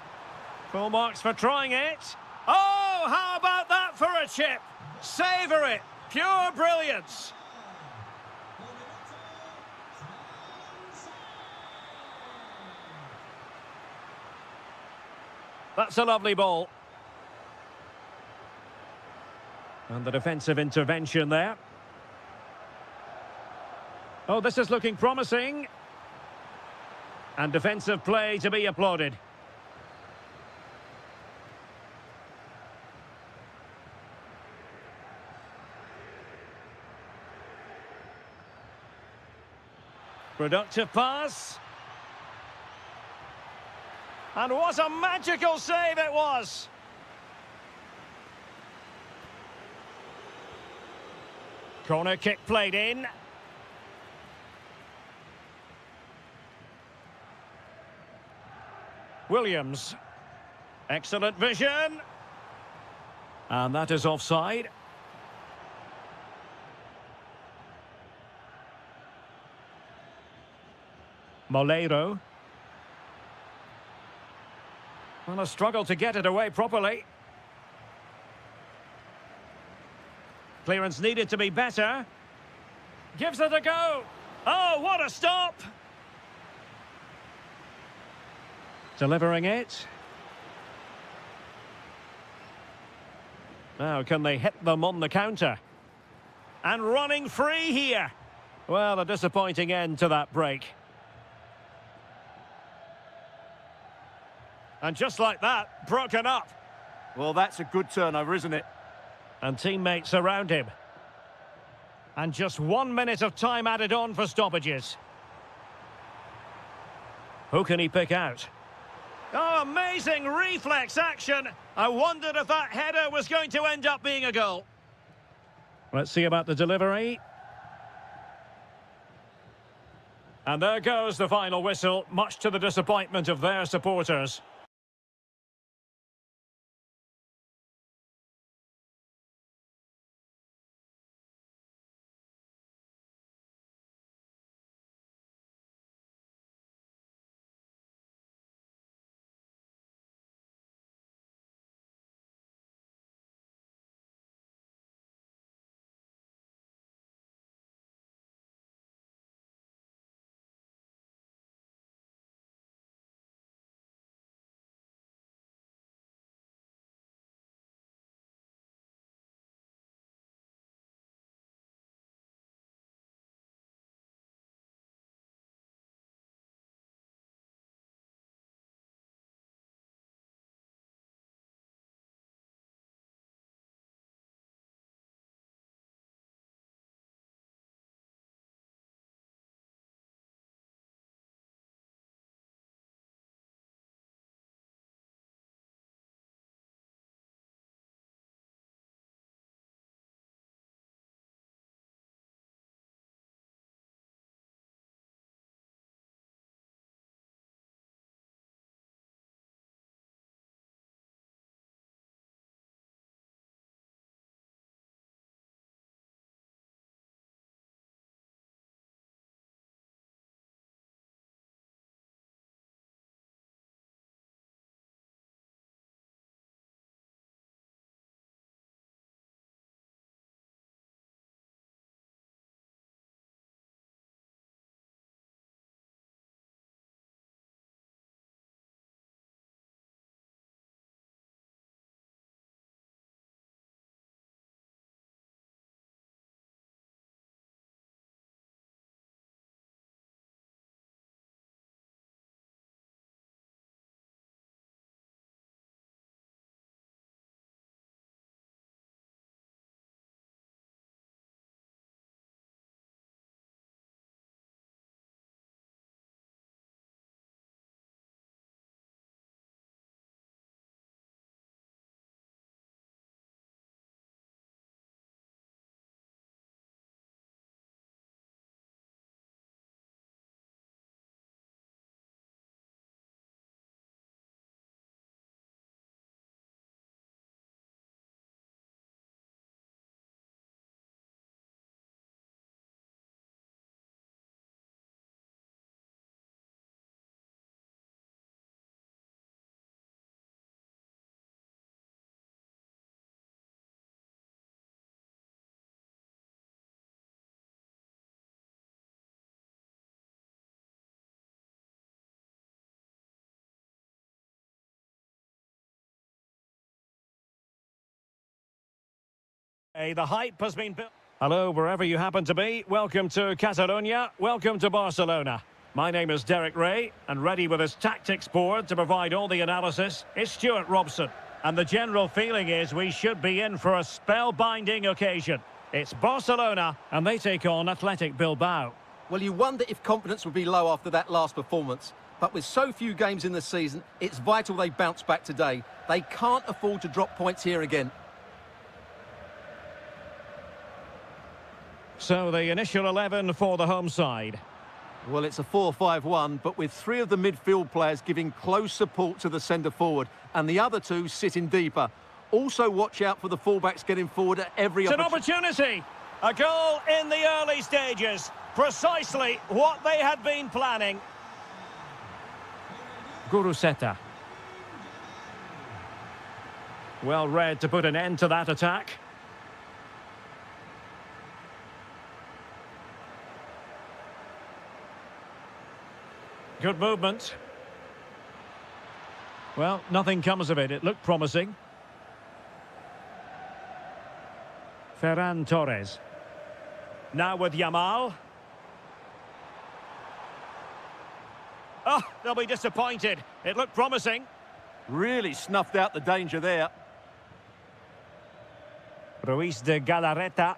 Full marks for trying it. Oh, how about that for a chip? Savour it. Pure brilliance. That's a lovely ball. And the defensive intervention there. Oh, this is looking promising. And defensive play to be applauded. Productive pass. And what a magical save it was! Corner kick played in. Williams. Excellent vision. And that is offside. Moleiro. And a struggle to get it away properly. Clearance needed to be better. Gives it a go. Oh, what a stop! Delivering it. Now, can they hit them on the counter? And running free here. Well, a disappointing end to that break. And just like that, broken up. Well, that's a good turnover, isn't it? And teammates around him. And just 1 minute of time added on for stoppages. Who can he pick out? Oh, amazing reflex action. I wondered if that header was going to end up being a goal. Let's see about the delivery. And there goes the final whistle, much to the disappointment of their supporters. Hey, the hype has been built. Hello, wherever you happen to be. Welcome to Catalonia. Welcome to Barcelona. My name is Derek Ray, and ready with his tactics board to provide all the analysis is Stuart Robson. And the general feeling is we should be in for a spellbinding occasion. It's Barcelona, and they take on Athletic Bilbao. Well, you wonder if confidence would be low after that last performance. But with so few games in the season, it's vital they bounce back today. They can't afford to drop points here again. So the initial 11 for the home side. Well, it's a 4-5-1, but with three of the midfield players giving close support to the centre-forward, and the other two sitting deeper. Also watch out for the fullbacks getting forward at every It's an opportunity. A goal in the early stages. Precisely what they had been planning. Guruseta. Well read to put an end to that attack. Good movement. Well, nothing comes of it. It looked promising. Ferran Torres. Now with Yamal. Oh, they'll be disappointed. It looked promising. Really snuffed out the danger there. Ruiz de Galarreta.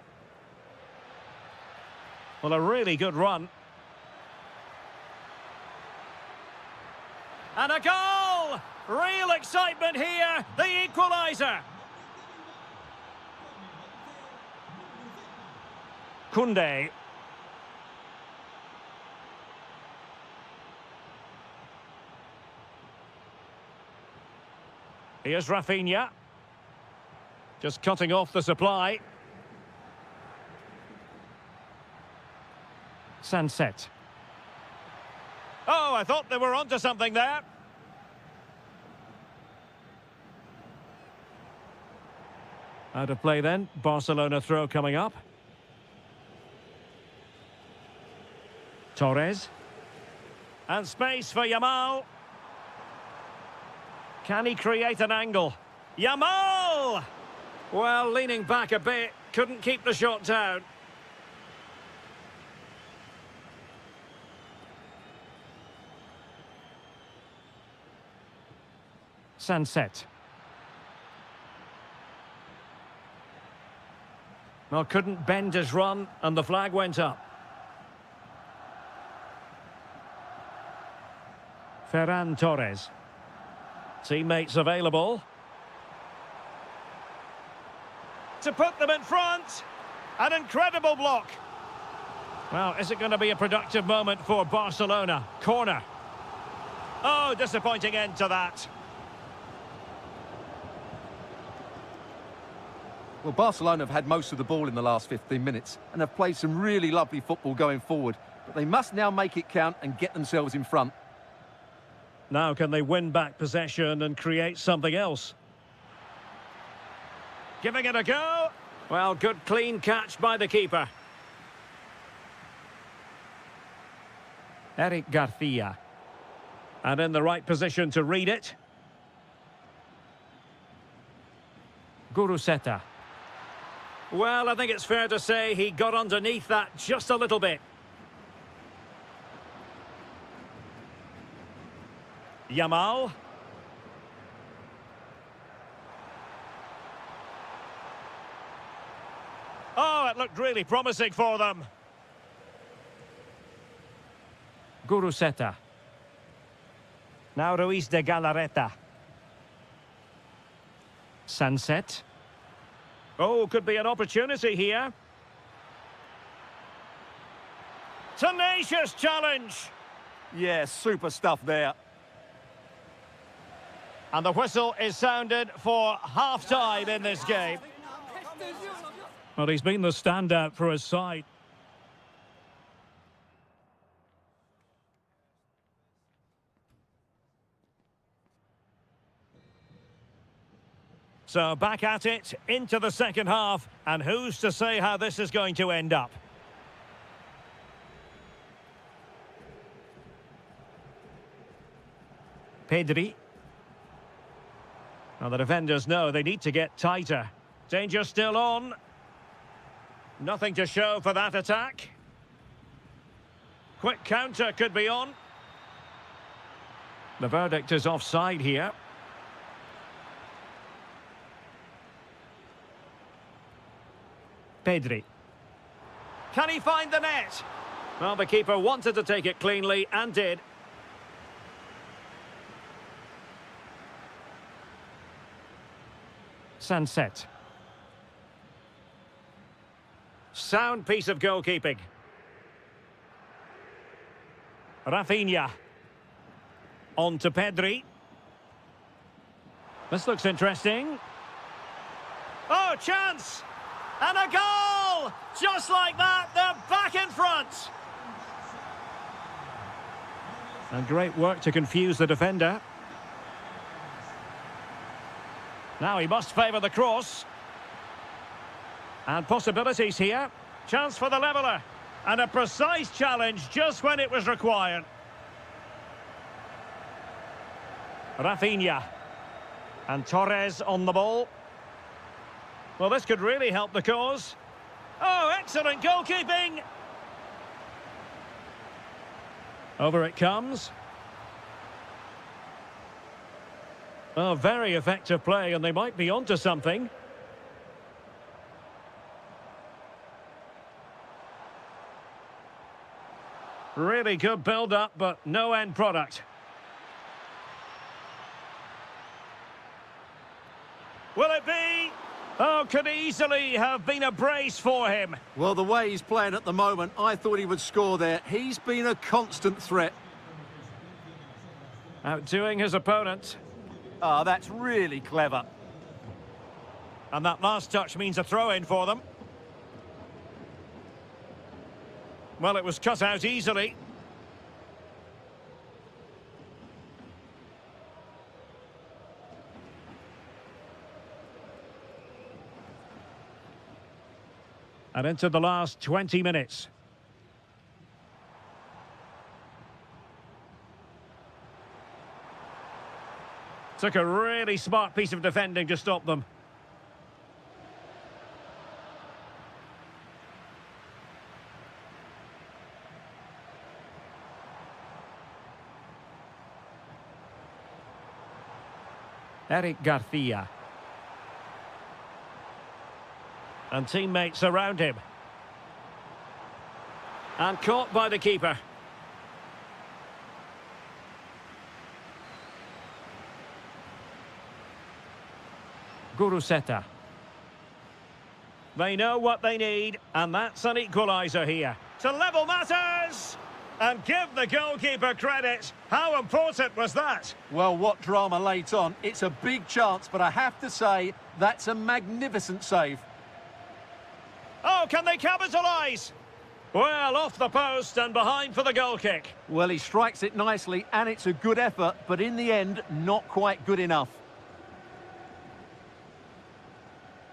Well, a really good run. And a goal! Real excitement here. The equaliser. Koundé. Here's Rafinha. Just cutting off the supply. Sunset. Oh, I thought they were onto something there. Out of play then. Barcelona throw coming up. Torres. And space for Yamal. Can he create an angle? Yamal! Well, leaning back a bit. Couldn't keep the shot down. Sunset. Well, couldn't bend his run, and the flag went up. Ferran Torres. Teammates available. To put them in front. An incredible block. Well, is it going to be a productive moment for Barcelona? Corner. Oh, disappointing end to that. Well, Barcelona have had most of the ball in the last 15 minutes and have played some really lovely football going forward. But they must now make it count and get themselves in front. Now can they win back possession and create something else? Giving it a go. Well, good clean catch by the keeper. Eric Garcia. And in the right position to read it. Guruseta. Well, I think it's fair to say he got underneath that just a little bit. Yamal. Oh, it looked really promising for them. Guruseta. Now Ruiz de Galarreta. Sunset. Oh, could be an opportunity here. Tenacious challenge. Yeah, super stuff there. And the whistle is sounded for half-time in this game. Well, he's been the standout for his side. So back at it, into the second half, and who's to say how this is going to end up? Pedri. Well, the defenders know they need to get tighter. Danger still on. Nothing to show for that attack. Quick counter could be on. The verdict is offside here. Pedri. Can he find the net? Well, the keeper wanted to take it cleanly and did. Sunset. Sound piece of goalkeeping. Rafinha. On to Pedri. This looks interesting. Oh, chance! And a goal! Just like that, they're back in front. And great work to confuse the defender. Now he must favour the cross. And possibilities here. Chance for the leveller. And a precise challenge just when it was required. Rafinha. And Torres on the ball. Well, this could really help the cause. Oh, excellent goalkeeping! Over it comes. Oh, very effective play, and they might be onto something. Really good build-up, but no end product. Will it be? Oh, could easily have been a brace for him. Well, the way he's playing at the moment, I thought he would score there. He's been a constant threat. Outdoing his opponent. Ah, that's really clever. And that last touch means a throw-in for them. Well, it was cut out easily. And into the last 20 minutes. Took a really smart piece of defending to stop them. Eric Garcia. And teammates around him. And caught by the keeper. Guruseta. They know what they need, and that's an equaliser here. To level matters! And give the goalkeeper credit. How important was that? Well, what drama late on. It's a big chance, but I have to say, that's a magnificent save. Oh, can they capitalise? Well, off the post and behind for the goal kick. Well, he strikes it nicely, and it's a good effort, but in the end, not quite good enough.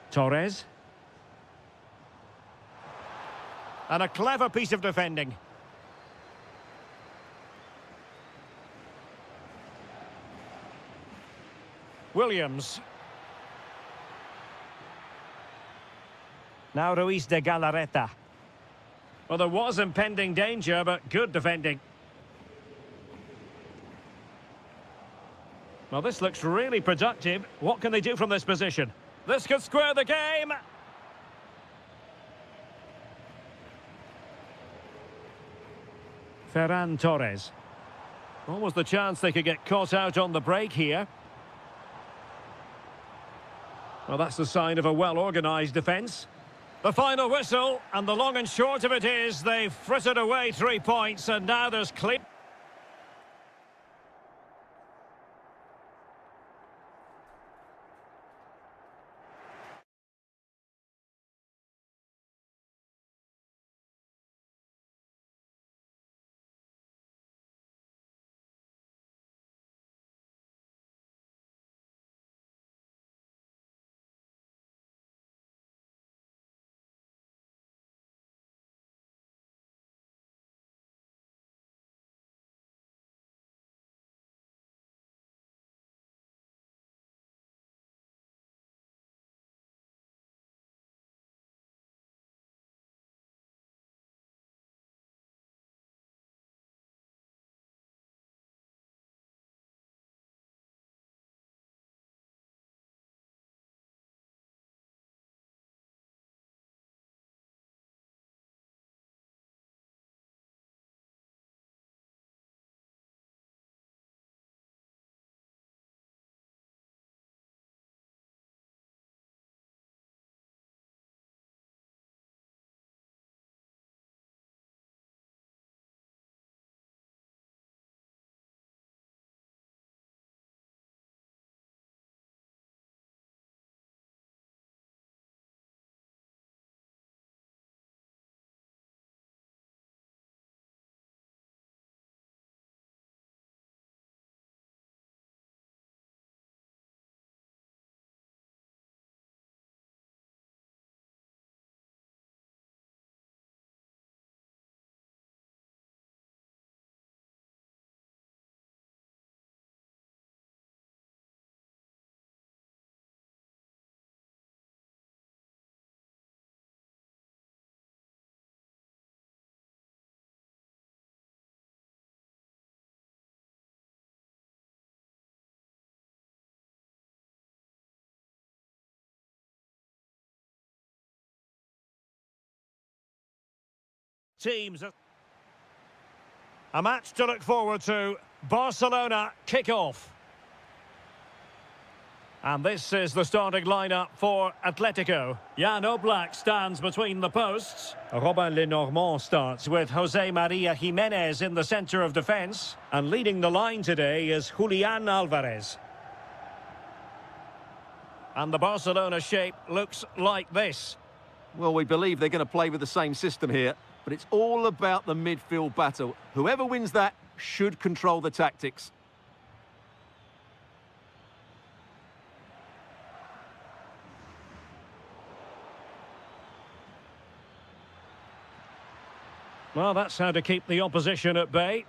Torres. And a clever piece of defending. Williams. Now Ruiz de Galarreta. Well, there was impending danger, but good defending. Well, this looks really productive. What can they do from this position? This could square the game. Ferran Torres. What was the chance they could get caught out on the break here? Well, that's the sign of a well-organised defence. The final whistle, and the long and short of it is they've frittered away 3 points, and now there's clear... teams. A match to look forward to. Barcelona kick-off. And this is the starting lineup for Atletico. Jan Oblak stands between the posts. Robin Lenormand starts with Jose Maria Jimenez in the centre of defence. And leading the line today is Julian Alvarez. And the Barcelona shape looks like this. Well, we believe they're going to play with the same system here, but it's all about the midfield battle. Whoever wins that should control the tactics. Well, that's how to keep the opposition at bay.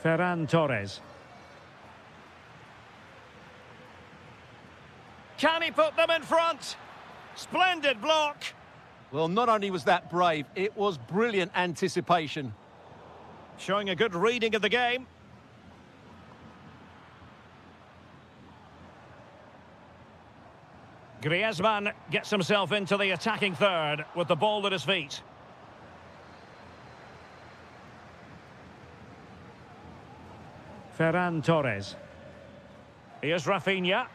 Ferran Torres. Can he put them in front? Splendid block. Well, not only was that brave, it was brilliant anticipation. Showing a good reading of the game. Griezmann gets himself into the attacking third with the ball at his feet. Ferran Torres. Here's Rafinha.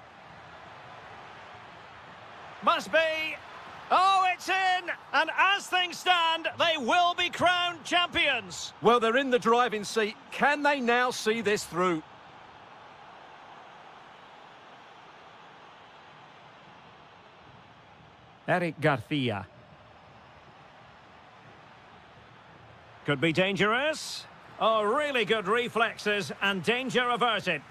Must be. Oh, it's in! And as things stand, they will be crowned champions. Well, they're in the driving seat. Can they now see this through? Eric Garcia. Could be dangerous. Oh, really good reflexes and danger averted.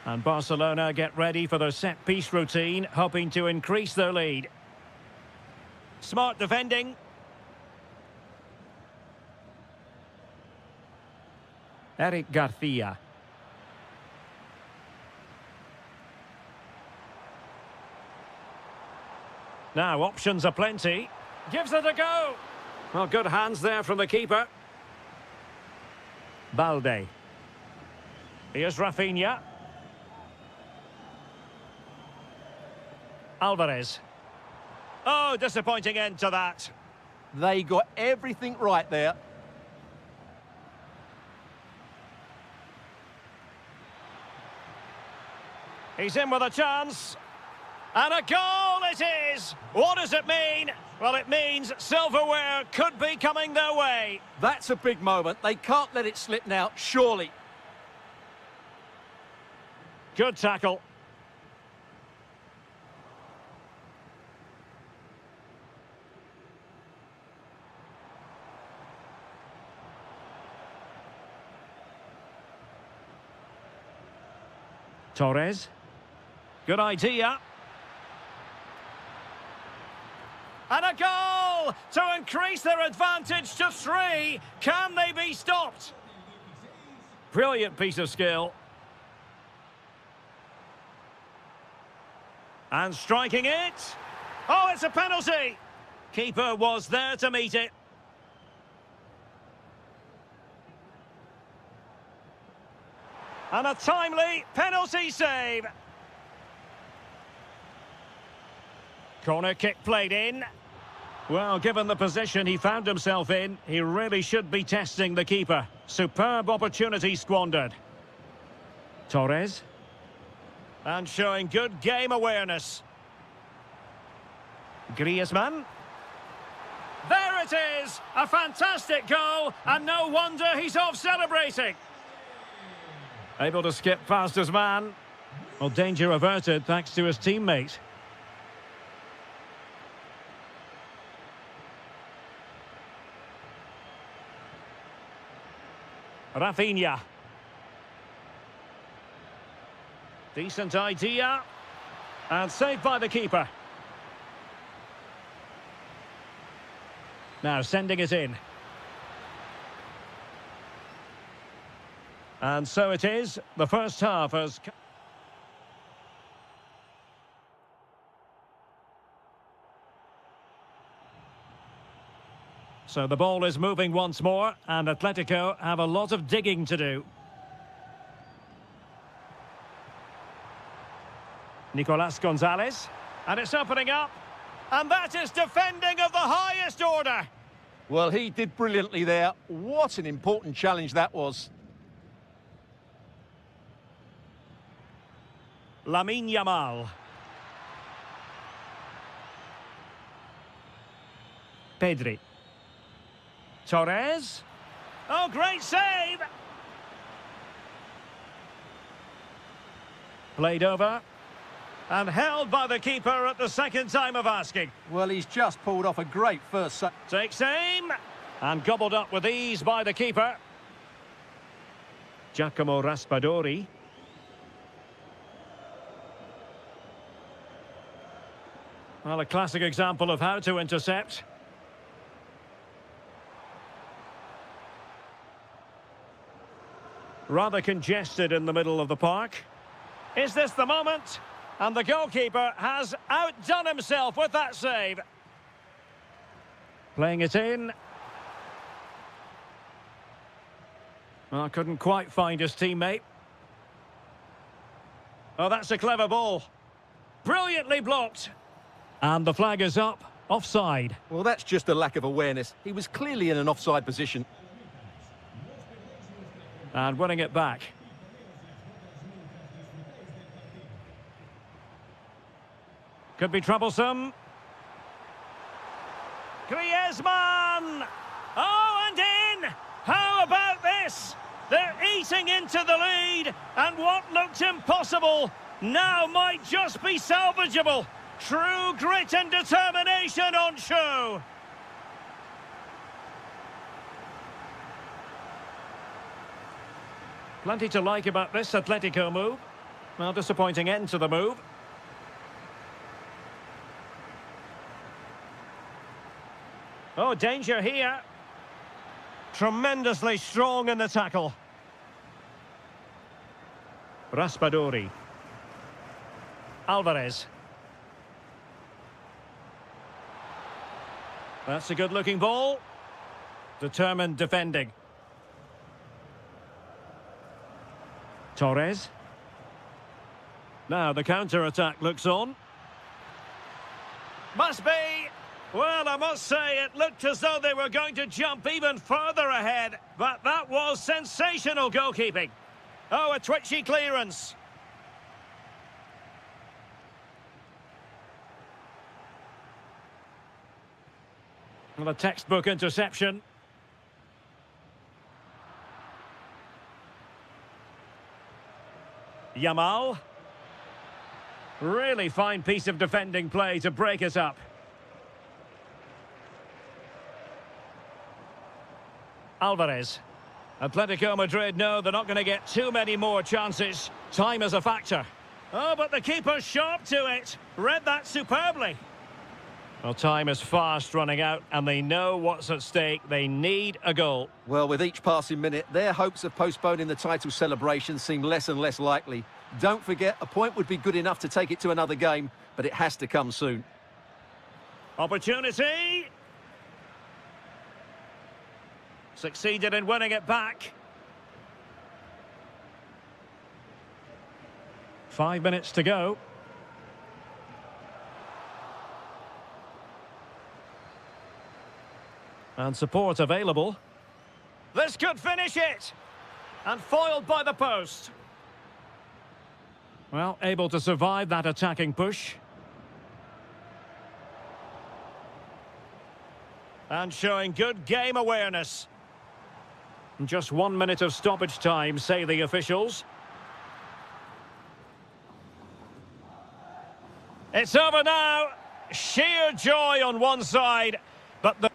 And Barcelona get ready for their set-piece routine, hoping to increase their lead. Smart defending. Eric Garcia. Now, options are plenty. Gives it a go. Well, good hands there from the keeper. Balde. Here's Rafinha. Alvarez. Oh, disappointing end to that. They got everything right there. He's in with a chance. And a goal it is! What does it mean? Well, it means silverware could be coming their way. That's a big moment. They can't let it slip now, surely. Good tackle. Torres. Good idea. And a goal to increase their advantage to 3. Can they be stopped? Brilliant piece of skill. And striking it. Oh, it's a penalty. Keeper was there to meet it. And a timely penalty save. Corner kick played in. Well, given the position he found himself in, he really should be testing the keeper. Superb opportunity squandered. Torres. And showing good game awareness. Griezmann. There it is! A fantastic goal, and no wonder he's off celebrating. Able to skip past his man. Well, danger averted thanks to his teammate. Rafinha. Decent idea. And saved by the keeper. Now sending it in. And so it is. The first half has... So the ball is moving once more, and Atletico have a lot of digging to do. Nicolas Gonzalez. And it's opening up. And that is defending of the highest order. Well, he did brilliantly there. What an important challenge that was. Lamine Yamal. Pedri. Torres. Oh, great save! Played over. And held by the keeper at the second time of asking. Well, he's just pulled off a great first save. Takes aim. And gobbled up with ease by the keeper. Giacomo Raspadori. Well, a classic example of how to intercept. Rather congested in the middle of the park. Is this the moment? And the goalkeeper has outdone himself with that save. Playing it in. Well, couldn't quite find his teammate. Oh, that's a clever ball. Brilliantly blocked. And the flag is up. Offside. Well, that's just a lack of awareness. He was clearly in an offside position. And winning it back. Could be troublesome. Griezmann! Oh, and in! How about this? They're eating into the lead, and what looked impossible now might just be salvageable. True grit and determination on show. Plenty to like about this Atletico move. Well, disappointing end to the move. Oh, danger here. Tremendously strong in the tackle. Raspadori. Alvarez. That's a good-looking ball. Determined defending. Torres. Now the counter-attack looks on. Must be. Well, I must say, it looked as though they were going to jump even further ahead. But that was sensational goalkeeping. Oh, a twitchy clearance. Well, a textbook interception. Yamal. Really fine piece of defending play to break it up. Alvarez. Atletico Madrid know they're not going to get too many more chances. Time is a factor. Oh, but the keeper's sharp to it. Read that superbly. Well, time is fast running out, and they know what's at stake. They need a goal. Well, with each passing minute, their hopes of postponing the title celebration seem less and less likely. Don't forget, a point would be good enough to take it to another game, but it has to come soon. Opportunity. Succeeded in winning it back. 5 minutes to go. And support available. This could finish it. And foiled by the post. Well, able to survive that attacking push. And showing good game awareness. Just 1 minute of stoppage time, say the officials. It's over now. Sheer joy on one side, but the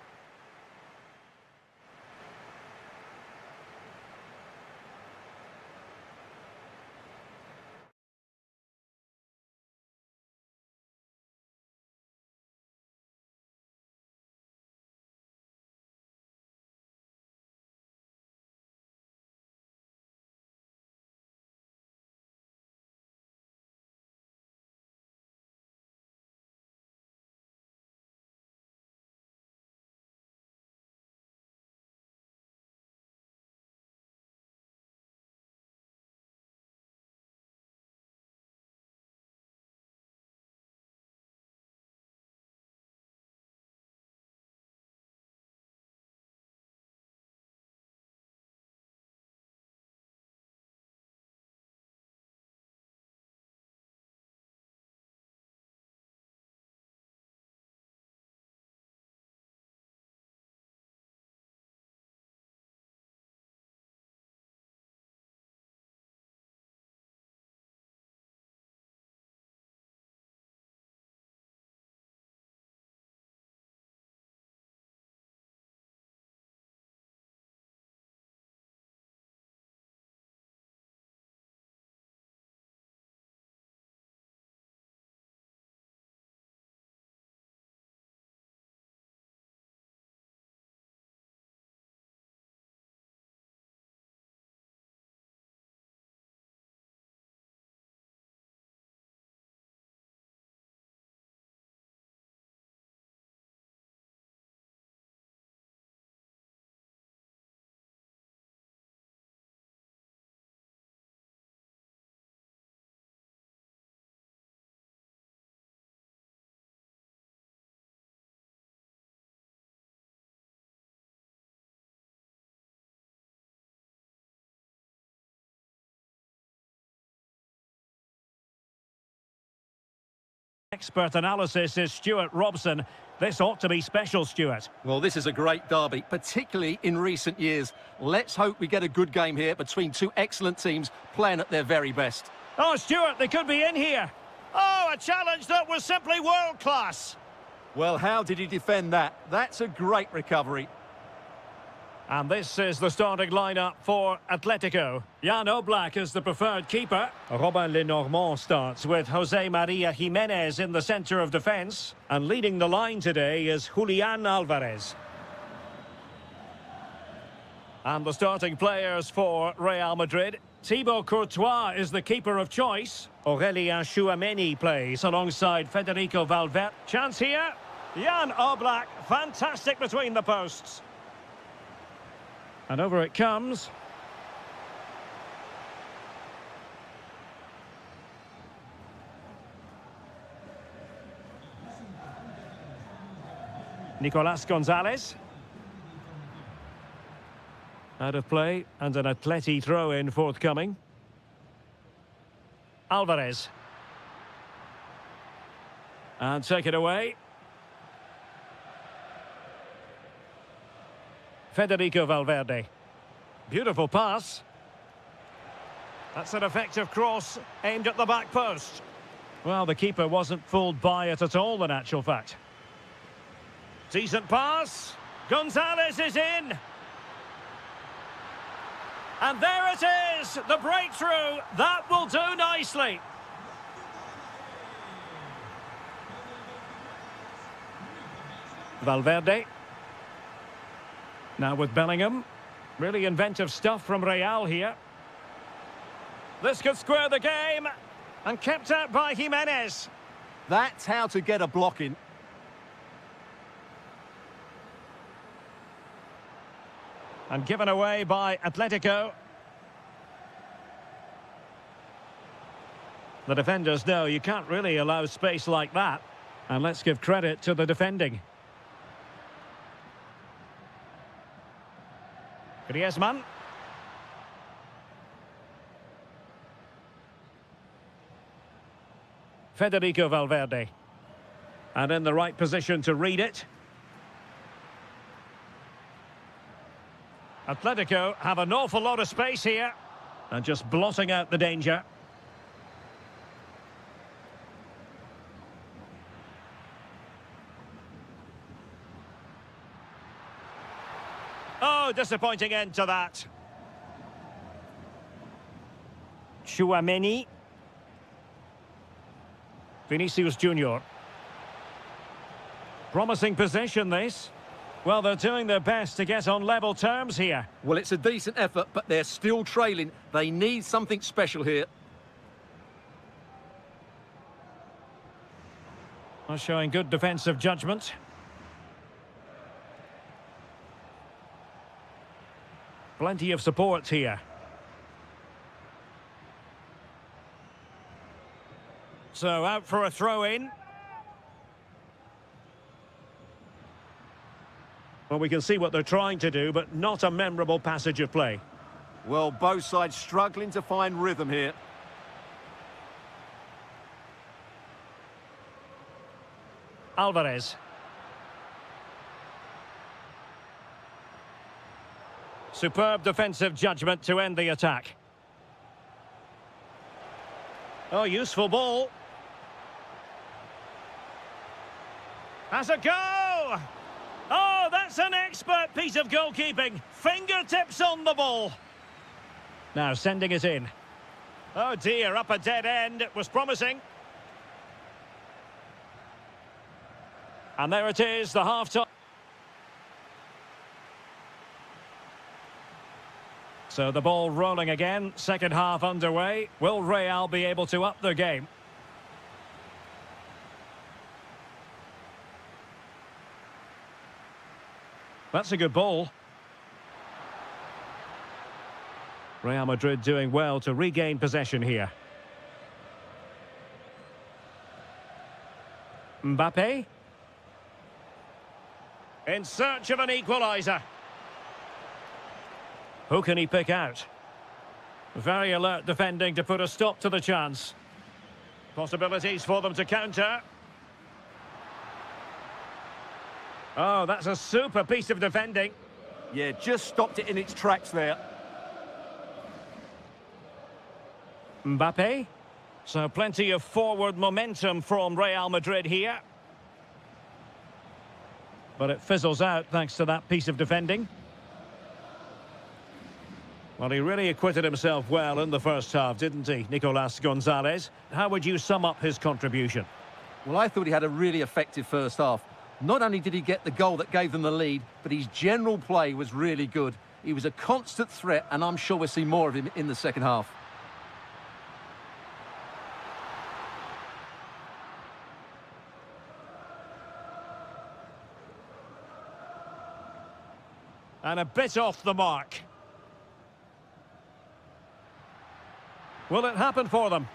Expert analysis is Stuart Robson. This ought to be special, Stuart. Well, this is a great derby, particularly in recent years. Let's hope we get a good game here between two excellent teams playing at their very best. Oh, Stuart, they could be in here. Oh, a challenge that was simply world-class. Well, how did he defend that? That's a great recovery. And this is the starting lineup for Atletico. Jan Oblak is the preferred keeper. Robin Lenormand starts with Jose Maria Jimenez in the centre of defence. And leading the line today is Julian Alvarez. And the starting players for Real Madrid. Thibaut Courtois is the keeper of choice. Aurélien Tchouameni plays alongside Federico Valverde. Chance here. Jan Oblak, fantastic between the posts. And over it comes. Nicolas Gonzalez. Out of play and an Atleti throw-in forthcoming. Alvarez. And take it away. Federico Valverde. Beautiful pass. That's an effective cross aimed at the back post. Well, the keeper wasn't fooled by it at all, in actual fact. Decent pass. Gonzalez is in. And there it is, the breakthrough. That will do nicely. Valverde. Now with Bellingham. Really inventive stuff from Real here. This could square the game. And kept out by Jimenez. That's how to get a block in. And given away by Atletico. The defenders know you can't really allow space like that. And let's give credit to the defending. Griezmann. Federico Valverde. And in the right position to read it. Atletico have an awful lot of space here. And just blotting out the danger. Oh, disappointing end to that. Tchouameni. Vinicius Junior. Promising position, this. Well, they're doing their best to get on level terms here. Well, it's a decent effort, but they're still trailing. They need something special here. Well, showing good defensive judgment. Plenty of support here. So out for a throw-in. Well, we can see what they're trying to do, but not a memorable passage of play. Well, both sides struggling to find rhythm here. Alvarez. Superb defensive judgment to end the attack. Oh, useful ball. Has a go! Oh, that's an expert piece of goalkeeping. Fingertips on the ball. Now sending it in. Oh dear, up a dead end. It was promising. And there it is, the half-time. So the ball rolling again, second half underway. Will Real be able to up their game? That's a good ball. Real Madrid doing well to regain possession here. Mbappe. In search of an equaliser. Who can he pick out? Very alert defending to put a stop to the chance. Possibilities for them to counter. Oh, that's a super piece of defending. Yeah, just stopped it in its tracks there. Mbappe. So plenty of forward momentum from Real Madrid here. But it fizzles out thanks to that piece of defending. Well, he really acquitted himself well in the first half, didn't he, Nicolas Gonzalez? How would you sum up his contribution? Well, I thought he had a really effective first half. Not only did he get the goal that gave them the lead, but his general play was really good. He was a constant threat, and I'm sure we'll see more of him in the second half. And a bit off the mark. Will it happen for them?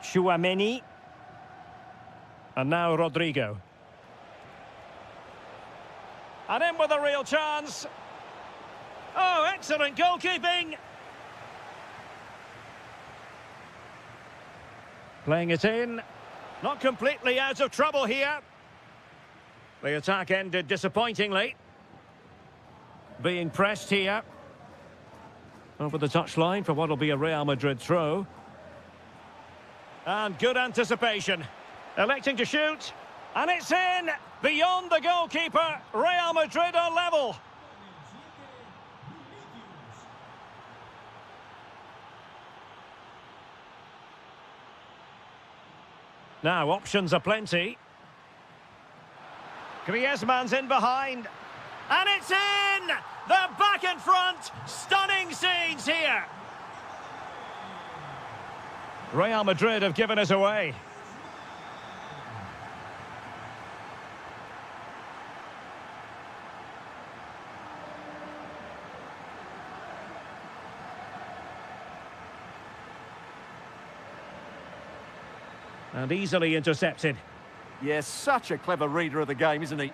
Chouameni. And now Rodrigo. And in with a real chance. Oh, excellent goalkeeping. Playing it in. Not completely out of trouble here. The attack ended disappointingly. Being pressed here. Over the touchline for what will be a Real Madrid throw. And good anticipation. Electing to shoot. And it's in! Beyond the goalkeeper. Real Madrid are level. Now, options are plenty. Griezmann's in behind. And it's in! They're back in front! Stunning scenes here! Real Madrid have given us away. And easily intercepted. Yes, such a clever reader of the game, isn't he?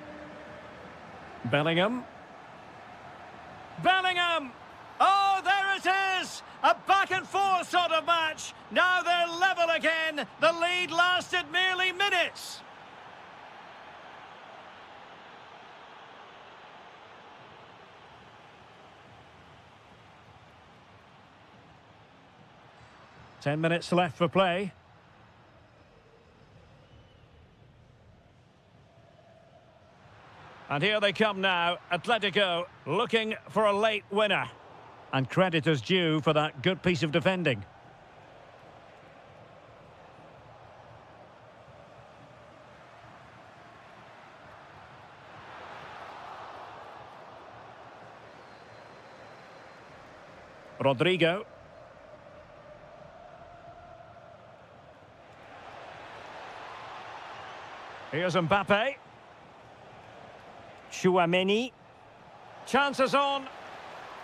Bellingham. Bellingham! Oh, there it is! A back-and-forth sort of match. Now they're level again. The lead lasted merely minutes. Ten minutes left for play. And here they come now, Atletico looking for a late winner. And credit is due for that good piece of defending. Rodrigo. Here's Mbappe. Chouameni. Chances on.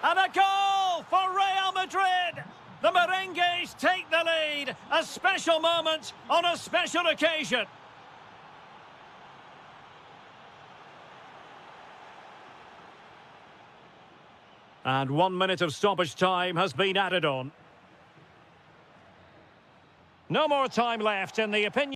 And a goal for Real Madrid! The Merengues take the lead. A special moment on a special occasion. And 1 minute of stoppage time has been added on. No more time left in the opinion.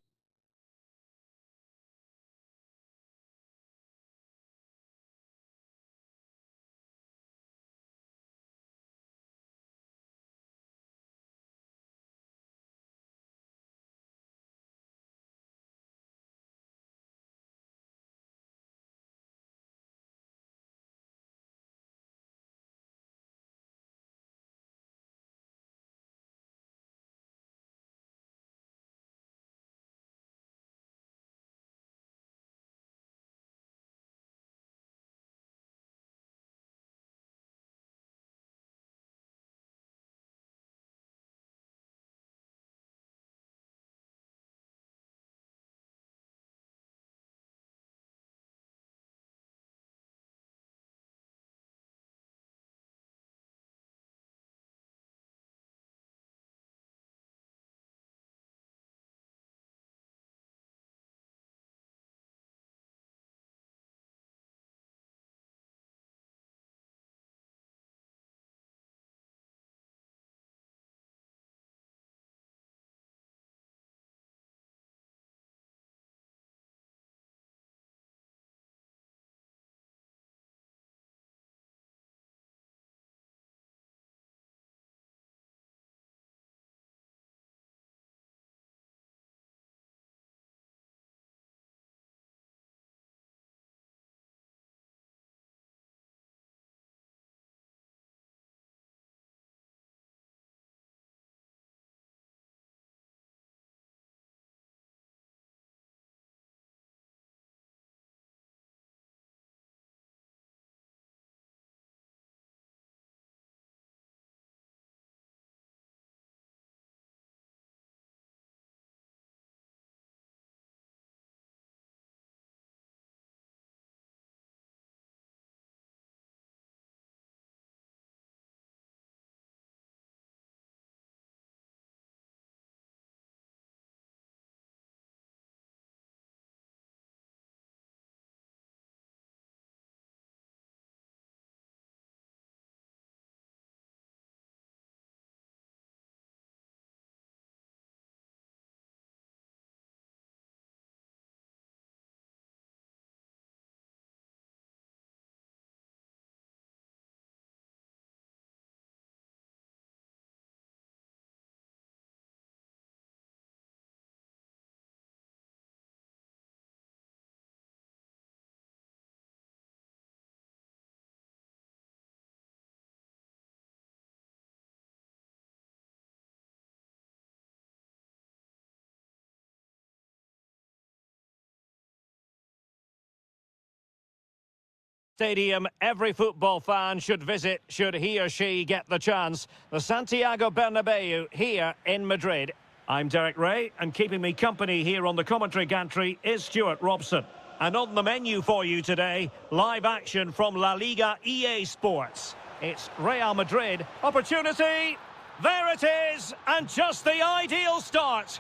Stadium every football fan should visit should he or she get the chance. The Santiago Bernabeu here in Madrid. I'm Derek Ray, and keeping me company here on the commentary gantry is Stuart Robson. And on the menu for you today, live action from La Liga EA Sports. It's Real Madrid. Opportunity! There it is! And just the ideal start.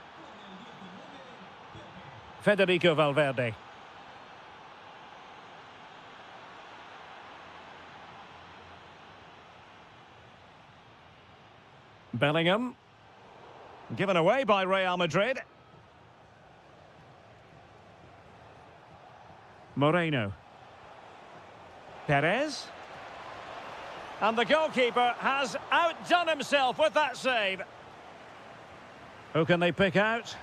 Federico Valverde. Bellingham. Given away by Real Madrid. Moreno. Perez. And the goalkeeper has outdone himself with that save. Who can they pick out?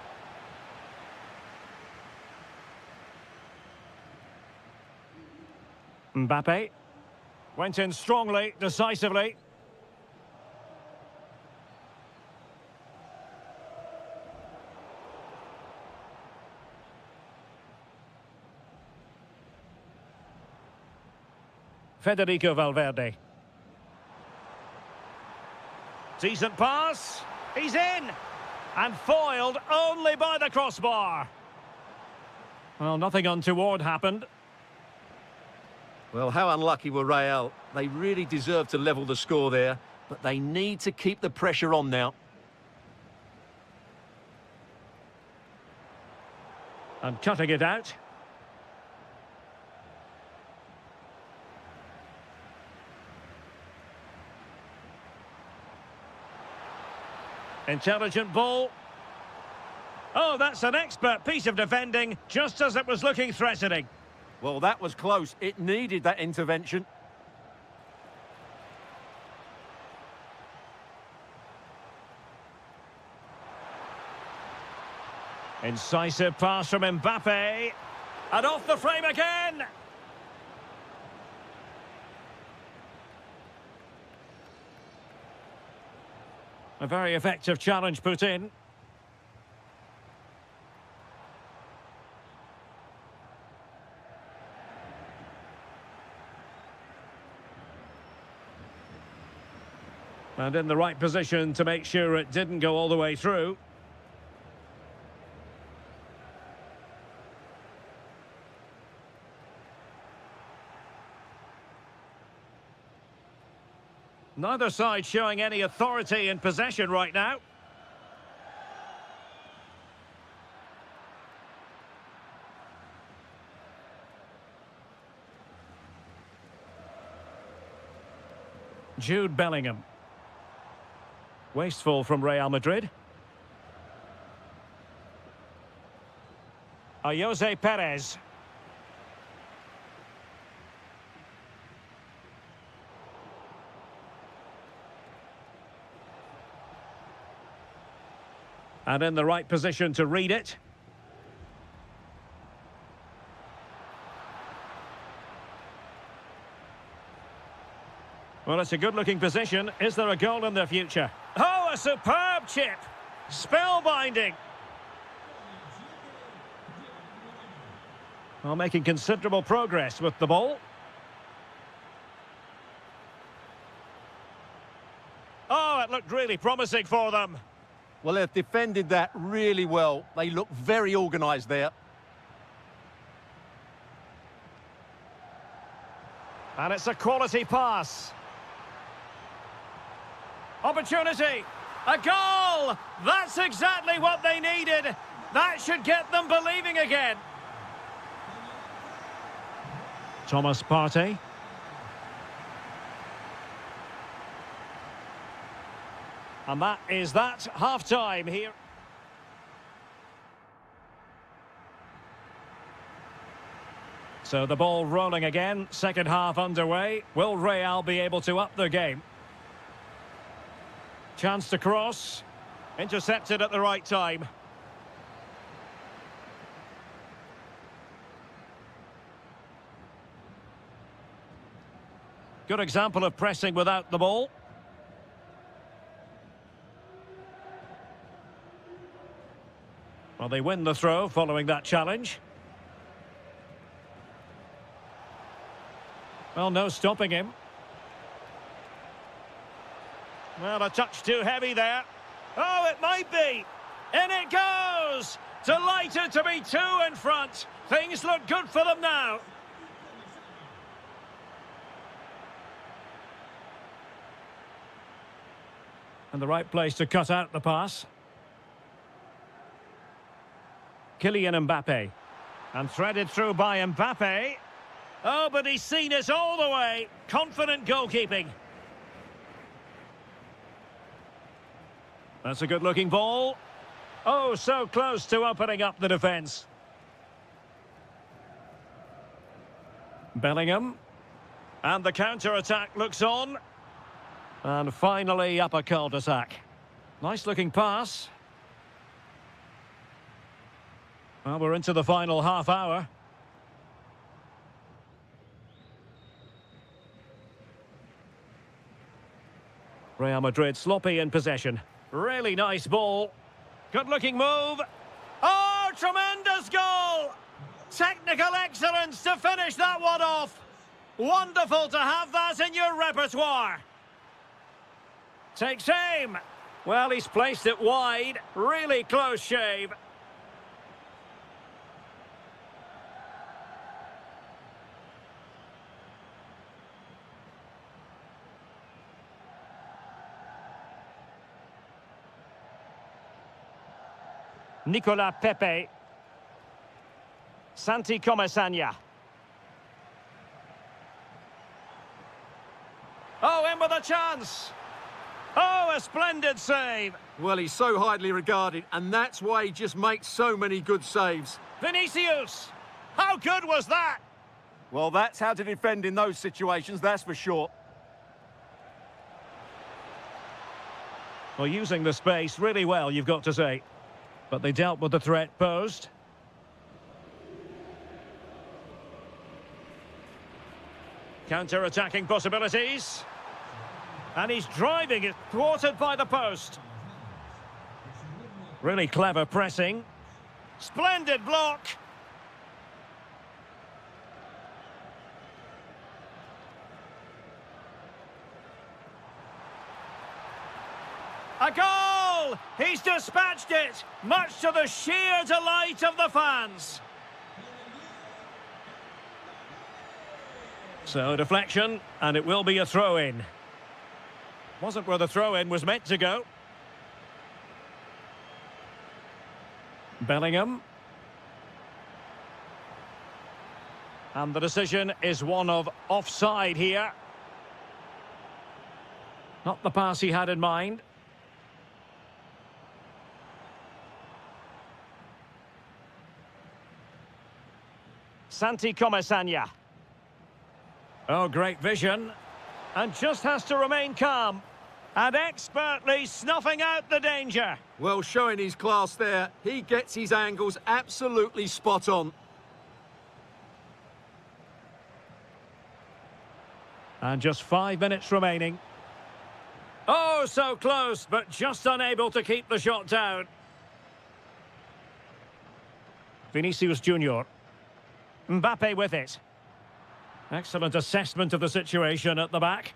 Mbappe. Went in strongly, decisively. Federico Valverde. Decent pass. He's in. And foiled only by the crossbar. Well, nothing untoward happened. Well, how unlucky were Real? They really deserve to level the score there, but they need to keep the pressure on now. And cutting it out. Intelligent ball. Oh, that's an expert piece of defending, just as it was looking threatening. Well, that was close. It needed that intervention. Incisive pass from Mbappe. And off the frame again. A very effective challenge put in. And in the right position to make sure it didn't go all the way through. Neither side showing any authority in possession right now. Jude Bellingham. Wasteful from Real Madrid. Jose Perez. And in the right position to read it. Well, it's a good-looking position. Is there a goal in the future? Oh, a superb chip! Spellbinding! Well, making considerable progress with the ball. Oh, it looked really promising for them. Well, they've defended that really well. They look very organised there. And it's a quality pass. Opportunity. A goal! That's exactly what they needed. That should get them believing again. Thomas Partey. And that is that. Half-time here. So the ball rolling again. Second half underway. Will Real be able to up their game? Chance to cross. Intercepted at the right time. Good example of pressing without the ball. Well, they win the throw following that challenge. Well, no stopping him. Well, a touch too heavy there. Oh, it might be. In it goes! Delighted to be two in front. Things look good for them now. And the right place to cut out the pass. Kylian Mbappe. And threaded through by Mbappe. Oh, but he's seen it all the way. Confident goalkeeping. That's a good-looking ball. Oh, so close to opening up the defence. Bellingham. And the counter-attack looks on. And finally up a cul-de-sac. Nice-looking pass. Well, we're into the final half hour. Real Madrid sloppy in possession. Really nice ball. Good-looking move. Oh, tremendous goal! Technical excellence to finish that one off. Wonderful to have that in your repertoire. Takes aim. Well, he's placed it wide. Really close shave. Nicolas Pepe. Santi Comesaña. Oh, in with a chance. Oh, a splendid save. Well, he's so highly regarded, and that's why he just makes so many good saves. Vinicius. How good was that? Well, that's how to defend in those situations, that's for sure. Well, using the space really well, you've got to say. But they dealt with the threat posed. Counter-attacking possibilities. And he's driving it, thwarted by the post. Really clever pressing. Splendid block. A goal! He's dispatched it, much to the sheer delight of the fans. So, deflection, and it will be a throw-in. Wasn't where the throw-in was meant to go. Bellingham. And the decision is one of offside here. Not the pass he had in mind. Santi Comesaña. Oh, great vision. And just has to remain calm. And expertly snuffing out the danger. Well, showing his class there. He gets his angles absolutely spot on. And just 5 minutes remaining. Oh, so close, but just unable to keep the shot down. Vinicius Junior. Mbappe with it. Excellent assessment of the situation at the back.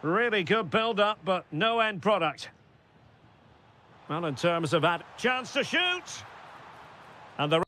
Really good build-up, but no end product. Well, in terms of that, chance to shoot. And the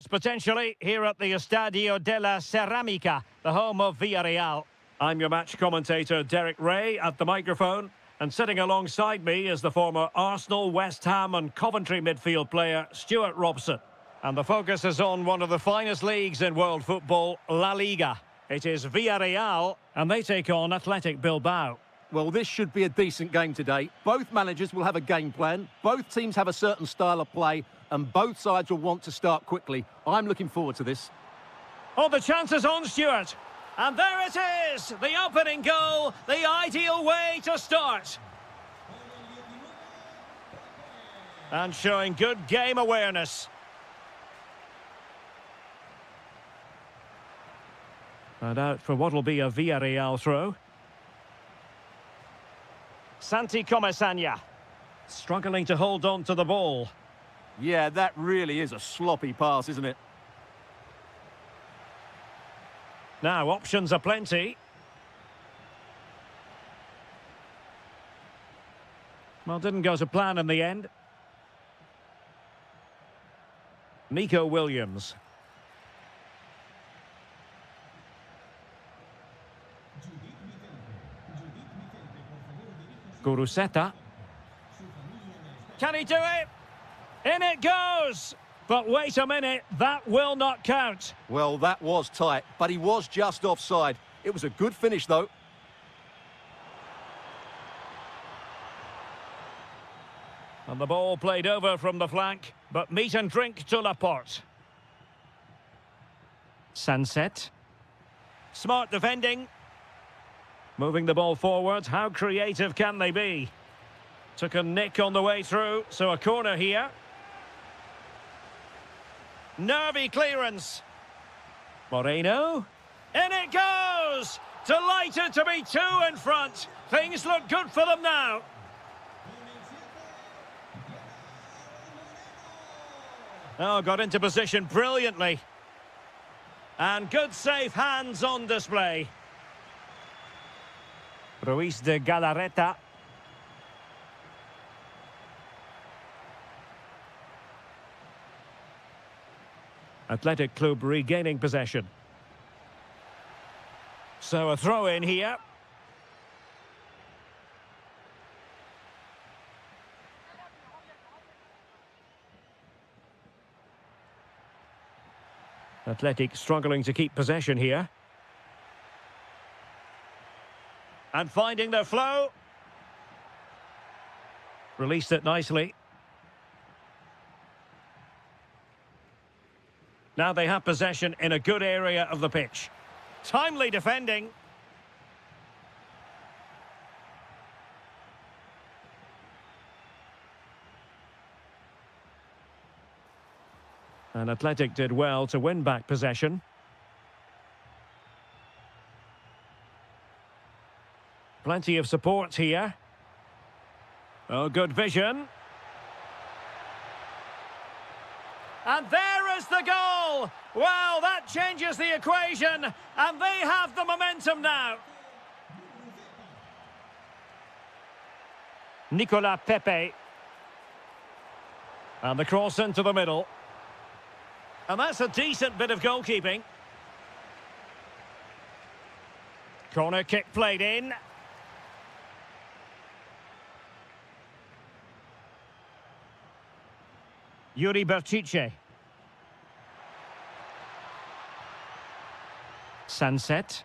potentially, here at the Estadio de la Ceramica, the home of Villarreal. I'm your match commentator, Derek Ray, at the microphone. And sitting alongside me is the former Arsenal, West Ham and Coventry midfield player, Stuart Robson. And the focus is on one of the finest leagues in world football, La Liga. It is Villarreal, and they take on Athletic Bilbao. Well, this should be a decent game today. Both managers will have a game plan. Both teams have a certain style of play, and both sides will want to start quickly. I'm looking forward to this. Oh, the chance is on, Stuart. And there it is, the opening goal, the ideal way to start. And showing good game awareness. And out for what will be a Villarreal throw. Santi Comesaña, struggling to hold on to the ball. Yeah, that really is a sloppy pass, isn't it? Now, options are plenty. Well, didn't go to plan in the end. Nico Williams. Guruseta. Can he do it? In it goes! But wait a minute, that will not count. Well, that was tight, but he was just offside. It was a good finish, though. And the ball played over from the flank, but meat and drink to Laporte. Sunset. Smart defending. Moving the ball forward, how creative can they be? Took a nick on the way through, so a corner here. Nervy clearance. Moreno. In it goes! Delighted to be two in front. Things look good for them now. Oh, got into position brilliantly. And good safe hands on display. Ruiz de Galarreta. Athletic Club regaining possession. So a throw in here. Athletic struggling to keep possession here. And finding their flow. Released it nicely. Now they have possession in a good area of the pitch. Timely defending. And Athletic did well to win back possession. Plenty of support here. Oh, good vision. And there is the goal! Well, that changes the equation, and they have the momentum now. Nicolas Pepe. And the cross into the middle. And that's a decent bit of goalkeeping. Corner kick played in. Yuri Berchiche. Sunset.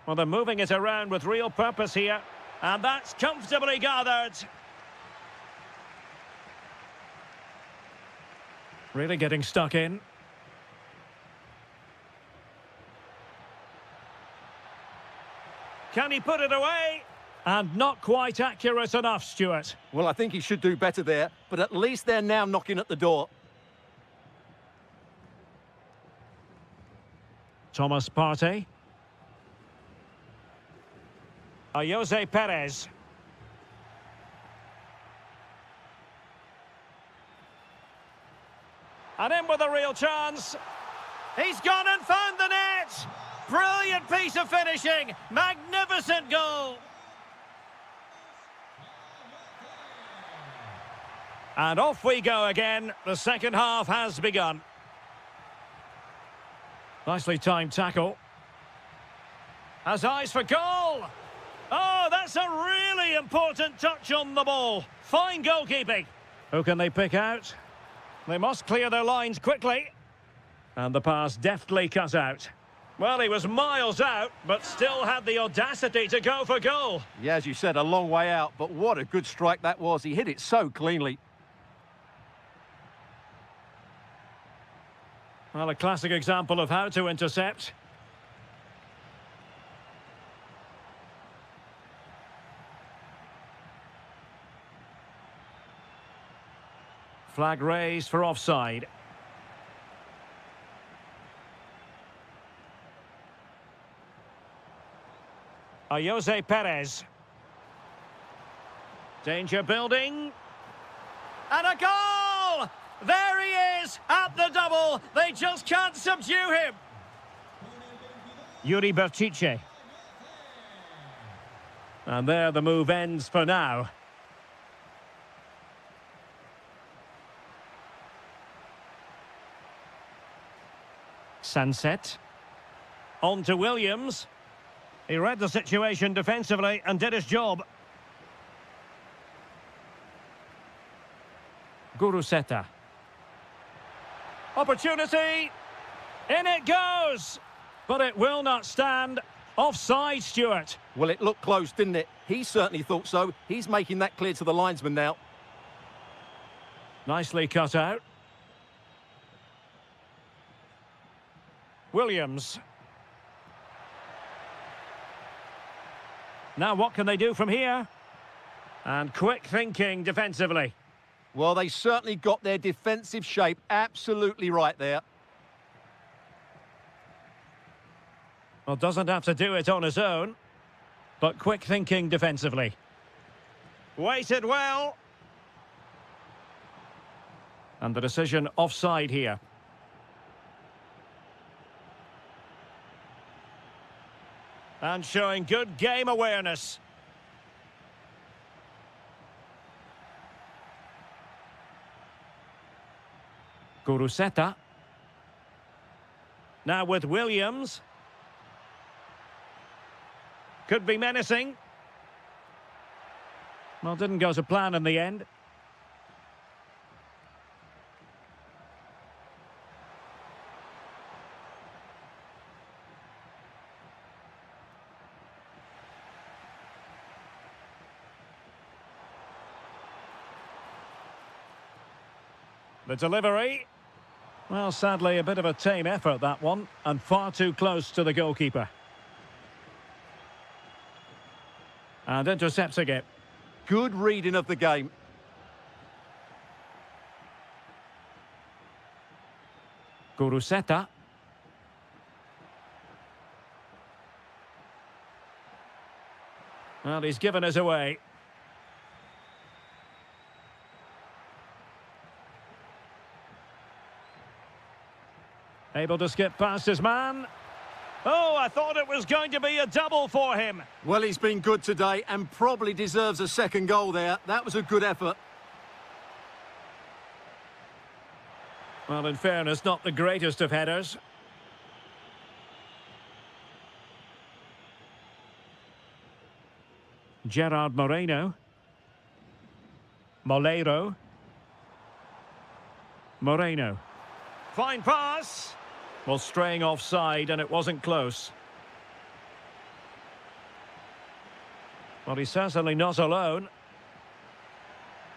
Well, they're moving it around with real purpose here. And that's comfortably gathered. Really getting stuck in. Can he put it away? And not quite accurate enough, Stuart. Well, I think he should do better there, but at least they're now knocking at the door. Thomas Partey. Jose Perez. And in with a real chance. He's gone and found the net. Brilliant piece of finishing. Magnificent goal. And off we go again. The second half has begun. Nicely timed tackle. Has eyes for goal. Oh, that's a really important touch on the ball. Fine goalkeeping. Who can they pick out? They must clear their lines quickly. And the pass deftly cut out. Well, he was miles out, but still had the audacity to go for goal. Yeah, as you said, a long way out, but what a good strike that was. He hit it so cleanly. Well, a classic example of how to intercept. Flag raised for offside. Jose Perez. Danger building. And a goal! There he is at the double. They just can't subdue him. Yuri Berchiche. And there the move ends for now. Sunset. On to Williams. He read the situation defensively and did his job. Guruseta. Opportunity. In it goes. But it will not stand. Offside, Stuart. Well, it looked close, didn't it? He certainly thought so. He's making that clear to the linesman now. Nicely cut out. Williams. Now what can they do from here? And quick thinking defensively. Well, they certainly got their defensive shape absolutely right there. Well, doesn't have to do it on his own, but quick thinking defensively. Waited well. And the decision offside here. And showing good game awareness. Guruseta. Now with Williams. Could be menacing. Well, didn't go to plan in the end. The delivery. Well, sadly, a bit of a tame effort, that one, and far too close to the goalkeeper. And intercepting it. Good reading of the game. Guruseta. Well, he's given us away. Able to skip past his man. Oh, I thought it was going to be a double for him. Well, he's been good today and probably deserves a second goal there. That was a good effort. Well, in fairness, not the greatest of headers. Gerard Moreno. Molero. Moreno. Fine pass. Well, straying offside, and it wasn't close. Well, he's certainly not alone.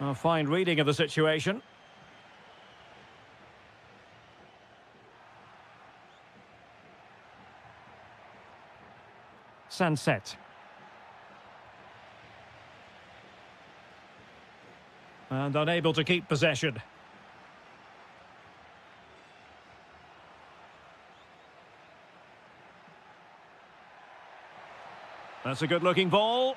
A fine reading of the situation. Sunset. And unable to keep possession. That's a good-looking ball.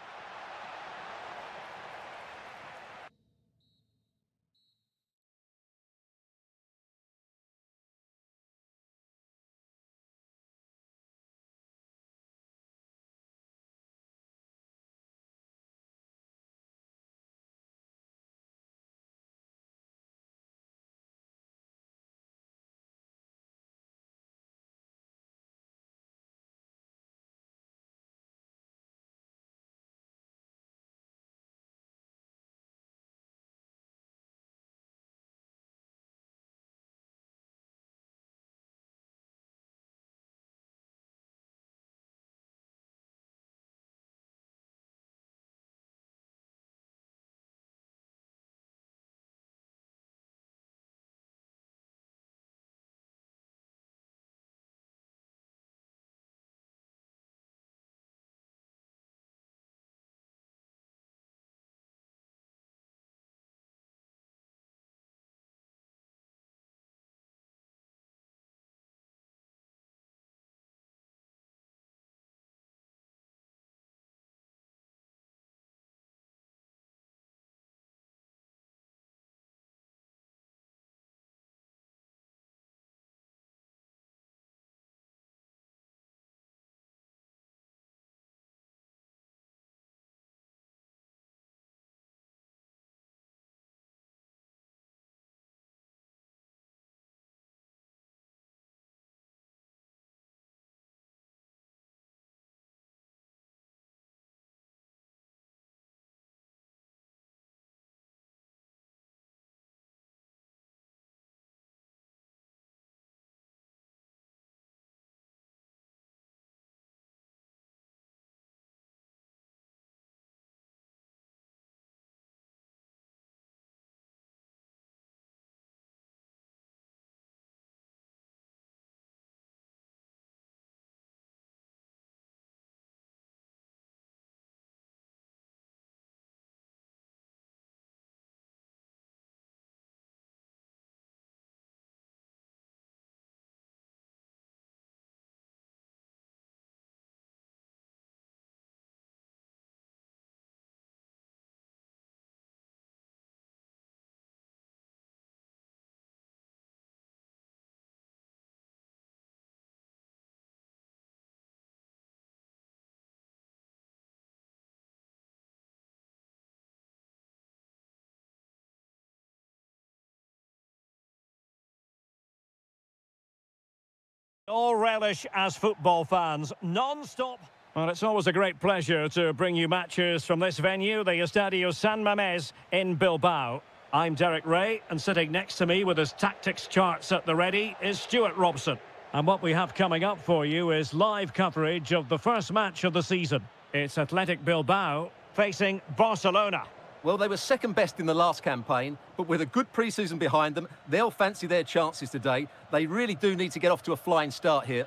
All relish as football fans, non-stop. Well, it's always a great pleasure to bring you matches from this venue, the Estadio San Mamés in Bilbao. I'm Derek Ray, and sitting next to me with his tactics charts at the ready is Stuart Robson. And what we have coming up for you is live coverage of the first match of the season. It's Athletic Bilbao facing Barcelona. Well, they were second best in the last campaign, but with a good pre-season behind them, they'll fancy their chances today. They really do need to get off to a flying start here.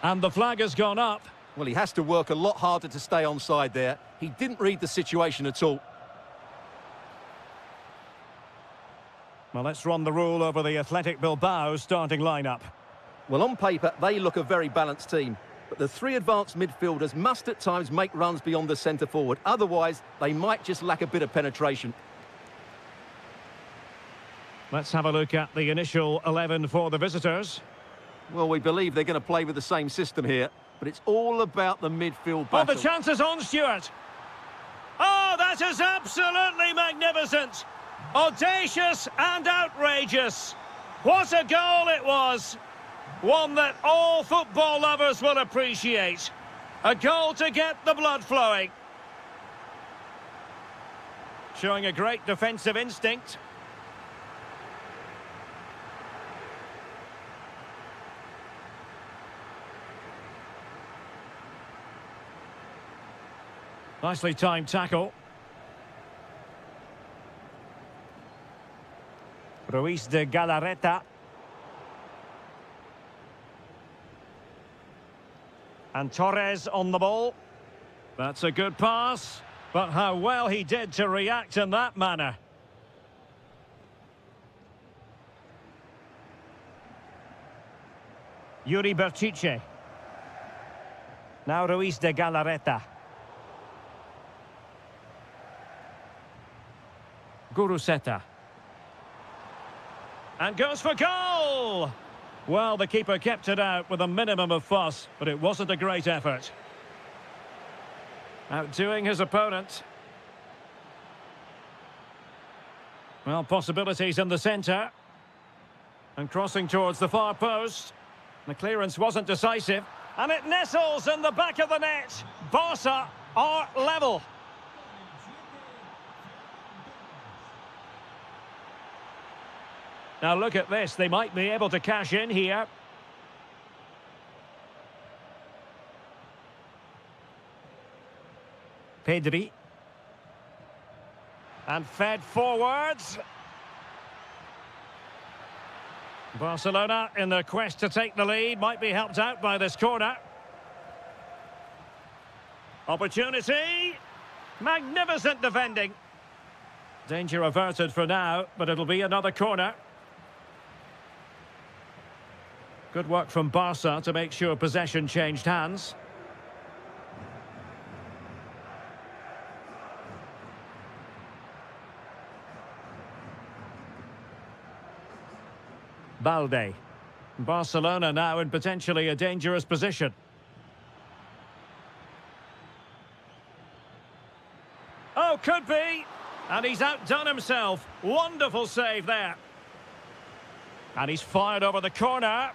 And the flag has gone up. Well, he has to work a lot harder to stay onside there. He didn't read the situation at all. Well, let's run the rule over the Athletic Bilbao starting lineup. Well, on paper, they look a very balanced team. But the three advanced midfielders must at times make runs beyond the centre-forward. Otherwise, they might just lack a bit of penetration. Let's have a look at the initial 11 for the visitors. Well, we believe they're going to play with the same system here. But it's all about the midfield battle. Oh, the chance is on, Stuart. Oh, that is absolutely magnificent. Audacious and outrageous. What a goal it was. One that all football lovers will appreciate. A goal to get the blood flowing. Showing a great defensive instinct. Nicely timed tackle. Ruiz de Galarreta. And Torres on the ball. That's a good pass. But how well he did to react in that manner. Yuri Berchiche. Now Ruiz de Galarreta. Guruseta. And goes for goal! Well, the keeper kept it out with a minimum of fuss, but it wasn't a great effort. Outdoing his opponent. Well, possibilities in the centre. And crossing towards the far post. The clearance wasn't decisive. And it nestles in the back of the net. Barca are level. Now look at this, they might be able to cash in here. Pedri. And fed forwards. Barcelona in their quest to take the lead, might be helped out by this corner. Opportunity. Magnificent defending. Danger averted for now, but it'll be another corner. Good work from Barca to make sure possession changed hands. Balde. Barcelona now in potentially a dangerous position. Oh, could be. And he's outdone himself. Wonderful save there. And he's fired over the corner.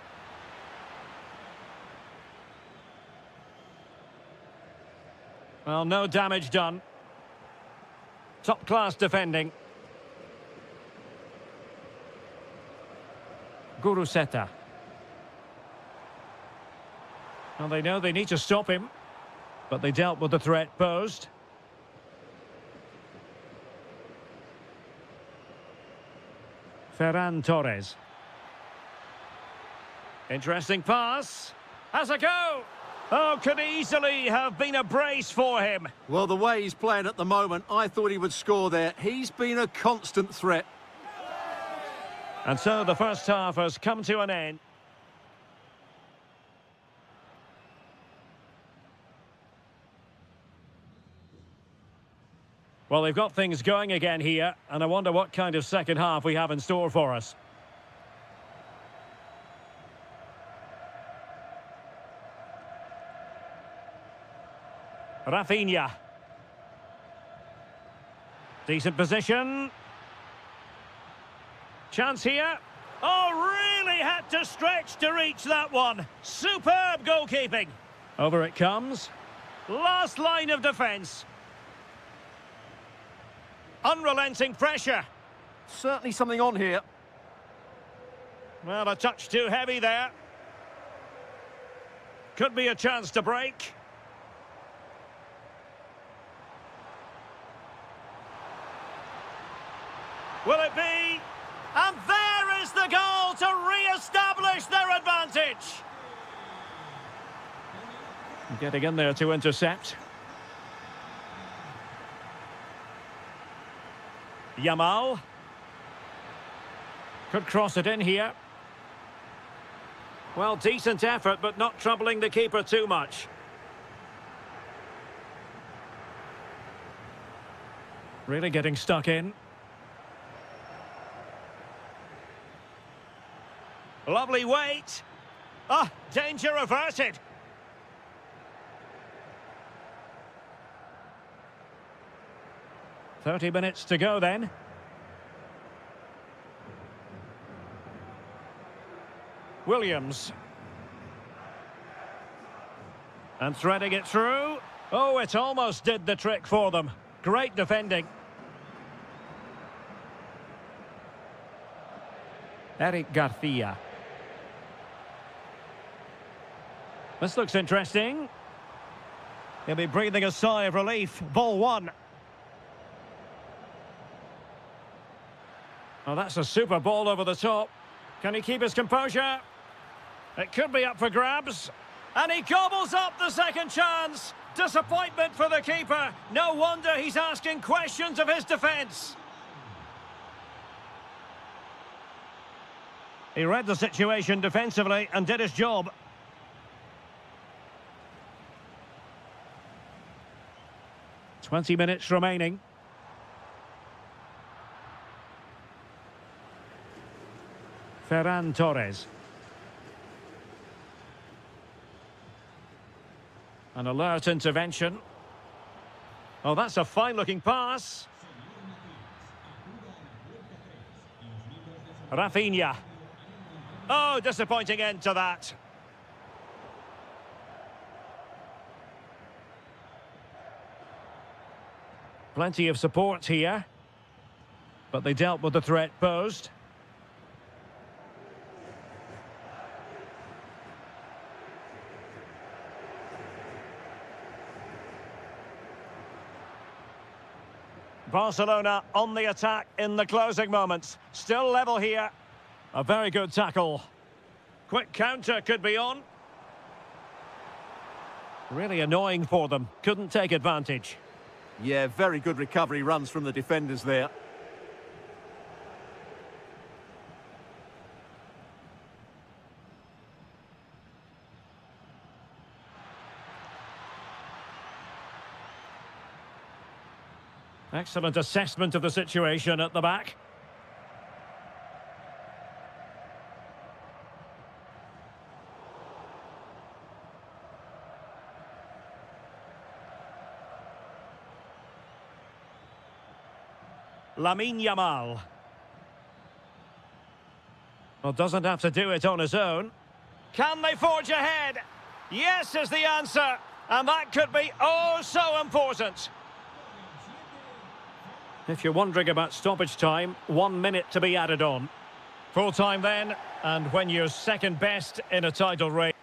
Well, no damage done. Top-class defending. Guruseta. Well, they know they need to stop him, but they dealt with the threat posed. Ferran Torres. Interesting pass. Has a go. Oh, could easily have been a brace for him. Well, the way he's playing at the moment, I thought he would score there. He's been a constant threat. And so the first half has come to an end. Well, they've got things going again here, and I wonder what kind of second half we have in store for us. Rafinha. Decent position. Chance here. Oh, really had to stretch to reach that one. Superb goalkeeping. Over it comes. Last line of defence. Unrelenting pressure. Certainly something on here. Well, a touch too heavy there. Could be a chance to break. Will it be? And there is the goal to re-establish their advantage. Getting in there to intercept. Yamal. Could cross it in here. Well, decent effort, but not troubling the keeper too much. Really getting stuck in. Lovely weight. Ah, danger averted. "30 minutes to go then. Williams. And threading it through. Oh, it almost did the trick for them. Great defending. Eric Garcia. This looks interesting. He'll be breathing a sigh of relief. Ball one. Oh, that's a super ball over the top. Can he keep his composure? It could be up for grabs. And he gobbles up the second chance. Disappointment for the keeper. No wonder he's asking questions of his defence. He read the situation defensively and did his job. "20 minutes remaining. Ferran Torres. An alert intervention. Oh, that's a fine-looking pass. Rafinha. Oh, disappointing end to that. Plenty of support here. But they dealt with the threat posed. Barcelona on the attack in the closing moments. Still level here. A very good tackle. Quick counter could be on. Really annoying for them. Couldn't take advantage. Yeah, very good recovery runs from the defenders there. Excellent assessment of the situation at the back. Lamine Yamal. Well, doesn't have to do it on his own. Can they forge ahead? Yes is the answer. And that could be oh so important. If you're wondering about stoppage time, 1 minute to be added on. Full time then, and when you're second best in a title race.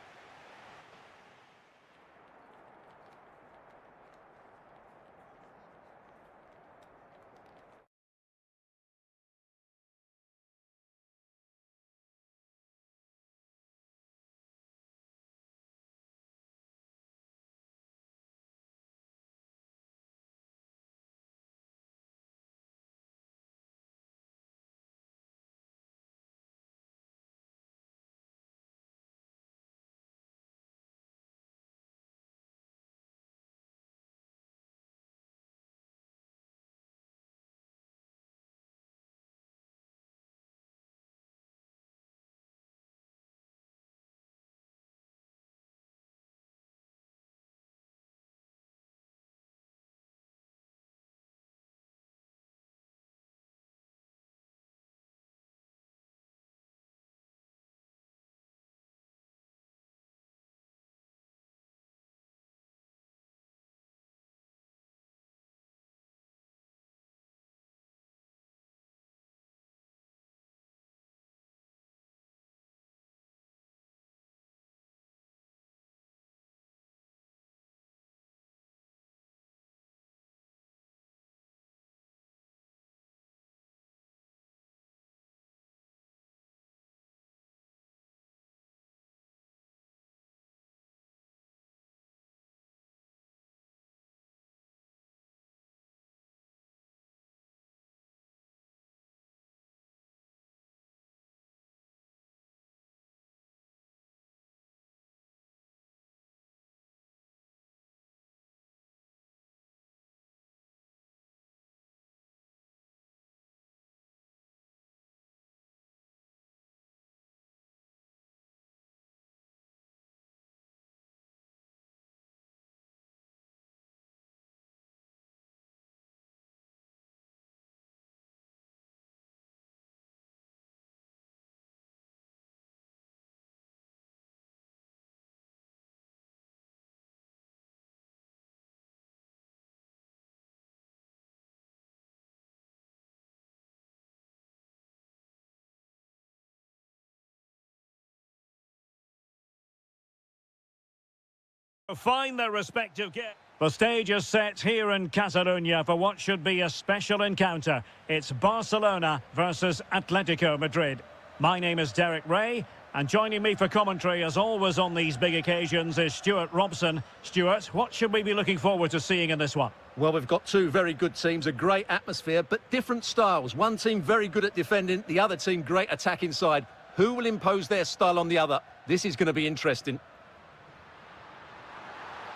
Find their respective game. The stage is set here in Catalonia for what should be a special encounter. It's Barcelona versus Atletico Madrid. My name is Derek Ray, and joining me for commentary, as always on these big occasions, is Stuart Robson. Stuart, what should we be looking forward to seeing in this one? Well, we've got two very good teams, a great atmosphere, but different styles. One team very good at defending, the other team great attack inside. Who will impose their style on the other? This is going to be interesting.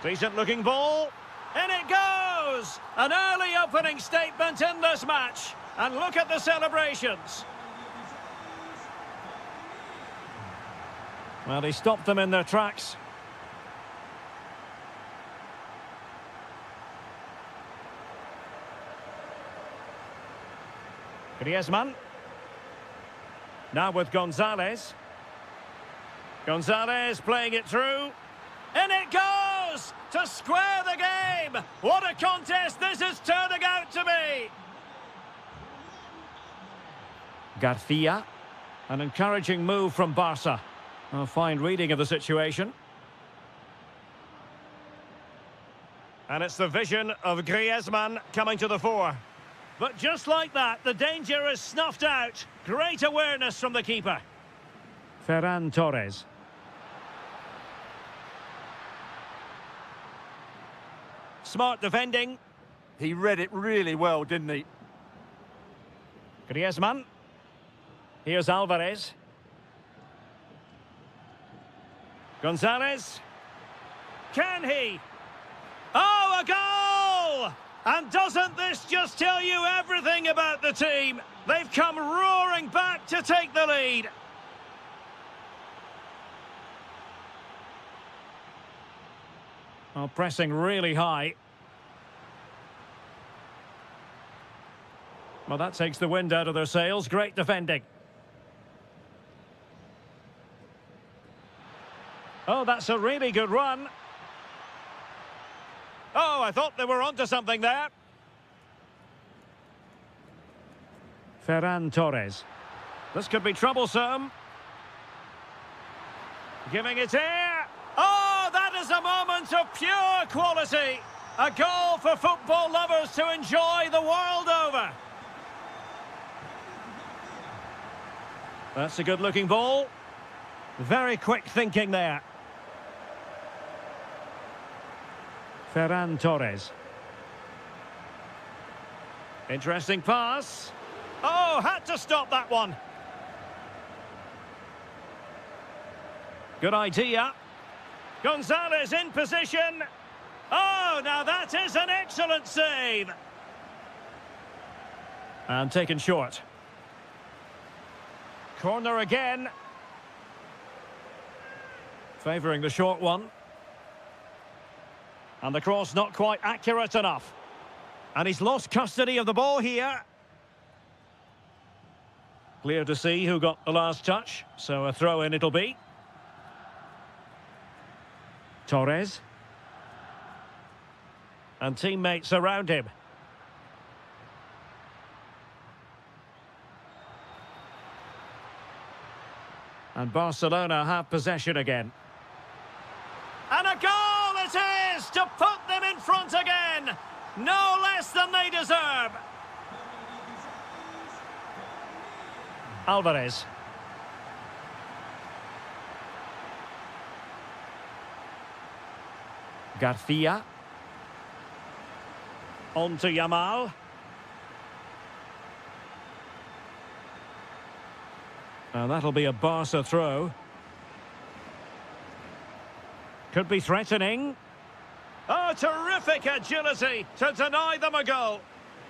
Decent looking ball. In it goes! An early opening statement in this match. And look at the celebrations. Well, he stopped them in their tracks. Griezmann. Now with Gonzalez. Gonzalez playing it through. In it goes! To square the game! What a contest this is turning out to be! Garcia. An encouraging move from Barca. A fine reading of the situation. And it's the vision of Griezmann coming to the fore. But just like that, the danger is snuffed out. Great awareness from the keeper. Ferran Torres. Smart defending. He read it really well, didn't he? Griezmann. Here's Alvarez. Gonzalez. Can he? Oh, a goal! And doesn't this just tell you everything about the team? They've come roaring back to take the lead. Oh, pressing really high. Well, that takes the wind out of their sails. Great defending. Oh, that's a really good run. Oh, I thought they were onto something there. Ferran Torres. This could be troublesome. Giving it air. Oh, that is a moment of pure quality. A goal for football lovers to enjoy the world over. That's a good-looking ball. Very quick thinking there. Ferran Torres. Interesting pass. Oh, had to stop that one. Good idea. Gonzalez in position. Oh, now that is an excellent save. And taken short. Corner again. Favouring the short one. And the cross not quite accurate enough. And he's lost custody of the ball here. Clear to see who got the last touch. So a throw-in it'll be. Torres. And teammates around him. And Barcelona have possession again. And a goal it is to put them in front again. No less than they deserve. Alvarez. Garcia. On to Yamal. Now that'll be a Barca throw. Could be threatening. Oh, terrific agility to deny them a goal.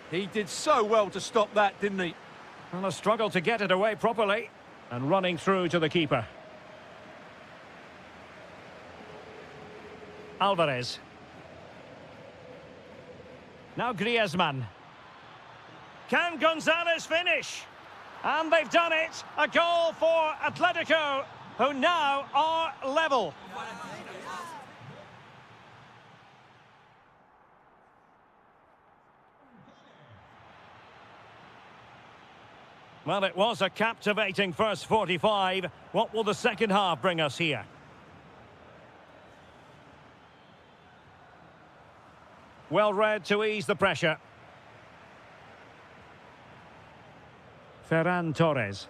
He did so well to stop that, didn't he? Well, a struggle to get it away properly. And running through to the keeper. Alvarez. Now Griezmann. Can Gonzalez finish? And they've done it. A goal for Atletico, who now are level. Well, it was a captivating first 45. What will the second half bring us here? Well read to ease the pressure. Ferran Torres.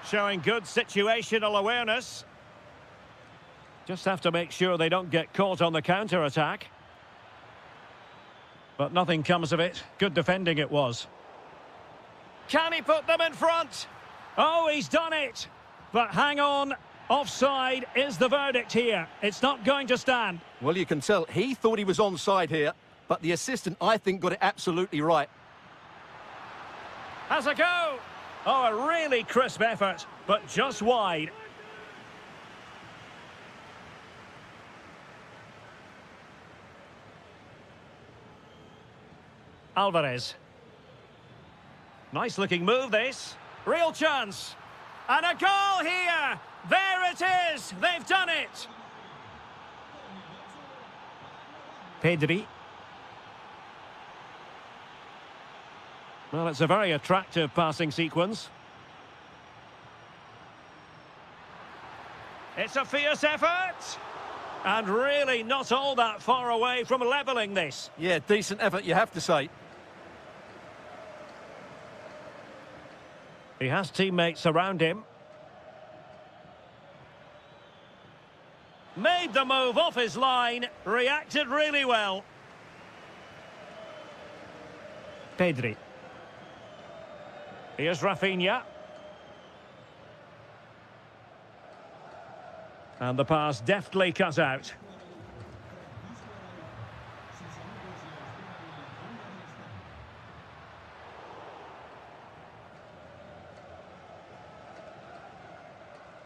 Showing good situational awareness. Just have to make sure they don't get caught on the counter-attack. But nothing comes of it. Good defending it was. Can he put them in front? Oh, he's done it. But hang on. Offside is the verdict here. It's not going to stand. Well, you can tell he thought he was onside here, but the assistant, I think, got it absolutely right. Has a go. Oh, a really crisp effort, but just wide. Alvarez. Nice looking move, this. Real chance. And a goal here. There it is. They've done it. Pedri. Well, it's a very attractive passing sequence. It's a fierce effort. And really not all that far away from levelling this. Yeah, decent effort, you have to say. He has teammates around him. Made the move off his line. Reacted really well. Pedri. Here's Rafinha. And the pass deftly cut out.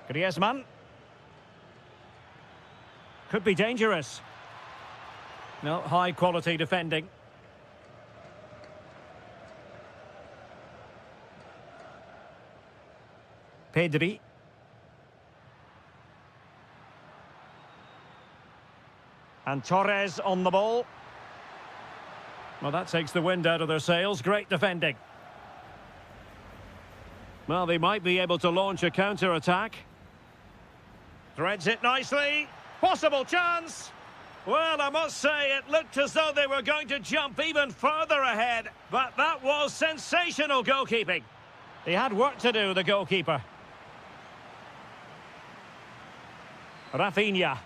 Griezmann. Could be dangerous. No, high quality defending. Pedri. And Torres on the ball. Well, that takes the wind out of their sails. Great defending. Well, they might be able to launch a counter-attack. Threads it nicely. Possible chance. Well, I must say, it looked as though they were going to jump even further ahead. But that was sensational goalkeeping. He had work to do, the goalkeeper. Rafinha.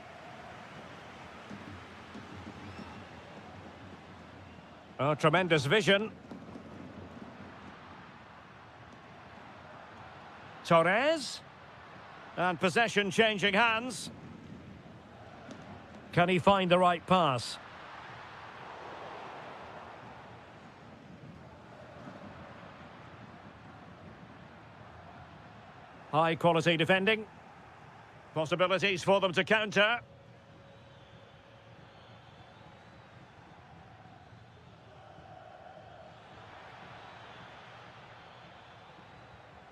Oh, tremendous vision. Torres. And possession changing hands. Can he find the right pass? High quality defending. Possibilities for them to counter.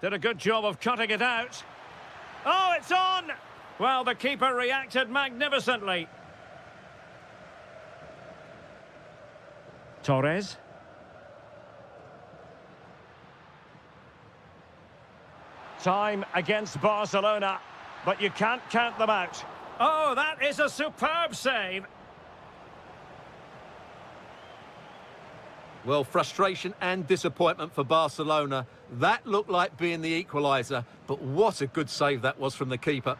Did a good job of cutting it out. Oh, it's on! Well, the keeper reacted magnificently. Torres. Time against Barcelona, but you can't count them out. Oh, that is a superb save. Well, frustration and disappointment for Barcelona. That looked like being the equaliser, but what a good save that was from the keeper.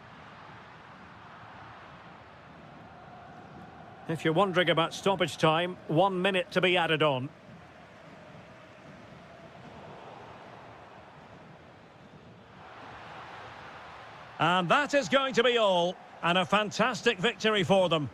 If you're wondering about stoppage time, 1 minute to be added on. And that is going to be all. And a fantastic victory for them.